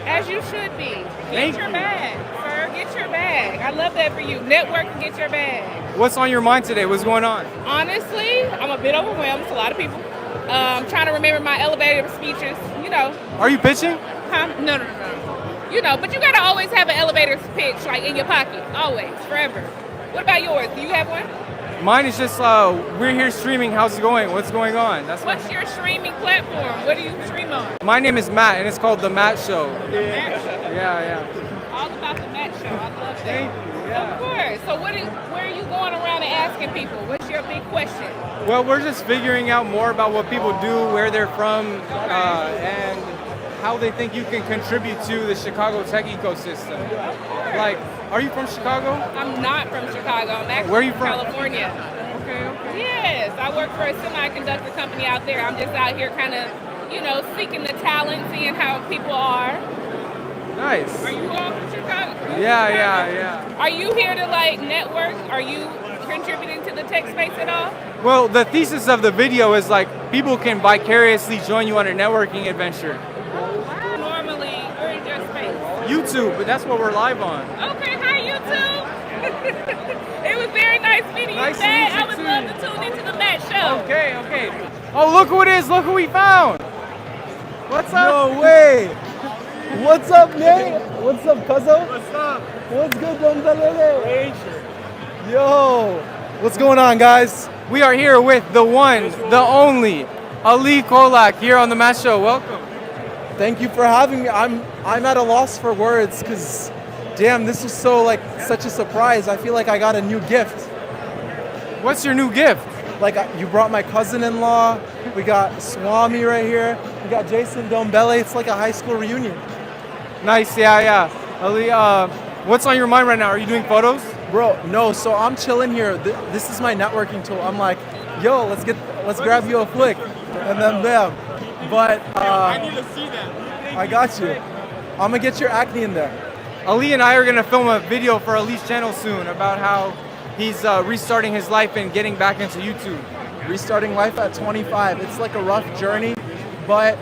[SPEAKER 20] As you should be.
[SPEAKER 1] Thank
[SPEAKER 20] Get your
[SPEAKER 1] you.
[SPEAKER 20] bag, sir. Get your bag. I love that for you. Network and get your bag.
[SPEAKER 1] What's on your mind today? What's going on?
[SPEAKER 20] Honestly, I'm a bit overwhelmed. It's a lot of people. Trying to remember my elevator speeches, you know.
[SPEAKER 1] Are you pitching?
[SPEAKER 20] Huh? No. You know, but you gotta always have an elevator pitch like in your pocket. Always, forever. What about yours? Do you have one?
[SPEAKER 1] Mine is just we're here streaming. How's it going? What's going on?
[SPEAKER 20] What's your streaming platform? What do you stream on?
[SPEAKER 1] My name is Matt, and it's called The Matt Show.
[SPEAKER 20] Matt Show.
[SPEAKER 1] Yeah.
[SPEAKER 20] All about the Matt Show. I love that.
[SPEAKER 1] Thank you. Yeah.
[SPEAKER 20] Of course. So where are you going around and asking people? What's your big question?
[SPEAKER 1] Well, we're just figuring out more about what people do, where they're from, and how they think you can contribute to the Chicago tech ecosystem. Like, are you from Chicago?
[SPEAKER 20] I'm not from Chicago. I'm actually
[SPEAKER 1] Where are you
[SPEAKER 20] from
[SPEAKER 1] from?
[SPEAKER 20] California. Okay. Yes, I work for a semiconductor company out there. I'm just out here kind of
[SPEAKER 3] seeking the talent, seeing how people are.
[SPEAKER 1] Nice.
[SPEAKER 3] Are you all from Chicago?
[SPEAKER 1] Yeah.
[SPEAKER 3] Are you here to network? Are you contributing to the tech space at all?
[SPEAKER 1] Well, the thesis of the video is people can vicariously join you on a networking adventure.
[SPEAKER 3] Normally, where is your space?
[SPEAKER 1] YouTube, but that's what we're live on.
[SPEAKER 3] Okay, hi YouTube. It was very nice meeting you, Matt. I would love to tune into the Matt show.
[SPEAKER 1] Okay. Oh, look who it is. Look who we found. What's up?
[SPEAKER 4] No way. What's up, Nate? What's up, Cuzzo?
[SPEAKER 1] What's up?
[SPEAKER 4] What's good, Don Belele? Yo. What's going on, guys?
[SPEAKER 1] We are here with the one, the only, Ali Kolak here on the Matt Show. Welcome.
[SPEAKER 4] Thank you for having me. I'm at a loss for words because, damn, this was such a surprise. I feel like I got a new gift.
[SPEAKER 1] What's your new gift?
[SPEAKER 4] You brought my cousin-in-law. We got Swami right here. We got Jason Dombele. It's like a high school reunion.
[SPEAKER 1] Nice, yeah. Ali, what's on your mind right now? Are you doing photos?
[SPEAKER 4] Bro, no. So I'm chilling here. This is my networking tool. I'm like, yo, let's grab you a flick, and then bam. But
[SPEAKER 1] I need to see that.
[SPEAKER 4] I got you. I'm gonna get your acne in there.
[SPEAKER 1] Ali and I are gonna film a video for Ali's channel soon about how he's restarting his life and getting back into YouTube.
[SPEAKER 4] Restarting life at 25. It's like a rough journey, but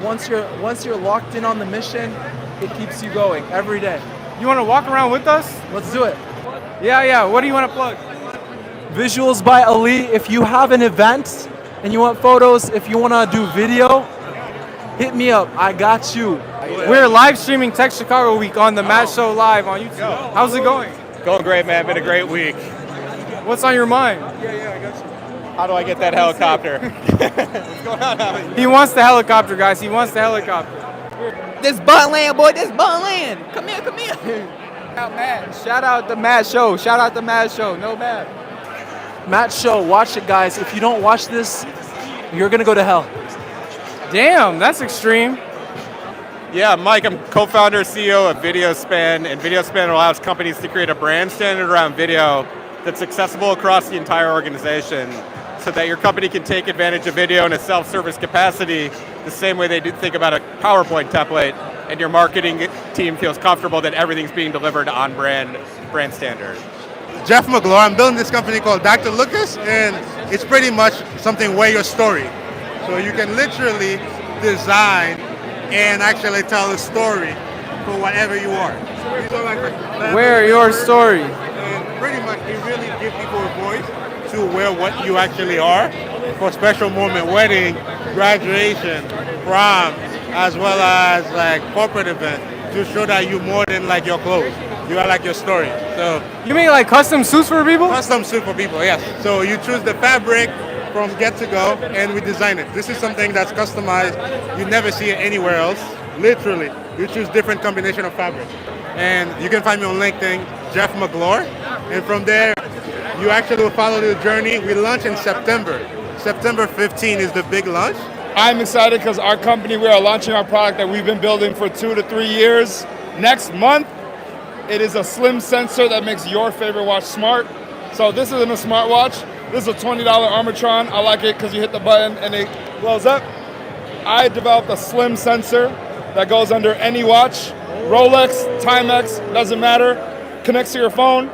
[SPEAKER 4] once you're locked in on the mission, it keeps you going every day.
[SPEAKER 1] You want to walk around with us?
[SPEAKER 4] Let's do it.
[SPEAKER 1] Yeah. What do you want to plug?
[SPEAKER 4] Visuals by Ali. If you have an event and you want photos, if you want to do video, hit me up. I got you.
[SPEAKER 1] We're live streaming Tech Chicago Week on the Matt Show live on YouTube. How's it going?
[SPEAKER 10] Going great, man. Been a great week.
[SPEAKER 1] What's on your mind?
[SPEAKER 10] Yeah, I got you. How do I get that helicopter? What's going on, Ali?
[SPEAKER 1] He wants the helicopter, guys. He wants the helicopter.
[SPEAKER 12] This Buntland, boy. This Buntland. Come here.
[SPEAKER 4] Shout out the Matt Show. No Matt. Matt Show. Watch it, guys. If you don't watch this, you're gonna go to hell.
[SPEAKER 1] Damn, that's extreme.
[SPEAKER 10] Yeah, Mike, I'm co-founder, CEO of VideoSpan, and VideoSpan allows companies to create a brand standard around video that's accessible across the entire organization so that your company can take advantage of video in a self-service capacity the same way they do think about a PowerPoint template, and your marketing team feels comfortable that everything's being delivered on brand standard.
[SPEAKER 15] Jeff McGlure. I'm building this company called Dr. Lucas, and it's pretty much something Wear Your Story. So you can literally design and actually tell a story for whatever you are.
[SPEAKER 1] Wear your story.
[SPEAKER 15] And pretty much it really gives people a voice to wear what you actually are for special moment, wedding, graduation, prom, as well as corporate event, to show that you're more than your clothes. You are your story. So
[SPEAKER 1] you mean custom suits for people?
[SPEAKER 15] Custom suit for people, yes. So you choose the fabric from get to go, and we design it. This is something that's customized. You never see it anywhere else. Literally, you choose different combination of fabric. And you can find me on LinkedIn, Jeff McGlure. And from there, you actually will follow the journey. We launch in September. September 15 is the big launch.
[SPEAKER 26] I'm excited because our company, we are launching our product that we've been building for 2 to 3 years. Next month, it is a slim sensor that makes your favorite watch smart. So this isn't a smartwatch. This is a $20 Armatron. I like it because you hit the button and it glows up. I developed a slim sensor that goes under any watch. Rolex, Timex, doesn't matter. Connects to your phone,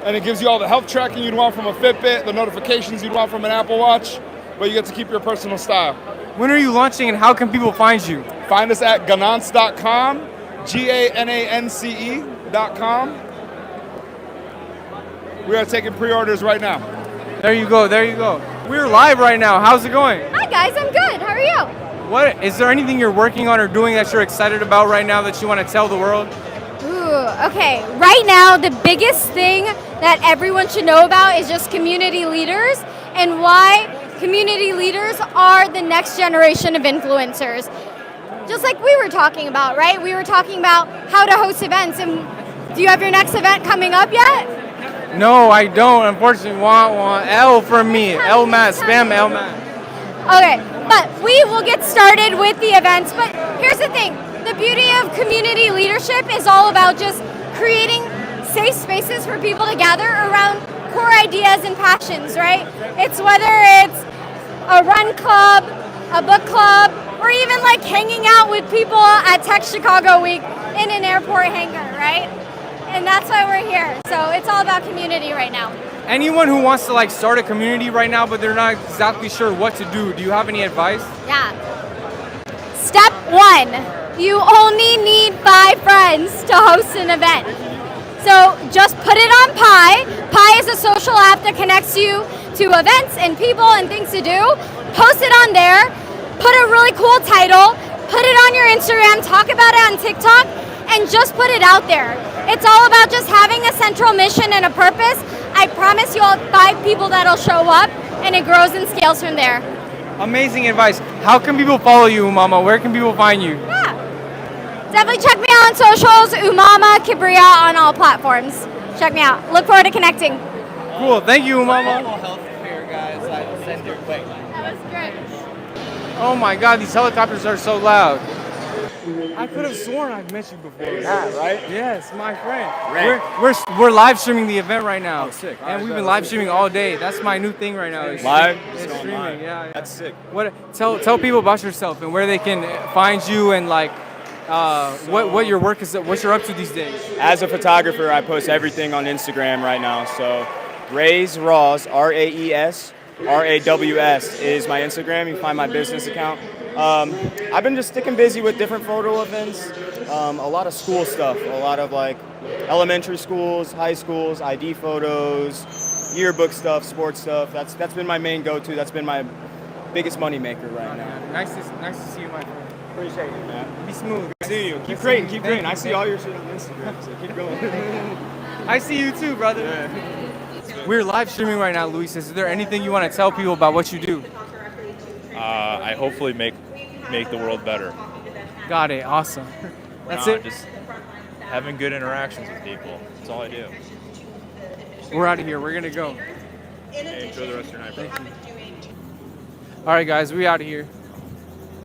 [SPEAKER 26] and it gives you all the health tracking you'd want from a Fitbit, the notifications you'd want from an Apple Watch, but you get to keep your personal style.
[SPEAKER 1] When are you launching, and how can people find you?
[SPEAKER 26] Find us at ganance.com, GANANCE.com. We are taking pre-orders right now.
[SPEAKER 1] There you go. We're live right now. How's it going?
[SPEAKER 27] Hi guys, I'm good. How are you?
[SPEAKER 1] What is there anything you're working on or doing that you're excited about right now that you want to tell the world?
[SPEAKER 27] Ooh, okay. Right now, the biggest thing that everyone should know about is just community leaders and why community leaders are the next generation of influencers. Just like we were talking about, right? We were talking about how to host events, and do you have your next event coming up yet?
[SPEAKER 1] No, I don't. Unfortunately, L for me. LMAT, spam LMAT.
[SPEAKER 27] Okay, but we will get started with the events. But here's the thing. The beauty of community leadership is all about just creating safe spaces for people to gather around core ideas and passions, right? It's whether it's a run club, a book club, or even like hanging out with people at Tech Chicago Week in an airport hangar, right? And that's why we're here. So it's all about community right now.
[SPEAKER 1] Anyone who wants to like start a community right now, but they're not exactly sure what to do you have any advice?
[SPEAKER 27] Yeah. Step 1, you only need 5 friends to host an event. So just put it on Pi. Pi is a social app that connects you to events and people and things to do. Post it on there, put a really cool title, put it on your Instagram, talk about it on TikTok, and just put it out there. It's all about just having a central mission and a purpose. I promise you all 5 people that'll show up, and it grows and scales from there.
[SPEAKER 1] Amazing advice. How can people follow you, Umama? Where can people find you?
[SPEAKER 27] Yeah. Definitely check me out on socials, Umama Kibria on all platforms. Check me out. Look forward to connecting.
[SPEAKER 1] Cool. Thank you, Umama.
[SPEAKER 27] That was great.
[SPEAKER 1] Oh my God, these helicopters are so loud. I could have sworn I've met you before.
[SPEAKER 7] Yeah, right?
[SPEAKER 1] Yes, my friend.
[SPEAKER 7] Right.
[SPEAKER 1] We're live streaming the event right now.
[SPEAKER 7] Oh, sick.
[SPEAKER 1] And we've been live streaming all day. That's my new thing right now. Is
[SPEAKER 7] Live?
[SPEAKER 1] It's streaming. Yeah.
[SPEAKER 7] That's sick.
[SPEAKER 1] What? Tell people about yourself and where they can find you and like what your work is. What you're up to these days.
[SPEAKER 7] As a photographer, I post everything on Instagram right now. So Raes Raws, RAES RAWS is my Instagram. You can find my business account. I've been just sticking busy with different photo events, a lot of school stuff, a lot of like elementary schools, high schools, ID photos, yearbook stuff, sports stuff. That's been my main go-to. That's been my biggest money maker right now.
[SPEAKER 1] Nice to see you, my friend.
[SPEAKER 7] Appreciate it, man.
[SPEAKER 1] Be smooth.
[SPEAKER 7] See you. Keep creating. Keep creating. I see all your shit on Instagram, so keep going.
[SPEAKER 1] I see you too, brother. We're live streaming right now, Luis. Is there anything you want to tell people about what you do?
[SPEAKER 14] I hopefully make the world better.
[SPEAKER 1] Got it. Awesome. That's
[SPEAKER 14] No,
[SPEAKER 1] it.
[SPEAKER 14] Just having good interactions with people. That's all I do.
[SPEAKER 1] We're out of here. We're gonna go.
[SPEAKER 14] Hey, enjoy the rest of your night, bro.
[SPEAKER 1] All right, guys. We out of here.